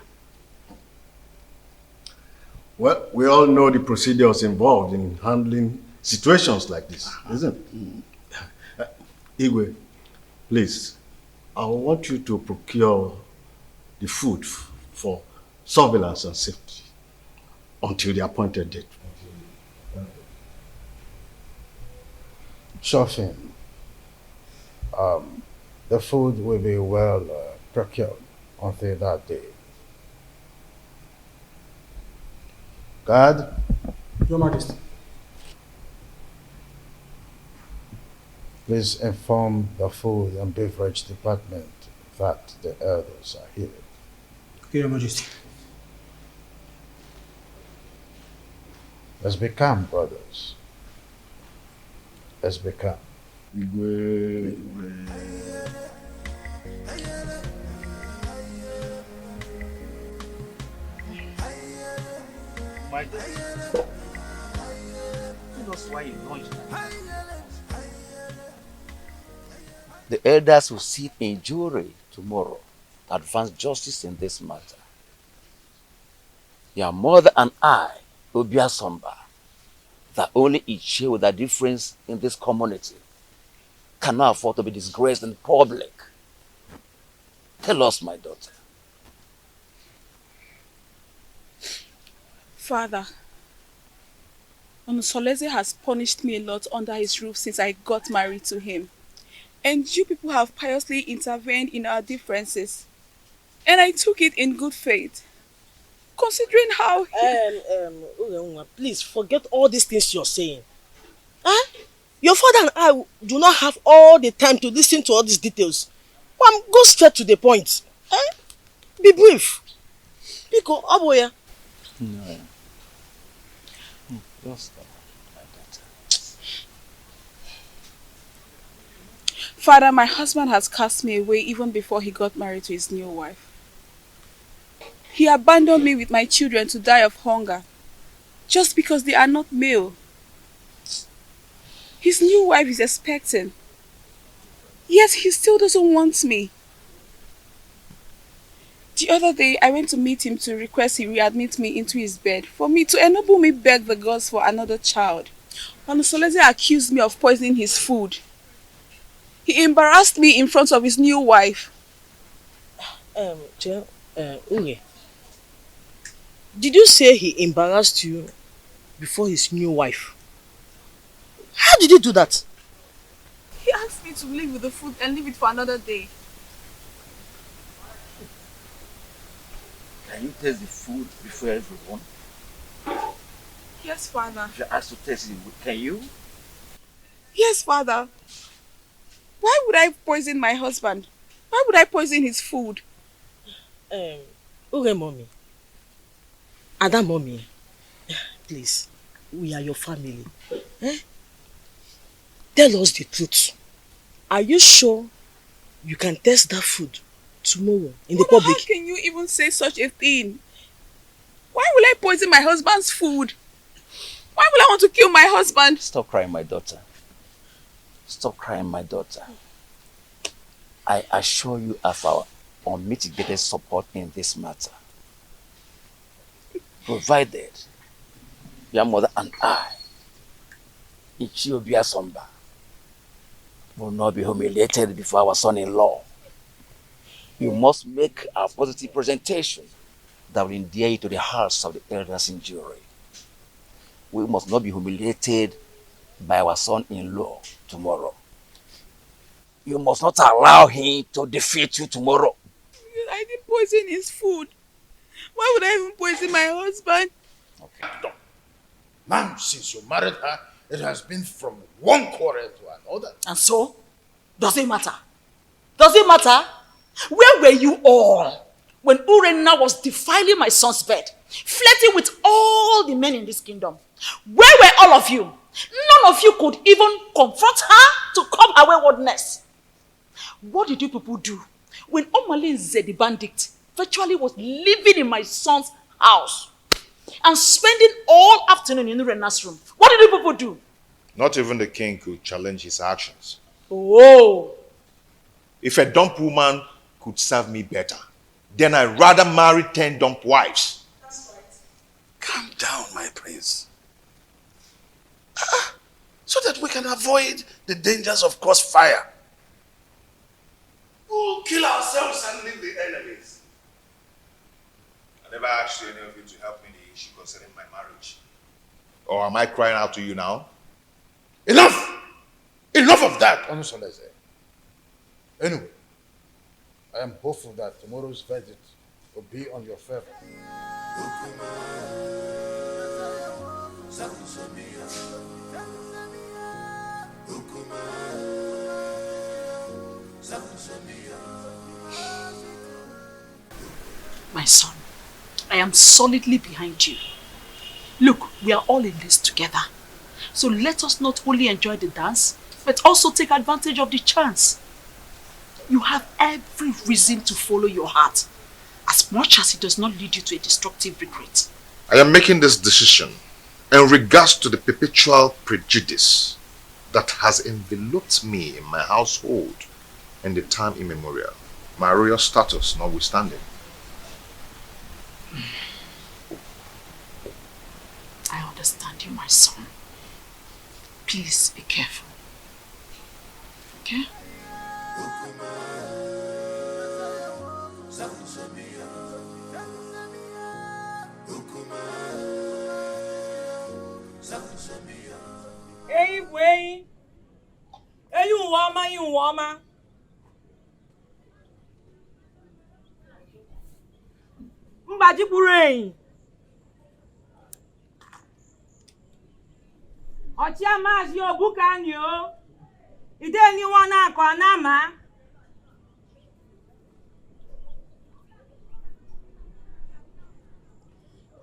Well, we all know the procedures involved in handling situations like this, isn't it? Igwe, please, I want you to procure the food for surveillance and safety until the appointed date. Sure thing. The food will be well procured until that day. Guard. Your Majesty. Please inform the food and beverage department that the elders are here. Okay, Your Majesty. Let's be calm, brothers. Let's be calm. My God. Tell us why you launched that. The elders will sit in jury tomorrow to advance justice in this matter. Your mother and I, Obia Somba, that only each share with a difference in this community, cannot afford to be disgraced in public. Tell us, my daughter. Father, Onusoleze has punished me a lot under his roof since I got married to him. And you people have piously intervened in our differences. And I took it in good faith. Considering how... Please forget all these things you're saying. Huh? Your father and I do not have all the time to listen to all these details. Go straight to the point. Huh? Be brief. Pico, Aboya. No. Just my daughter. Father, my husband has cast me away even before he got married to his new wife. He abandoned me with my children to die of hunger, just because they are not male. His new wife is expecting, yet he still doesn't want me. The other day, I went to meet him to request he readmit me into his bed for me to enable me beg the gods for another child. Onusoleze accused me of poisoning his food. He embarrassed me in front of his new wife. Unge, did you say he embarrassed you before his new wife? How did he do that? He asked me to leave with the food and leave it for another day. Can you taste the food before everyone? Yes, Father. If you ask to taste it, can you? Yes, Father. Why would I poison my husband? Why would I poison his food? Uge mommy. Ada mommy. Please, we are your family. Tell us the truth. Are you sure you can taste that food tomorrow in the public? How can you even say such a thing? Why will I poison my husband's food? Why will I want to kill my husband? Stop crying, my daughter. Stop crying, my daughter. I assure you of our unmitigated support in this matter. Provided your mother and I, Ichiobia Somba, will not be humiliated before our son-in-law. You must make a positive presentation that will endear you to the hearts of the elders in jury. We must not be humiliated by our son-in-law tomorrow. You must not allow him to defeat you tomorrow. I didn't poison his food. Why would I even poison my husband? Okay. Now, since you married her, it has been from one quarrel to another. And so? Does it matter? Does it matter? Where were you all when Urena was defiling my son's bed, flirting with all the men in this kingdom? Where were all of you? None of you could even confront her to curb her waywardness. What did you people do when Omalinze the bandit virtually was living in my son's house and spending all afternoon in Urena's room? What did you people do? Not even the king could challenge his actions. Whoa! If a dump woman could serve me better, then I'd rather marry 10 dump wives. That's right. Calm down, my prince. So that we can avoid the dangers of crossfire. We'll kill ourselves and leave the enemies. I never asked any of you to help me in the issue concerning my marriage. Or am I crying out to you now? Enough! Enough of that, Onusoleze. Anyway, I am hopeful that tomorrow's verdict will be on your favor. My son, I am solidly behind you. Look, we are all in this together. So let us not only enjoy the dance, but also take advantage of the chance. You have every reason to follow your heart, as much as it does not lead you to a destructive regret. I am making this decision in regards to the perpetual prejudice that has enveloped me in my household in the time immemorial, my royal status notwithstanding. I understand you, my son. Please be careful. Okay? Hey, wait. Hey, you woman. Mbaji Burain. Ochia Mazi Obukanyo. Ide anyone na nama.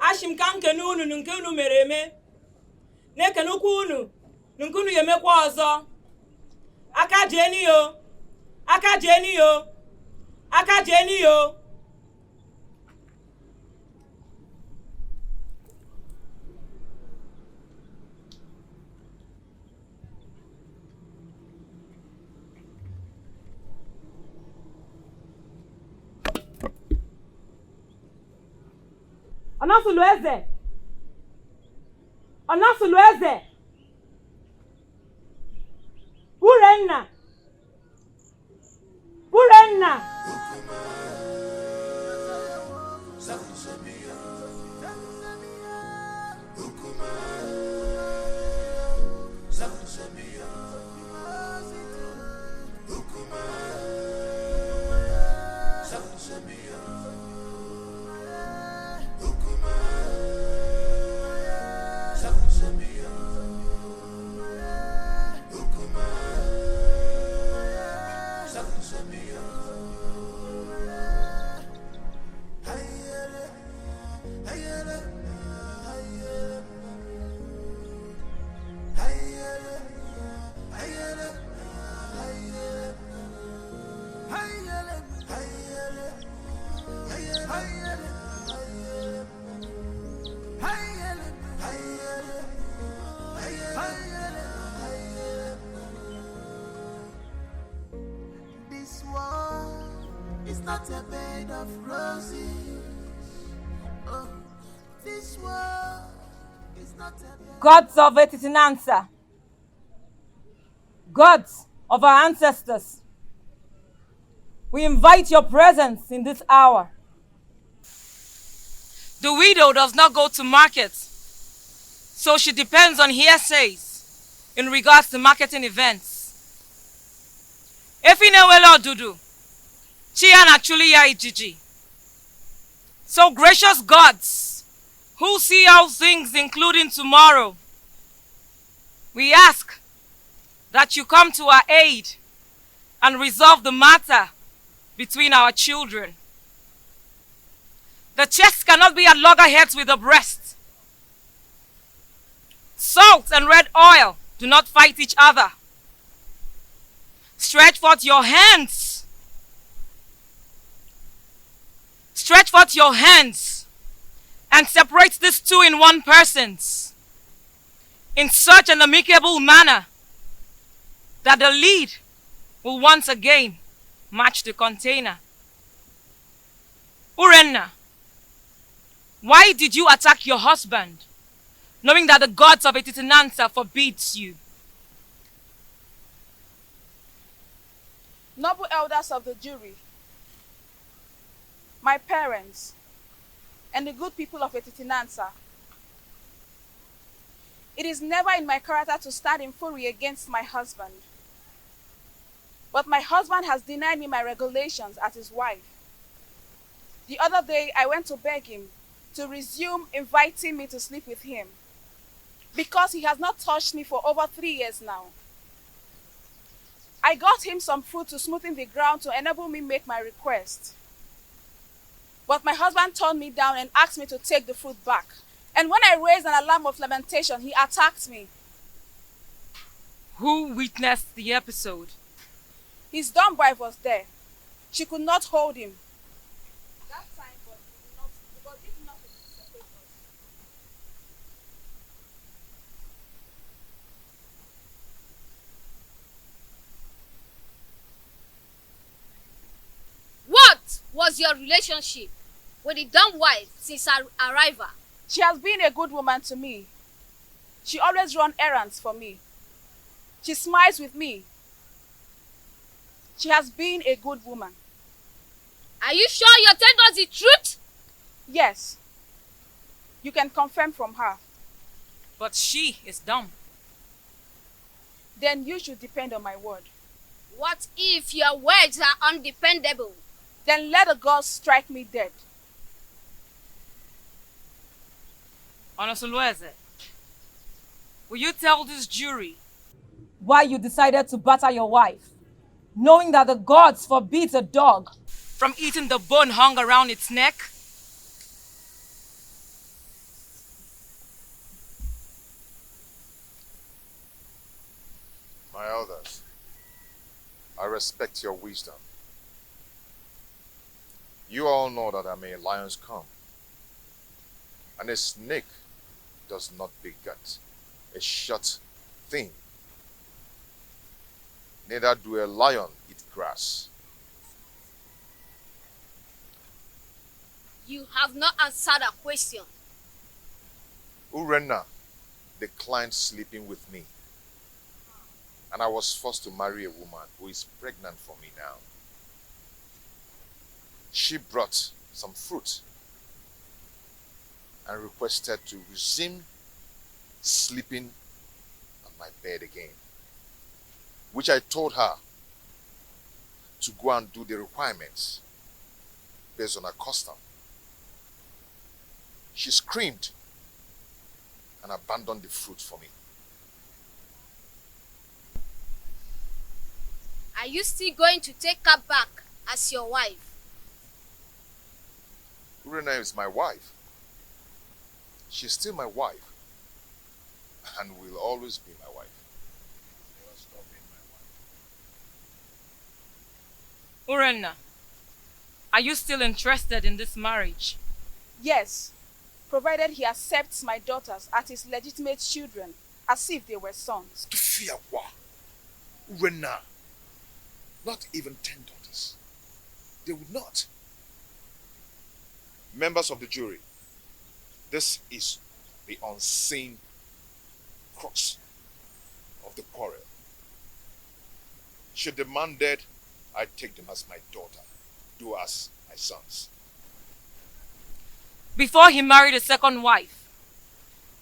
Ashim kam kenunu nkunu mereme. Ne kenukunu nkunu yemekwa ọzọ. Aka jeni yo. Aka jeni yo. Aka jeni yo. Onasulueze. Onasulueze. Burenna. Burenna. This world is not a bed of roses. Oh, this world is not a bed. Gods of Etitinansa. Gods of our ancestors. We invite your presence in this hour. The widow does not go to market, so she depends on hearsays in regards to marketing events. Efinewelo Dudu, Chia Nachuli ya Ijiji. So gracious gods, who see all things including tomorrow, we ask that you come to our aid and resolve the matter between our children. The chest cannot be at loggerheads with the breast. Salt and red oil do not fight each other. Stretch forth your hands. Stretch forth your hands and separate these two in one persons. in such an amicable manner that the lead will once again match the container. Urenna, why did you attack your husband, knowing that the gods of Etitinansa forbids you? Noble elders of the jury, my parents, and the good people of Etitinansa, it is never in my character to stand in fury against my husband. But my husband has denied me my regulations as his wife. The other day, I went to beg him to resume inviting me to sleep with him because he has not touched me for over 3 years now. I got him some food to smoothen the ground to enable me make my request. But my husband turned me down and asked me to take the food back. And when I raised an alarm of lamentation, he attacked me. Who witnessed the episode? His dumb wife was there. She could not hold him. That time, but did not separate us. What was your relationship with the dumb wife since her arrival? She has been a good woman to me. She always runs errands for me. She smiles with me. She has been a good woman. Are you sure you're telling us the truth? Yes. You can confirm from her. But she is dumb. Then you should depend on my word. What if your words are undependable? Then let the gods strike me dead. Onosulueze, will you tell this jury why you decided to batter your wife, knowing that the gods forbid a dog from eating the bone hung around its neck? My elders, I respect your wisdom. You all know that I'm a lion's come, and a snake does not beget a short thing. Neither do a lion eat grass. You have not answered a question. Urenna declined sleeping with me, and I was forced to marry a woman who is pregnant for me now. She brought some fruit and requested to resume sleeping on my bed again, which I told her to go and do the requirements based on her custom. She screamed and abandoned the fruit for me. Are you still going to take her back as your wife? Urena is my wife. She's still my wife and will always be my wife. Urenna, are you still interested in this marriage? Yes, provided he accepts my daughters as his legitimate children, as if they were sons. To fear what? Urena, not even 10 daughters. They would not. Members of the jury, this is the unseen crux of the quarrel. Should the man dead, I take them as my daughter, do as my sons. Before he married a second wife,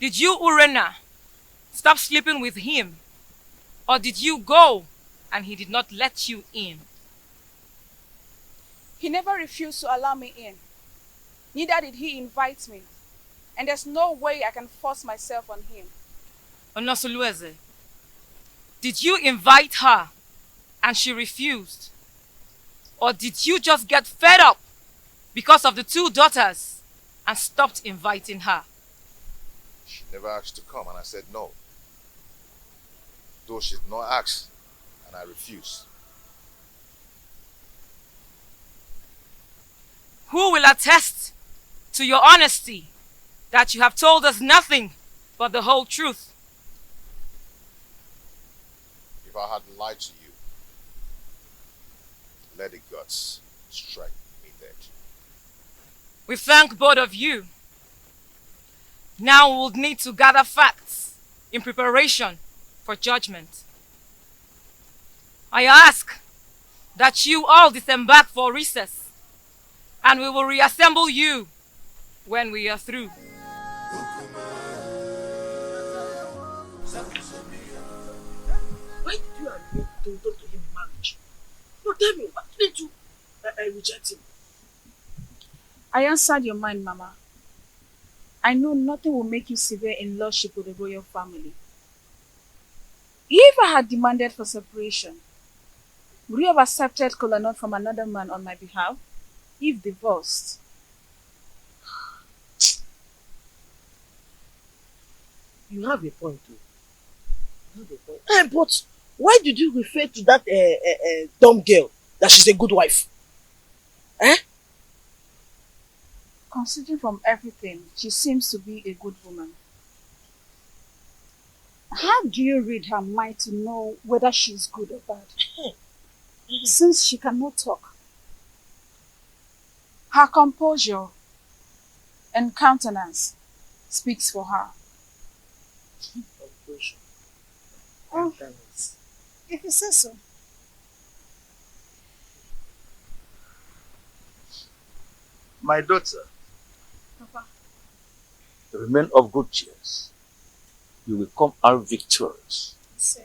did you, Urenna, stop sleeping with him? Or did you go and he did not let you in? He never refused to allow me in. Neither did he invite me. And there's no way I can force myself on him. Onosulueze, did you invite her and she refused? Or did you just get fed up because of the 2 daughters and stopped inviting her? She never asked to come and I said no. Though she did not ask and I refused. Who will attest to your honesty that you have told us nothing but the whole truth? if I had lied to you. Let the gods strike me dead. We thank both of you. Now we'll need to gather facts in preparation for judgment. I ask that you all disembark for recess, and we will reassemble you when we are through. Why did you agree to return to him in marriage? No, tell me, why did you reject him? I answered your mind, Mama. I know nothing will make you severe in lordship with the royal family. If I had demanded for separation, would you have accepted Kolanut from another man on my behalf? If divorced? You have a point too. You have a point. But why did you refer to that dumb girl that she's a good wife? Considering from everything, she seems to be a good woman. How do you read her mind to know whether she's good or bad? Since she cannot talk, her composure and countenance speaks for her. Oh, if you say so. My daughter, Papa. remain of good cheer. You will come out victorious. Sir.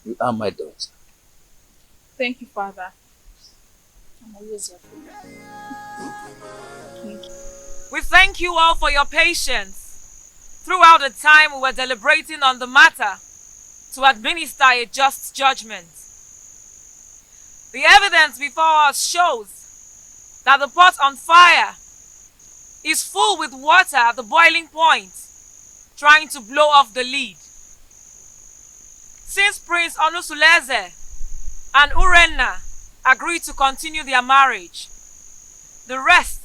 You are my daughter. Thank you, Father. I'm always your friend. Thank you. We thank you all for your patience throughout the time we were deliberating on the matter to administer a just judgment. The evidence before us shows that the pot on fire is full with water at the boiling point, trying to blow off the lid. Since Prince Onusuleze and Urenna agreed to continue their marriage, the rest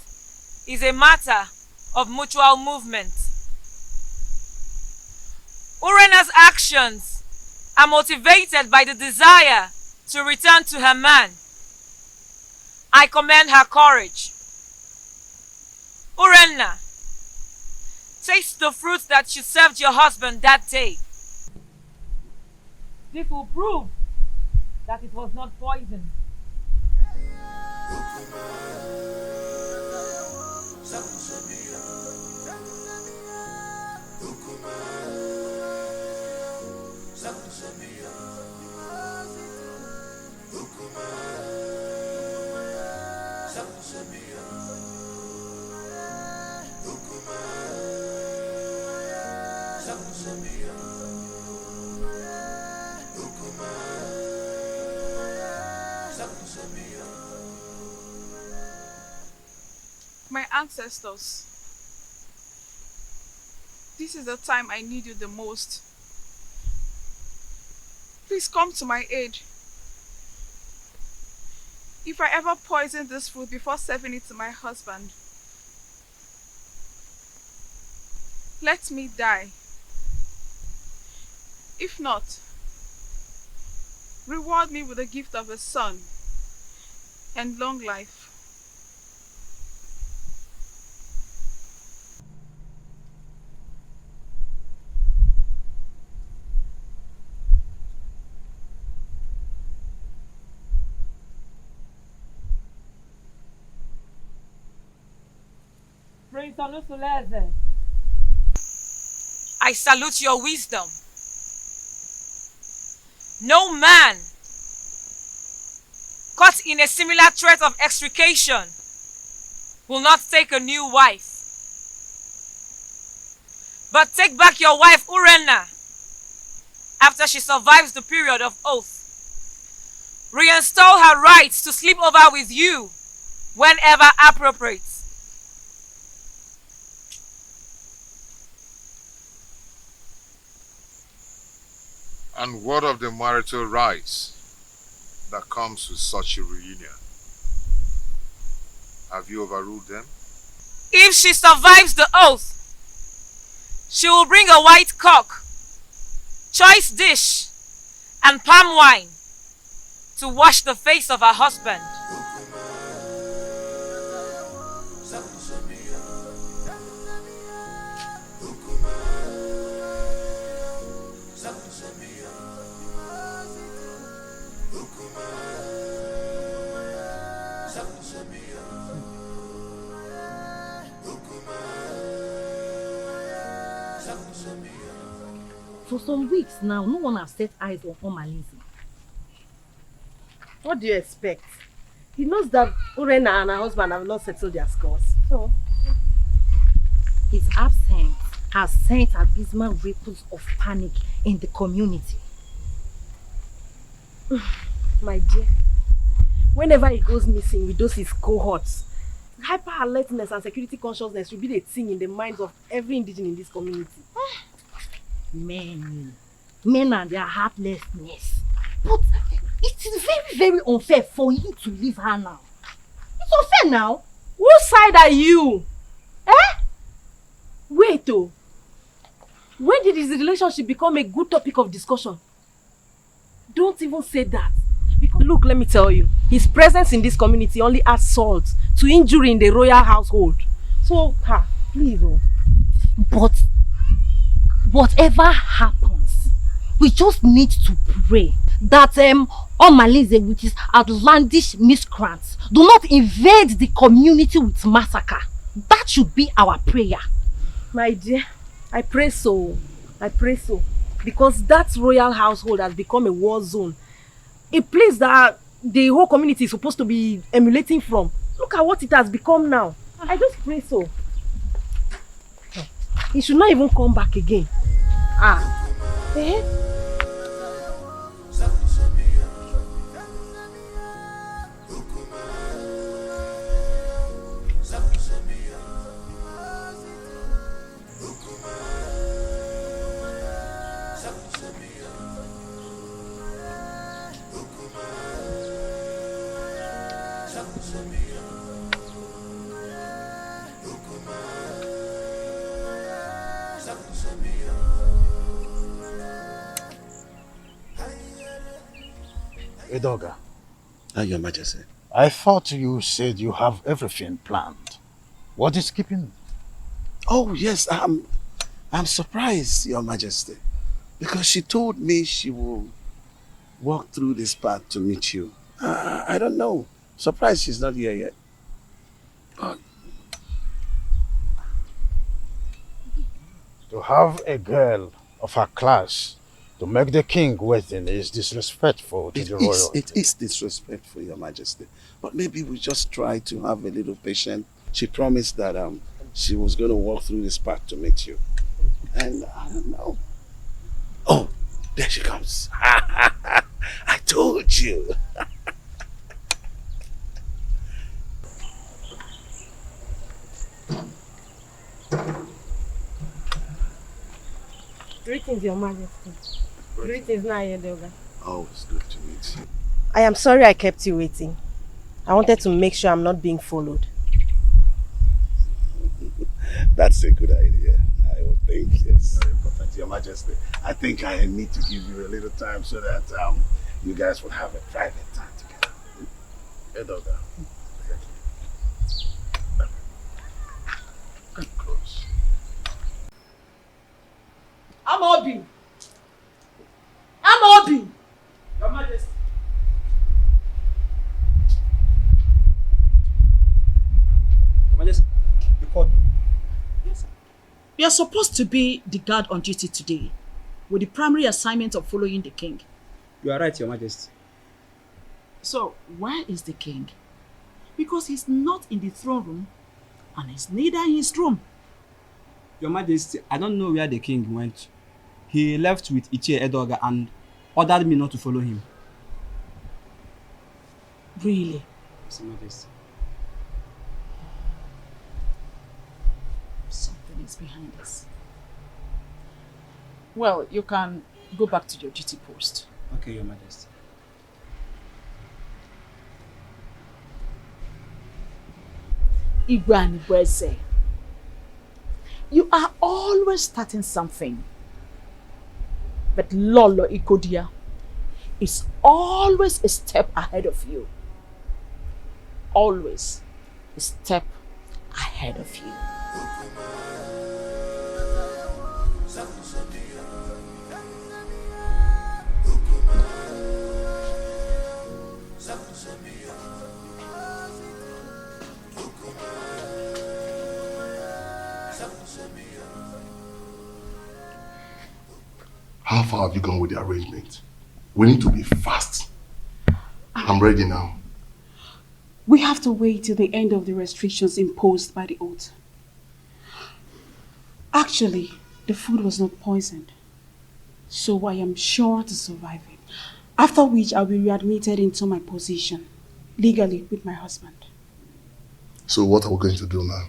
is a matter of mutual movement. Urenna's actions are motivated by the desire to return to her man. I commend her courage. Urenna, taste the fruit that you served your husband that day. This will prove that it was not poison. My ancestors, this is the time I need you the most. Please come to my aid. If I ever poison this food before serving it to my husband, let me die. If not, reward me with the gift of a son and long life. Prince Onusuleze, I salute your wisdom. No man caught in a similar threat of extrication will not take a new wife. But take back your wife Urenna after she survives the period of oath. Reinstall her rights to sleep over with you whenever appropriate. And what of the marital rights that comes with such a reunion? Have you overruled them? If she survives the oath, she will bring a white cock, choice dish, and palm wine to wash the face of her husband. For some weeks now, no one has set eyes on Omalinze. What do you expect? He knows that Urena and her husband have not settled their scores. So, his absence has sent abysmal ripples of panic in the community. my dear, whenever he goes missing with those his cohorts, hyper alertness and security consciousness will be the thing in the minds of every indigene in this community. Men and their heartlessness. But it is very, very unfair for him to leave her now. It's unfair now. Whose side are you? Eh? Wait, oh. When did his relationship become a good topic of discussion? Don't even say that. Because look, let me tell you, his presence in this community only adds salt to injury in the royal household. So, please, oh. But whatever happens, we just need to pray that Omalinze with his outlandish miscreants do not invade the community with massacre. That should be our prayer. My dear, I pray so. I pray so. Because that royal household has become a war zone. A place that the whole community is supposed to be emulating from. Look at what it has become now. I just pray so. He should not even come back again. Eh? Edoga. Your Majesty. I thought you said you have everything planned. What is keeping? Oh, yes. I'm surprised, Your Majesty. Because she told me she will walk through this path to meet you. I don't know. Surprised she's not here yet. To have a girl of her class to make the king waiting is disrespectful to the royal. It is disrespectful, Your Majesty. But maybe we just try to have a little patience. She promised that she was going to walk through this path to meet you. And I don't know. Oh, there she comes. I told you. Greetings, Your Majesty. Greetings, Edoga. Oh, it's good to meet you. I am sorry I kept you waiting. I wanted to make sure I'm not being followed. That's a good idea. I would think, yes. Very important, Your Majesty. I think I need to give you a little time so that you guys will have a private time together. Edoga. Come close. Amobi! Your Majesty. Your Majesty, you called me. Yes, sir. You are supposed to be the guard on duty today, with the primary assignment of following the king. You are right, Your Majesty. So, where is the king? Because he's not in the throne room, and he's neither in his room. Your Majesty, I don't know where the king went. He left with Ichie Edoga and ordered me not to follow him. Really? Yes, Your Majesty. Something is behind this. Well, you can go back to your duty post. Okay, Your Majesty. Igwe Anibweze, you are always starting something. But Lolo Ikodia, is always a step ahead of you. Always a step ahead of you. How far have you gone with the arrangement? We need to be fast. I'm ready now. We have to wait till the end of the restrictions imposed by the oath. Actually, the food was not poisoned, so I am sure to survive it. After which I'll be readmitted into my position, legally with my husband. So what are we going to do now?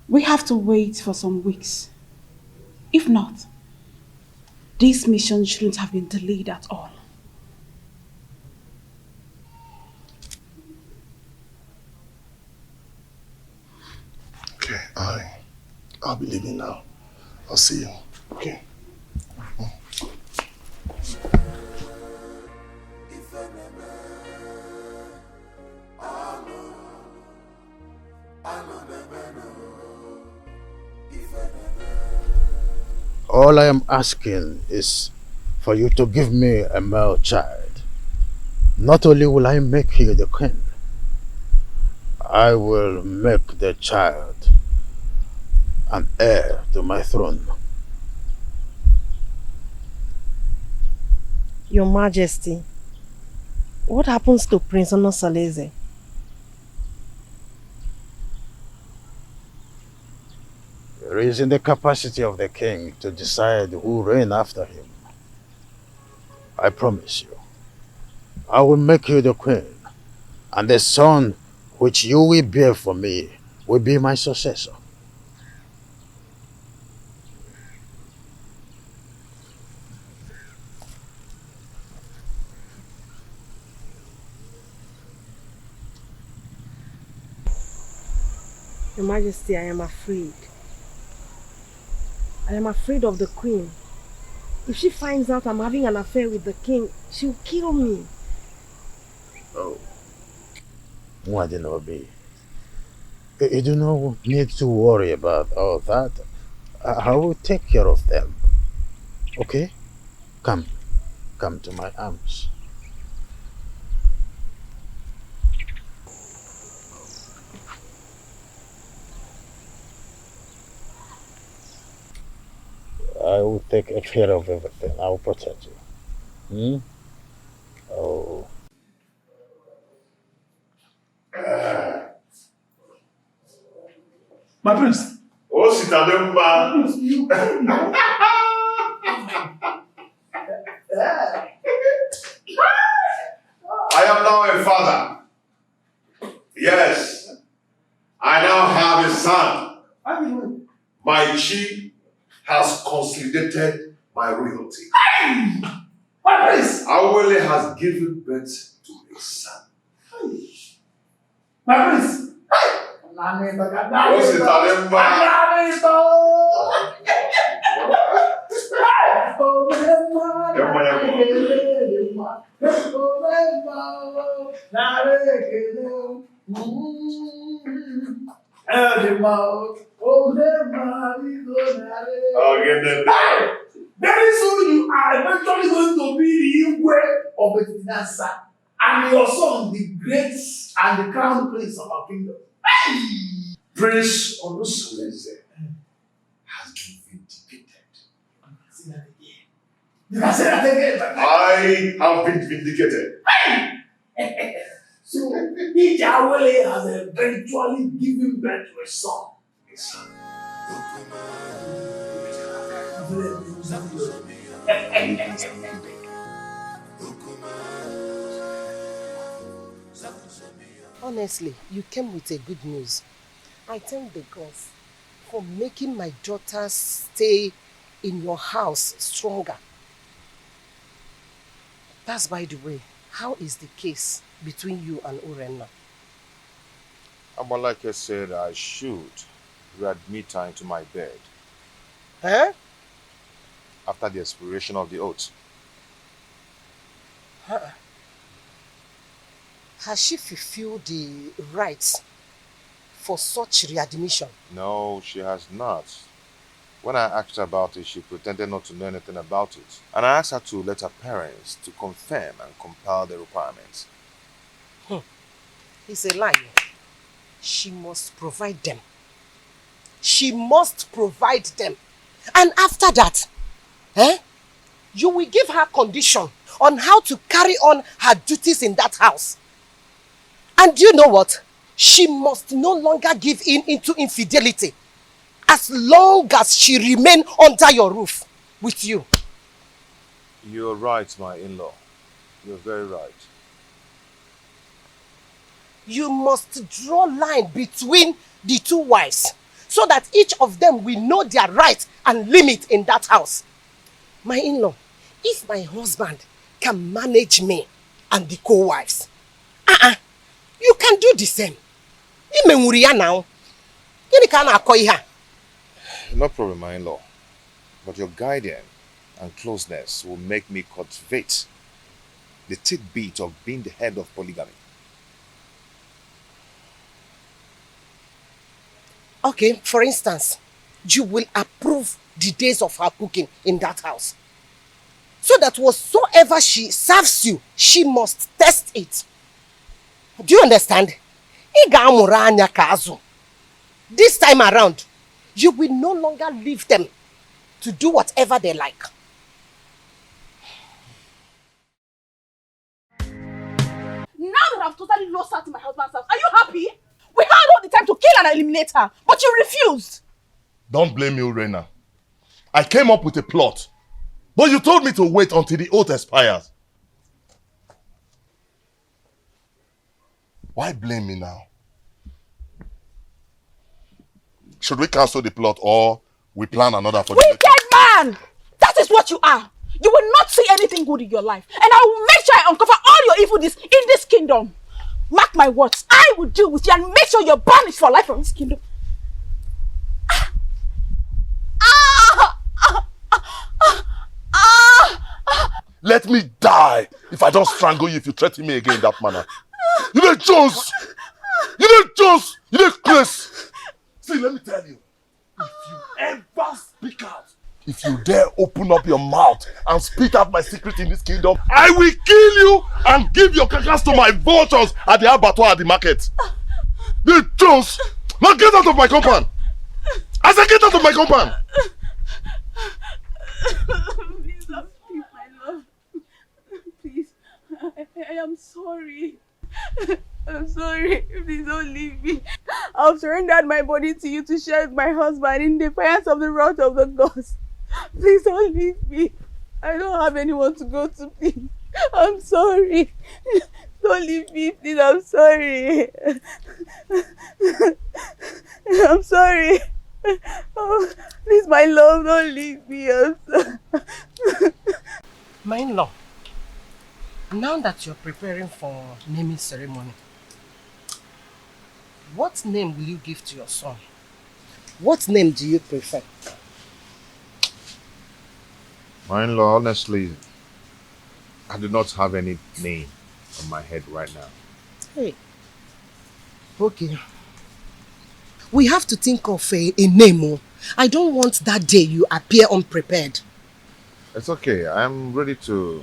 We have to wait for some weeks. If not, this mission shouldn't have been delayed at all. Okay, I'll be leaving now. I'll see you. Okay. All I am asking is for you to give me a male child. Not only will I make you the king, I will make the child an heir to my throne. Your Majesty, what happens to Prince Onosaleze? It is in the capacity of the king to decide who reign after him. I promise you, I will make you the queen, and the son which you will bear for me will be my successor. Your Majesty, I am afraid. I am afraid of the Queen. If she finds out I'm having an affair with the king, she'll kill me. Oh. Mwadinobi, you do not need to worry about all that. I will take care of them. Okay? Come to my arms. I will take care of everything. I will protect you. Oh. My prince. Oh, Sitademba. You I am now a father. Yes. I now have a son. My chi has consolidated my royalty. My prince. Awele has given birth to a son. My prince. Oh, Sitademba. Very soon you are eventually going to be the Igwe of Etinasa, and your son the great and the crown prince of our kingdom. Prince Onosaleze has been vindicated. You can say that again. I have been vindicated. So, Ijawele has eventually given birth to a son. Honestly, you came with a good news. I thank the gods for making my daughter's stay in your house stronger. That's by the way. How is the case between you and Urenna? Amalake said I should readmit her into my bed. Huh? after the expiration of the oath. Has she fulfilled the rights for such readmission? No, she has not. When I asked her about it, she pretended not to know anything about it. And I asked her to let her parents to confirm and compile the requirements. It's a lie. She must provide them. She must provide them. And after that, you will give her condition on how to carry on her duties in that house. And you know what? She must no longer give in into infidelity as long as she remain under your roof with you. You're right, my in-law. You're very right. You must draw line between the two wives so that each of them will know their right and limit in that house. My in-law, if my husband can manage me and the co-wives, you can do the same. Now. No problem, my in-law. But your guidance and closeness will make me cultivate the tidbit of being the head of polygamy. Okay, for instance, you will approve the days of her cooking in that house. So that whatsoever she serves you, she must test it. Do you understand? This time around, you will no longer leave them to do whatever they like. Now that I've totally lost her to my husband's house, are you happy? We had all the time to kill and eliminate her, but you refused. Don't blame me, Urena. I came up with a plot, but you told me to wait until the oath expires. Why blame me now? Should we cancel the plot or we plan another for the Wicked man! That is what you are. You will not see anything good in your life. And I will make sure I uncover all your evil deeds in this kingdom. Mark my words, I will deal with you and make sure you're banished for life from this kingdom. Let me die if I don't strangle you if you threaten me again in that manner. You know Jones! You know Jones! You know Chris! See, let me tell you. If you ever speak out, if you dare open up your mouth and spit out my secret in this kingdom, I will kill you and give your carcass to my vultures at the abattoir at the market. You Jones! Now get out of my compound! I said get out of my compound! Please don't leave, my love. Please, I am sorry. I'm sorry. Please don't leave me. I've surrendered my body to you to share with my husband in defiance of the wrath of the gods. Please don't leave me. I don't have anyone to go to, please. I'm sorry. Don't leave me, please. I'm sorry. I'm sorry. Oh, please, my love, don't leave me. I'm sorry. My in-law, now that you're preparing for naming ceremony, what name will you give to your son? What name do you prefer? My in-law, honestly, I do not have any name on my head right now. Hey. Okay. We have to think of a name. I don't want that day you appear unprepared. It's okay. I'm ready to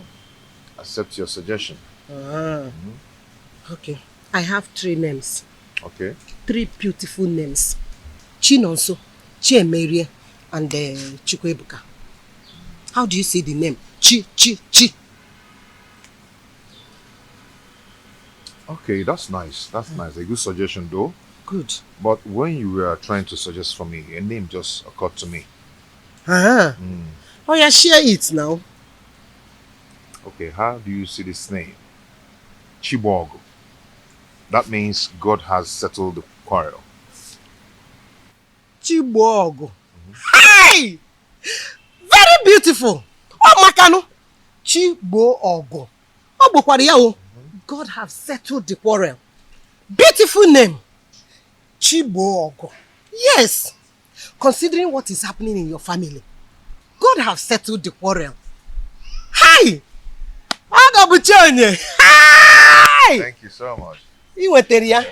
accept your suggestion. Okay. I have 3 names. Okay. 3 beautiful names. Chinonso, Chiemerie, and Chukwebuka. How do you say the name? Chi. Okay, that's nice. That's nice. A good suggestion though. Good. But when you were trying to suggest for me, a name just occurred to me. Oh yeah, share it now. Okay, how do you see this name? Chibogo. That means God has settled the quarrel. Chibogo. Hey! Very beautiful. Oh, Makano. Chibogo. Oh, God have settled the quarrel. Beautiful name. Chibogo. Yes. Considering what is happening in your family, God have settled the quarrel. Hi! Hi! Thank you so much. You were there.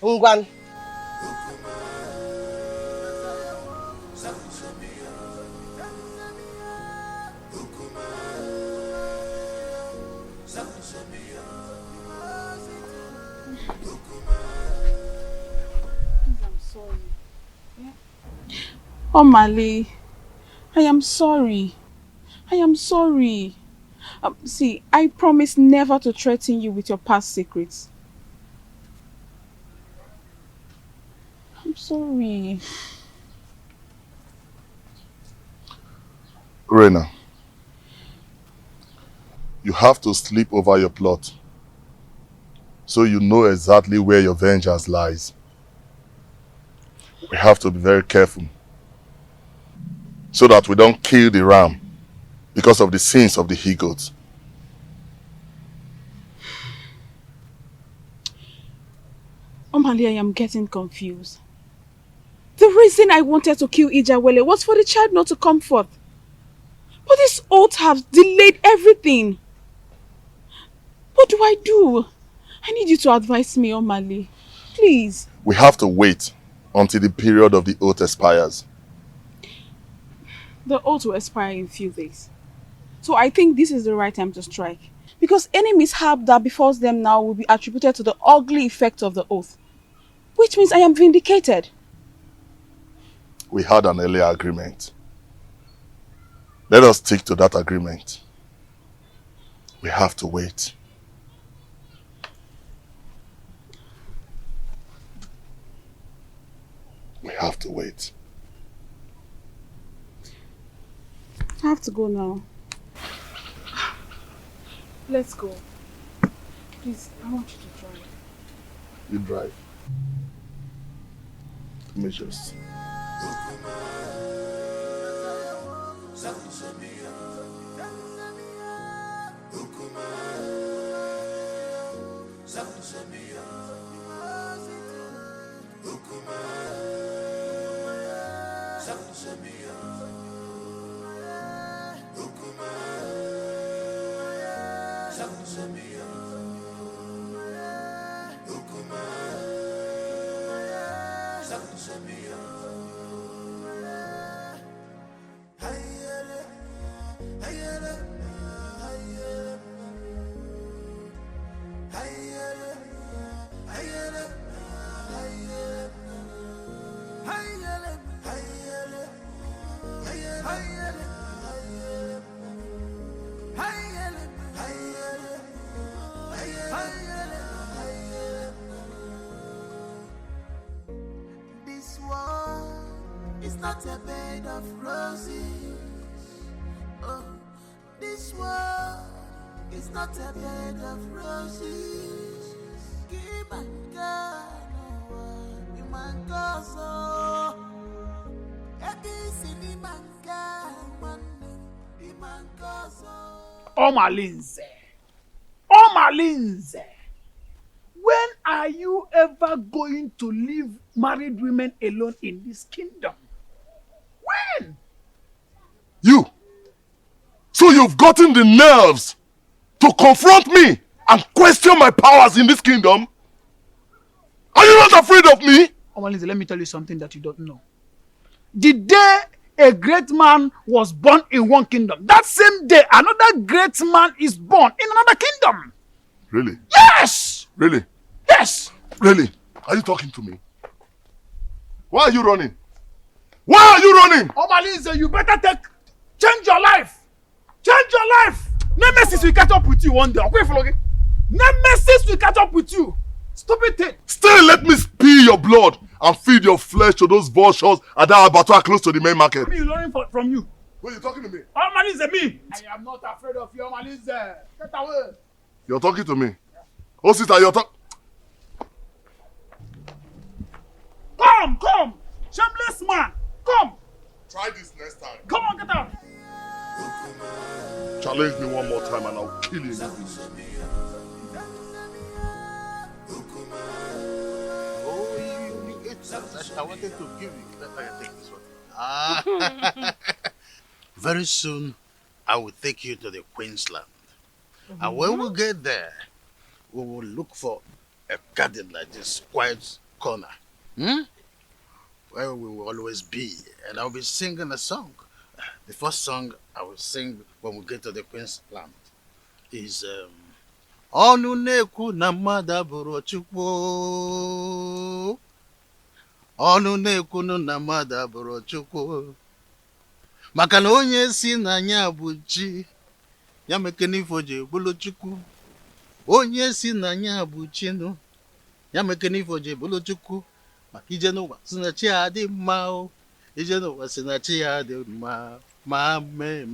Ngwan. Oh, Mali, I am sorry. I am sorry. See, I promise never to threaten you with your past secrets. I'm sorry. Rena, you have to sleep over your plot so you know exactly where your vengeance lies. We have to be very careful so that we don't kill the ram because of the sins of the he-goats. Oh, Mali, I am getting confused. The reason I wanted to kill Ijawele was for the child not to come forth. But this oath has delayed everything. What do I do? I need you to advise me, Omali. Please. We have to wait until the period of the oath expires. The oath will expire in a few days. So I think this is the right time to strike. Because any mishap that befalls them now will be attributed to the ugly effect of the oath. Which means I am vindicated. We had an earlier agreement. Let us stick to that agreement. We have to wait. We have to wait. I have to go now. Let's go. Please, I want you to drive. You drive. Measures. This world is not a bed of roses. Oh, this world is not a bed of roses. Give my God, you my God, Omalinze. When are you ever going to leave married women alone in this kingdom? When? You! So you've gotten the nerves to confront me and question my powers in this kingdom? Are you not afraid of me? Omalinze, let me tell you something that you don't know. The day a great man was born in one kingdom, that same day another great man is born in another kingdom. Really? Yes! Really? Yes! Really? Are you talking to me? Why are you running? Why are you running? Omalinze, you better change your life. Change your life. Nemesis will catch up with you one day. Okay, Flogi? Nemesis will catch up with you. Stupid thing. Still let me spill your blood and feed your flesh to those vultures at that abattoir close to the main market. What are you learning from you? Wait, you're talking to me? Omalinze, me. I am not afraid of you, Omalinze. Get away. You're talking to me? Oh, sister, you're talking... Come. Shameless man. Come. Try this next time. Come on, get out. Challenge me one more time and I'll kill you. I wanted to give you. Let me take this one. Very soon, I will take you to the Queen's Land. And when we get there, we will look for a garden like this, quiet corner. Where we will always be. And I'll be singing a song. The first song I will sing when we get to the Queen's Land is Ọnụ na-ekwu na mmadụ abụrụ Chukwu. Ọnụ na-ekwu na mmadụ abụrụ Chukwu. Maka na onye si na ya bụ chi, ya mekene ifo ji bụrụ Chukwu. Onye si na ya bụ chi nụ, ya mekene ifo ji bụrụ Chukwu. Maka ije n'ụwa si na chi ya dị mma o. Ije n'ụwa si na chi ya dị mma. Mame.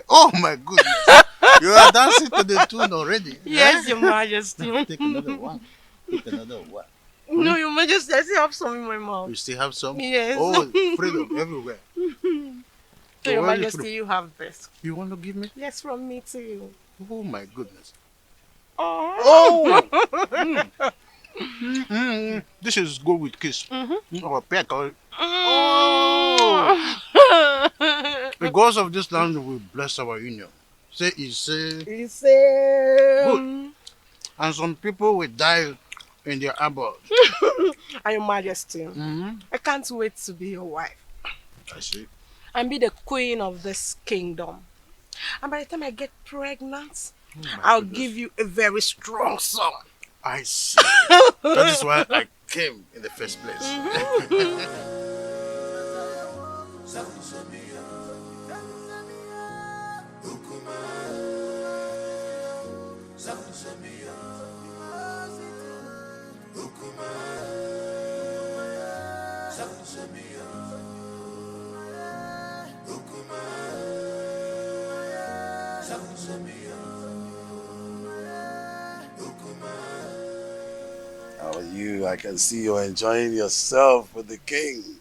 Oh my goodness. You are dancing to the tune already. Yes, Your Majesty. Take another one. Take another one. No, Your Majesty, I still have some in my mouth. You still have some? Yes. Oh, freedom everywhere. So, Your Majesty, you have this. You want to give me? Yes, from me to you. Oh my goodness. Oh! This is good with kiss. Or peck. Oh! Because of this land, we bless our union. Say, good. And some people will die in their abode. And Your Majesty, I can't wait to be your wife. I see. And be the queen of this kingdom. And by the time I get pregnant, I'll give you a very strong son. I see. That is why I came in the first place. How are you? I can see you're enjoying yourself with the king.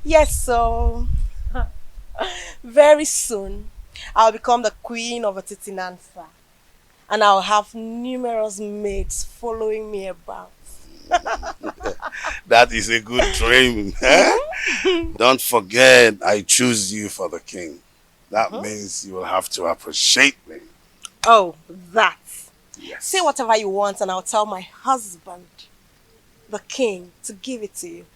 Yes, so very soon I'll become the queen of Atitinansa. And I'll have numerous maids following me about. That is a good dream. Eh? Don't forget, I choose you for the king. That means you will have to appreciate me. Oh, that. Yes. Say whatever you want and I'll tell my husband, the king, to give it to you.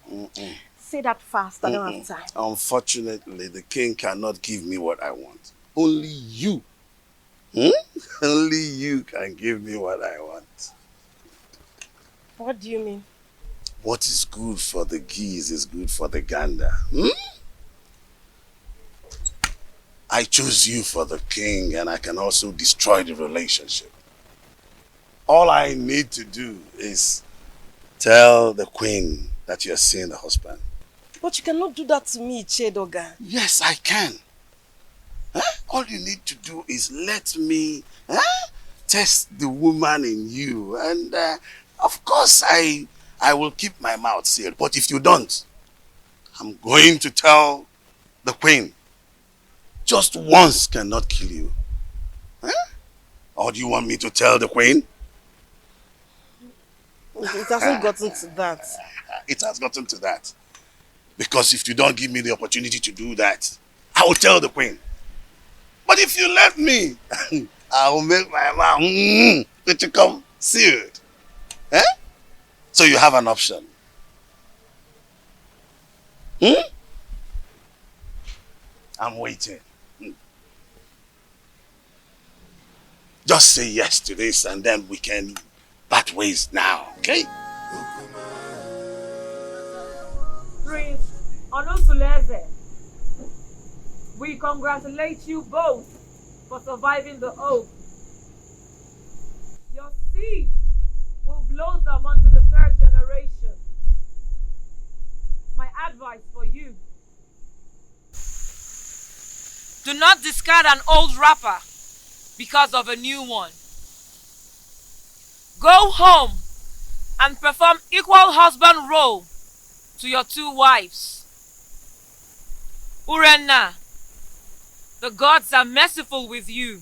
Say that fast, I don't have time. Unfortunately, the king cannot give me what I want. Only you. Only you can give me what I want. What do you mean? What is good for the geese is good for the gander. I choose you for the king and I can also destroy the relationship. All I need to do is tell the queen that you're seeing the husband. But you cannot do that to me, Chedoga. Yes, I can. All you need to do is let me test the woman in you. And of course, I will keep my mouth sealed. But if you don't, I'm going to tell the queen. Just once cannot kill you. Or do you want me to tell the queen? It hasn't gotten to that. It has gotten to that. Because if you don't give me the opportunity to do that, I will tell the queen. But if you let me, I will make my mouth to come sealed. So you have an option. I'm waiting. Just say yes to this and then we can part ways now, okay? Prince Onosuleze, we congratulate you both for surviving the oath. Your seed will blossom unto the third generation. My advice for you: do not discard an old wrapper because of a new one. Go home and perform equal husband role to your two wives. Urenna, the gods are merciful with you.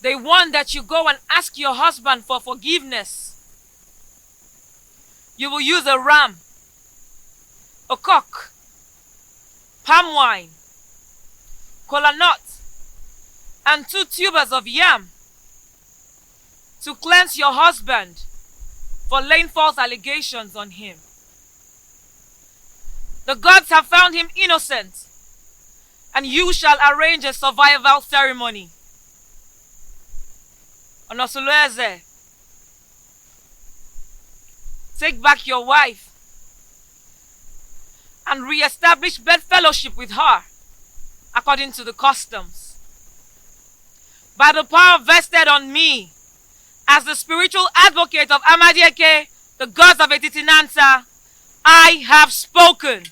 They want that you go and ask your husband for forgiveness. You will use a ram a cock, palm wine, kola nut, and 2 tubers of yam to cleanse your husband for laying false allegations on him. The gods have found him innocent, and you shall arrange a survival ceremony. Onosulueze, take back your wife and re-establish bedfellowship with her according to the customs. By the power vested on me as the spiritual advocate of Amadieke, the gods of Etitinansa, I have spoken.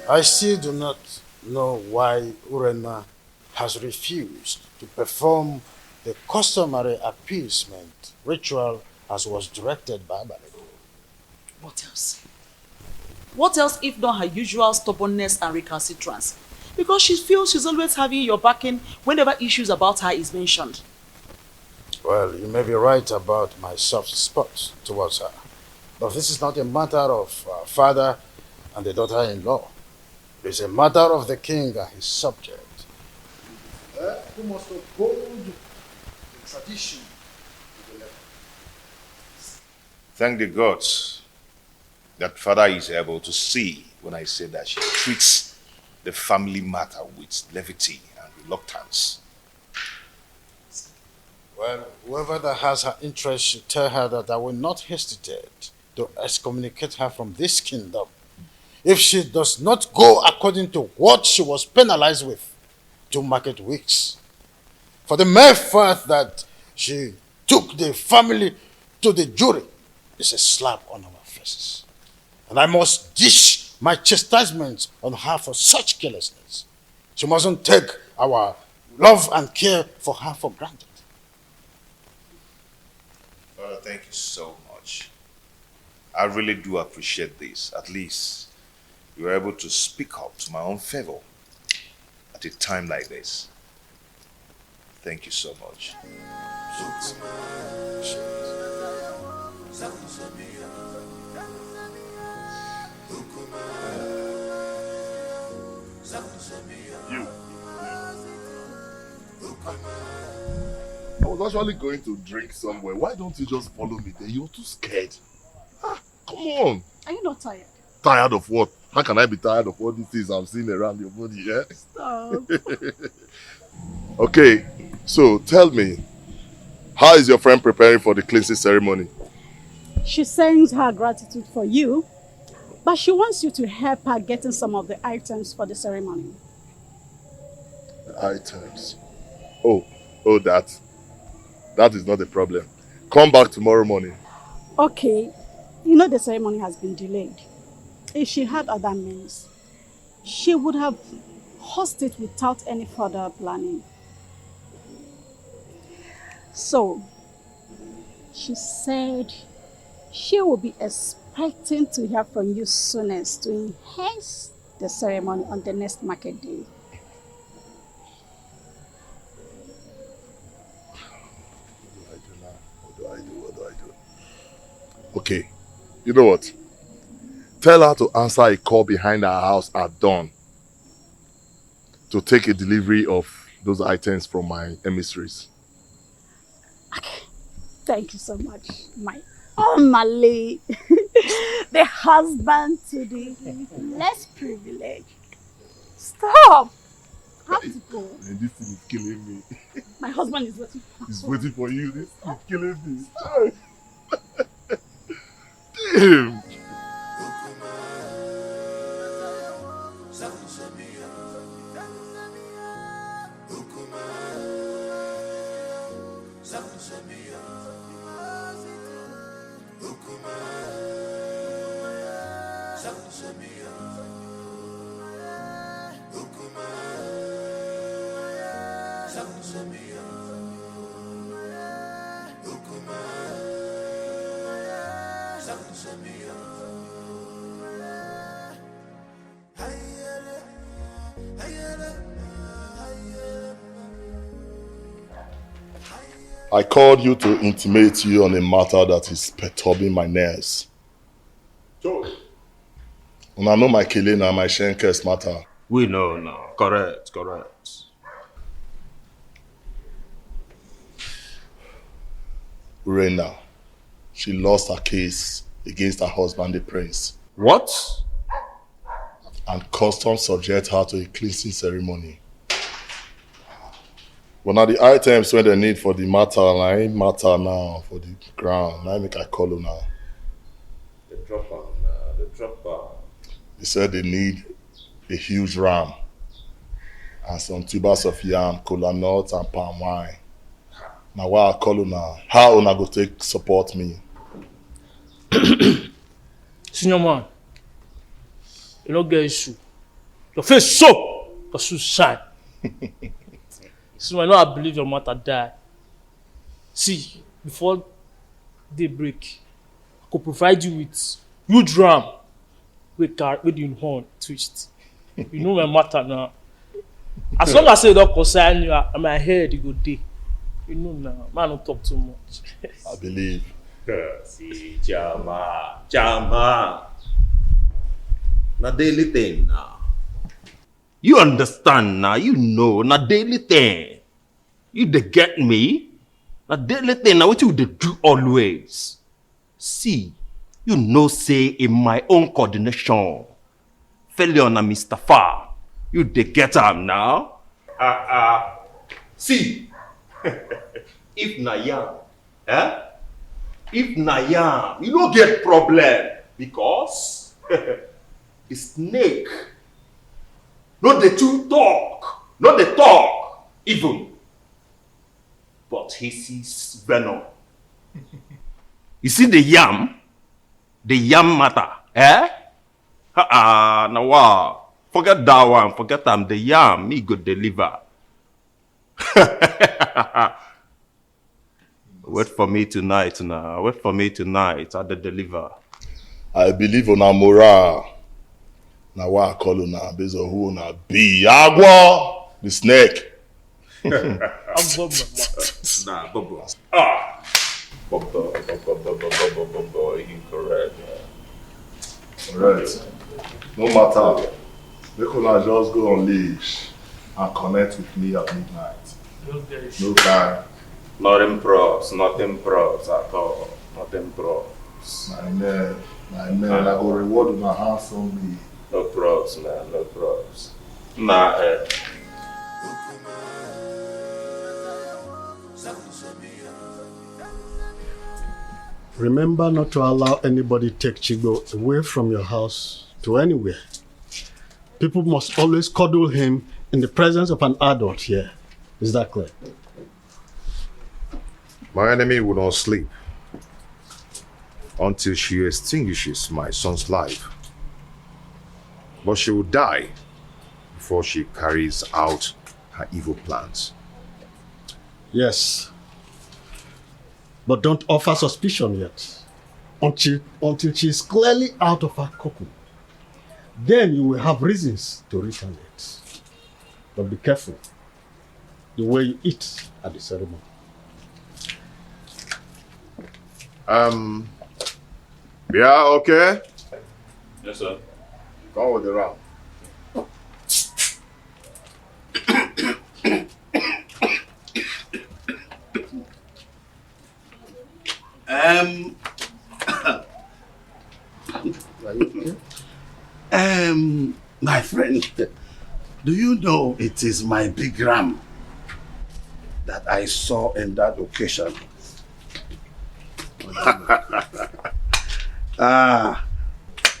I still do not know why Urenma has refused to perform the customary appeasement ritual as was directed by Abalede. What else? What else if not her usual stubbornness and recalcitrance? Because she feels she's always having your backing whenever issues about her is mentioned. Well, you may be right about my soft spot towards her. But this is not a matter of father and the daughter-in-law. It is a matter of the king and his subject. Who must uphold the tradition to the letter. Thank the gods that father is able to see when I say that she treats the family matter with levity and reluctance. Well, whoever that has her interest should tell her that I will not hesitate to excommunicate her from this kingdom if she does not go according to what she was penalized with 2 market weeks. For the mere fact that she took the family to the jury is a slap on our faces. And I must dish my chastisement on her for such carelessness. She mustn't take our love and care for her for granted. Father, thank you so much. I really do appreciate this. At least you were able to speak up to my own favor at a time like this. Thank you so much. You. I was actually going to drink somewhere. Why don't you just follow me there? You're too scared. Come on. Are you not tired? Tired of what? How can I be tired of all these things I'm seeing around your body, yeah? Stop. Okay, so tell me, how is your friend preparing for the cleansing ceremony? She sends her gratitude for you, but she wants you to help her getting some of the items for the ceremony. The items? Oh, that. That is not a problem. Come back tomorrow morning. Okay, you know the ceremony has been delayed. If she had other means, she would have hosted it without any further planning. So, she said she will be expecting to hear from you soonest to enhance the ceremony on the next market day. What do I do? Okay, you know what? Tell her to answer a call behind our house at dawn to take a delivery of those items from my emissaries. Thank you so much, my Omale, the husband to the less privileged. Stop! I have to go. And this thing is killing me. My husband is waiting. He's waiting for you. This is killing me. Damn. Samia. I called you to intimate you on a matter that is perturbing my nerves. And I know my killing and my Shenkers matter. We know now. Correct. Urena, she lost her case against her husband, the prince. What? And customs subject her to a cleansing ceremony. But now the items when they need for the matter, and I ain't matter now for the ground. I make I call her now. The dropper. They said they need a huge ram and some tubers of yam, cola nuts and palm wine. Now why I call you now? How una go take support me? Senior man, you don't get issue. Your face so, your shoes shine. So I know I believe your mother died. See, before daybreak, I could provide you with huge ram with the horn twist. You know my matter now. As long as I don't concern you, my head you go day. You know now, man don't talk too much. I believe. See, Jama. Na daily thing now. You understand now, you know, na daily thing. You dey get me? Na daily thing, now what you dey do always. See, you know say in my own coordination, failure na Mr. Far. You dey get am now? See, if na yam, if na yam, you don't get problem because the snake, not the two talk, not the talk even, but he sees venom. You see the yam matter, now wow. Forget that one, forget them, the yam, me go deliver. Wait for me tonight now. Wait for me tonight at the deliver. I believe on a morale. Now why I call you now based on who na be Agua, the snake. Nah, Bobo. Bobo, incorrect. Alright. No matter. They could not just go on leash and connect with me at midnight. No time. Nothing pros at all. Nothing pros. My man, I go reward my handsomely. No pros, man, no pros. Nah, Remember not to allow anybody take Chigo away from your house to anywhere. People must always cuddle him in the presence of an adult here. Is that clear? My enemy will not sleep until she extinguishes my son's life. But she will die before she carries out her evil plans. Yes. But don't offer suspicion yet. Until she is clearly out of her cocoon. Then you will have reasons to retaliate. But be careful the way you eat at the ceremony. Yeah, okay? Yes, sir. Come with the round. My friend, do you know it is my big ram that I saw in that occasion?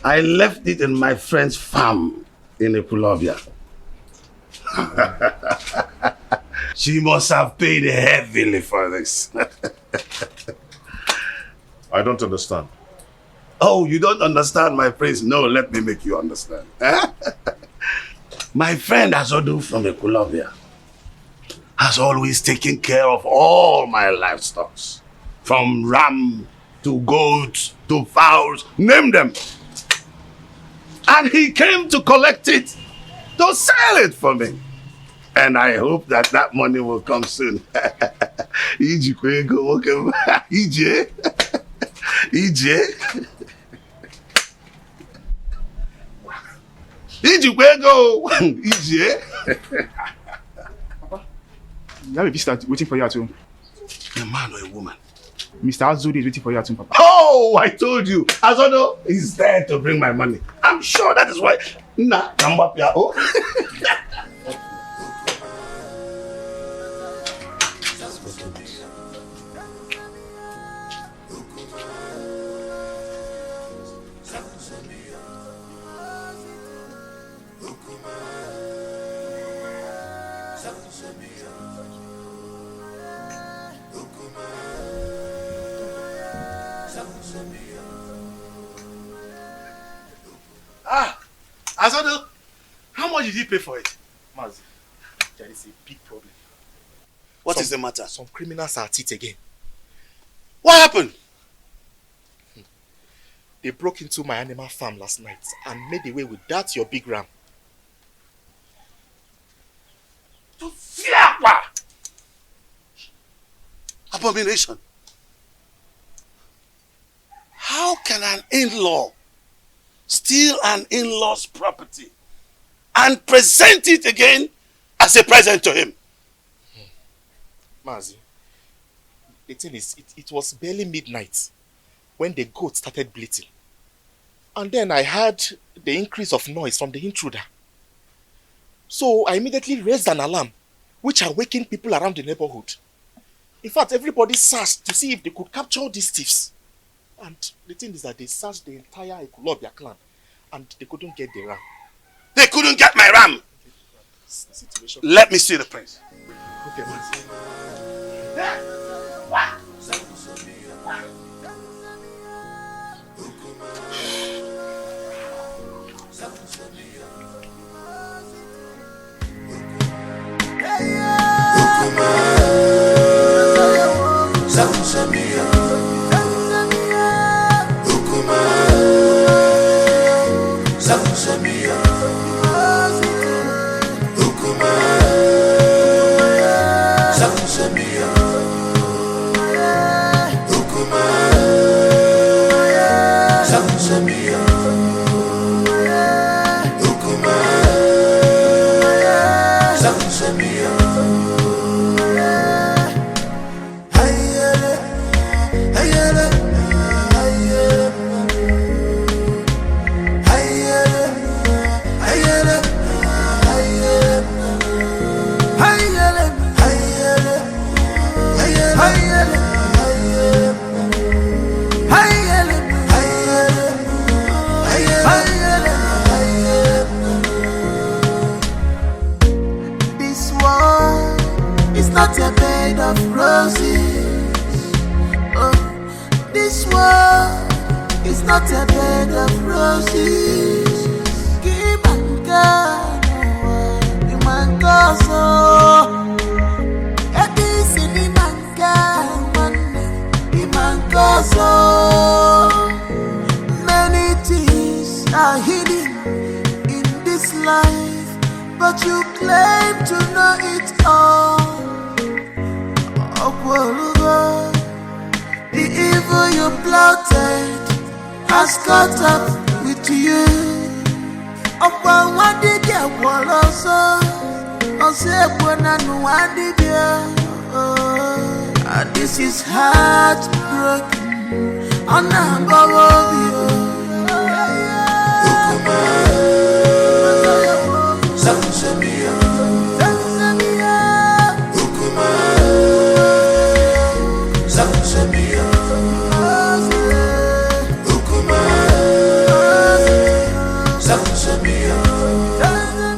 I left it in my friend's farm in Epulovia. She must have paid heavily for this. I don't understand. Oh, you don't understand, my prince? No, let me make you understand. My friend Azodu from Epulovia has always taken care of all my livestock, from ram to goats, to fowls, name them. And he came to collect it, to sell it for me. And I hope that that money will come soon. Iji kwego, okay. Ije. Iji kwego. Ije. You have a visitor waiting for you at home. A man or a woman? Mr. Azudi is waiting for you at home, Papa. Oh, I told you. Azodo is there to bring my money. I'm sure that is why. Nah, come up here. Oh. Azodo, how much did he pay for it? Mazi, there is a big problem. What is the matter? Some criminals are at it again. What happened? They broke into my animal farm last night and made away with that your big ram. Abomination. How can an in-law steal an in-law's property and present it again as a present to him? Mazi, the thing is, it was barely midnight when the goat started bleating. And then I heard the increase of noise from the intruder. So I immediately raised an alarm, which awakened people around the neighborhood. In fact, everybody searched to see if they could capture all these thieves. And the thing is that they searched the entire Ekulobia clan and they couldn't get the ram. They couldn't get my ram! Let me see the prince. Okay, Mazi. Not a bed of roses. Oh, this world is not a bed of roses. Give and God, you man go so. This in the man God, you man go so. Many things are hidden in this life, but you claim to know it all. The evil you plotted has caught up with you. What did you want also? This is heartbroken on a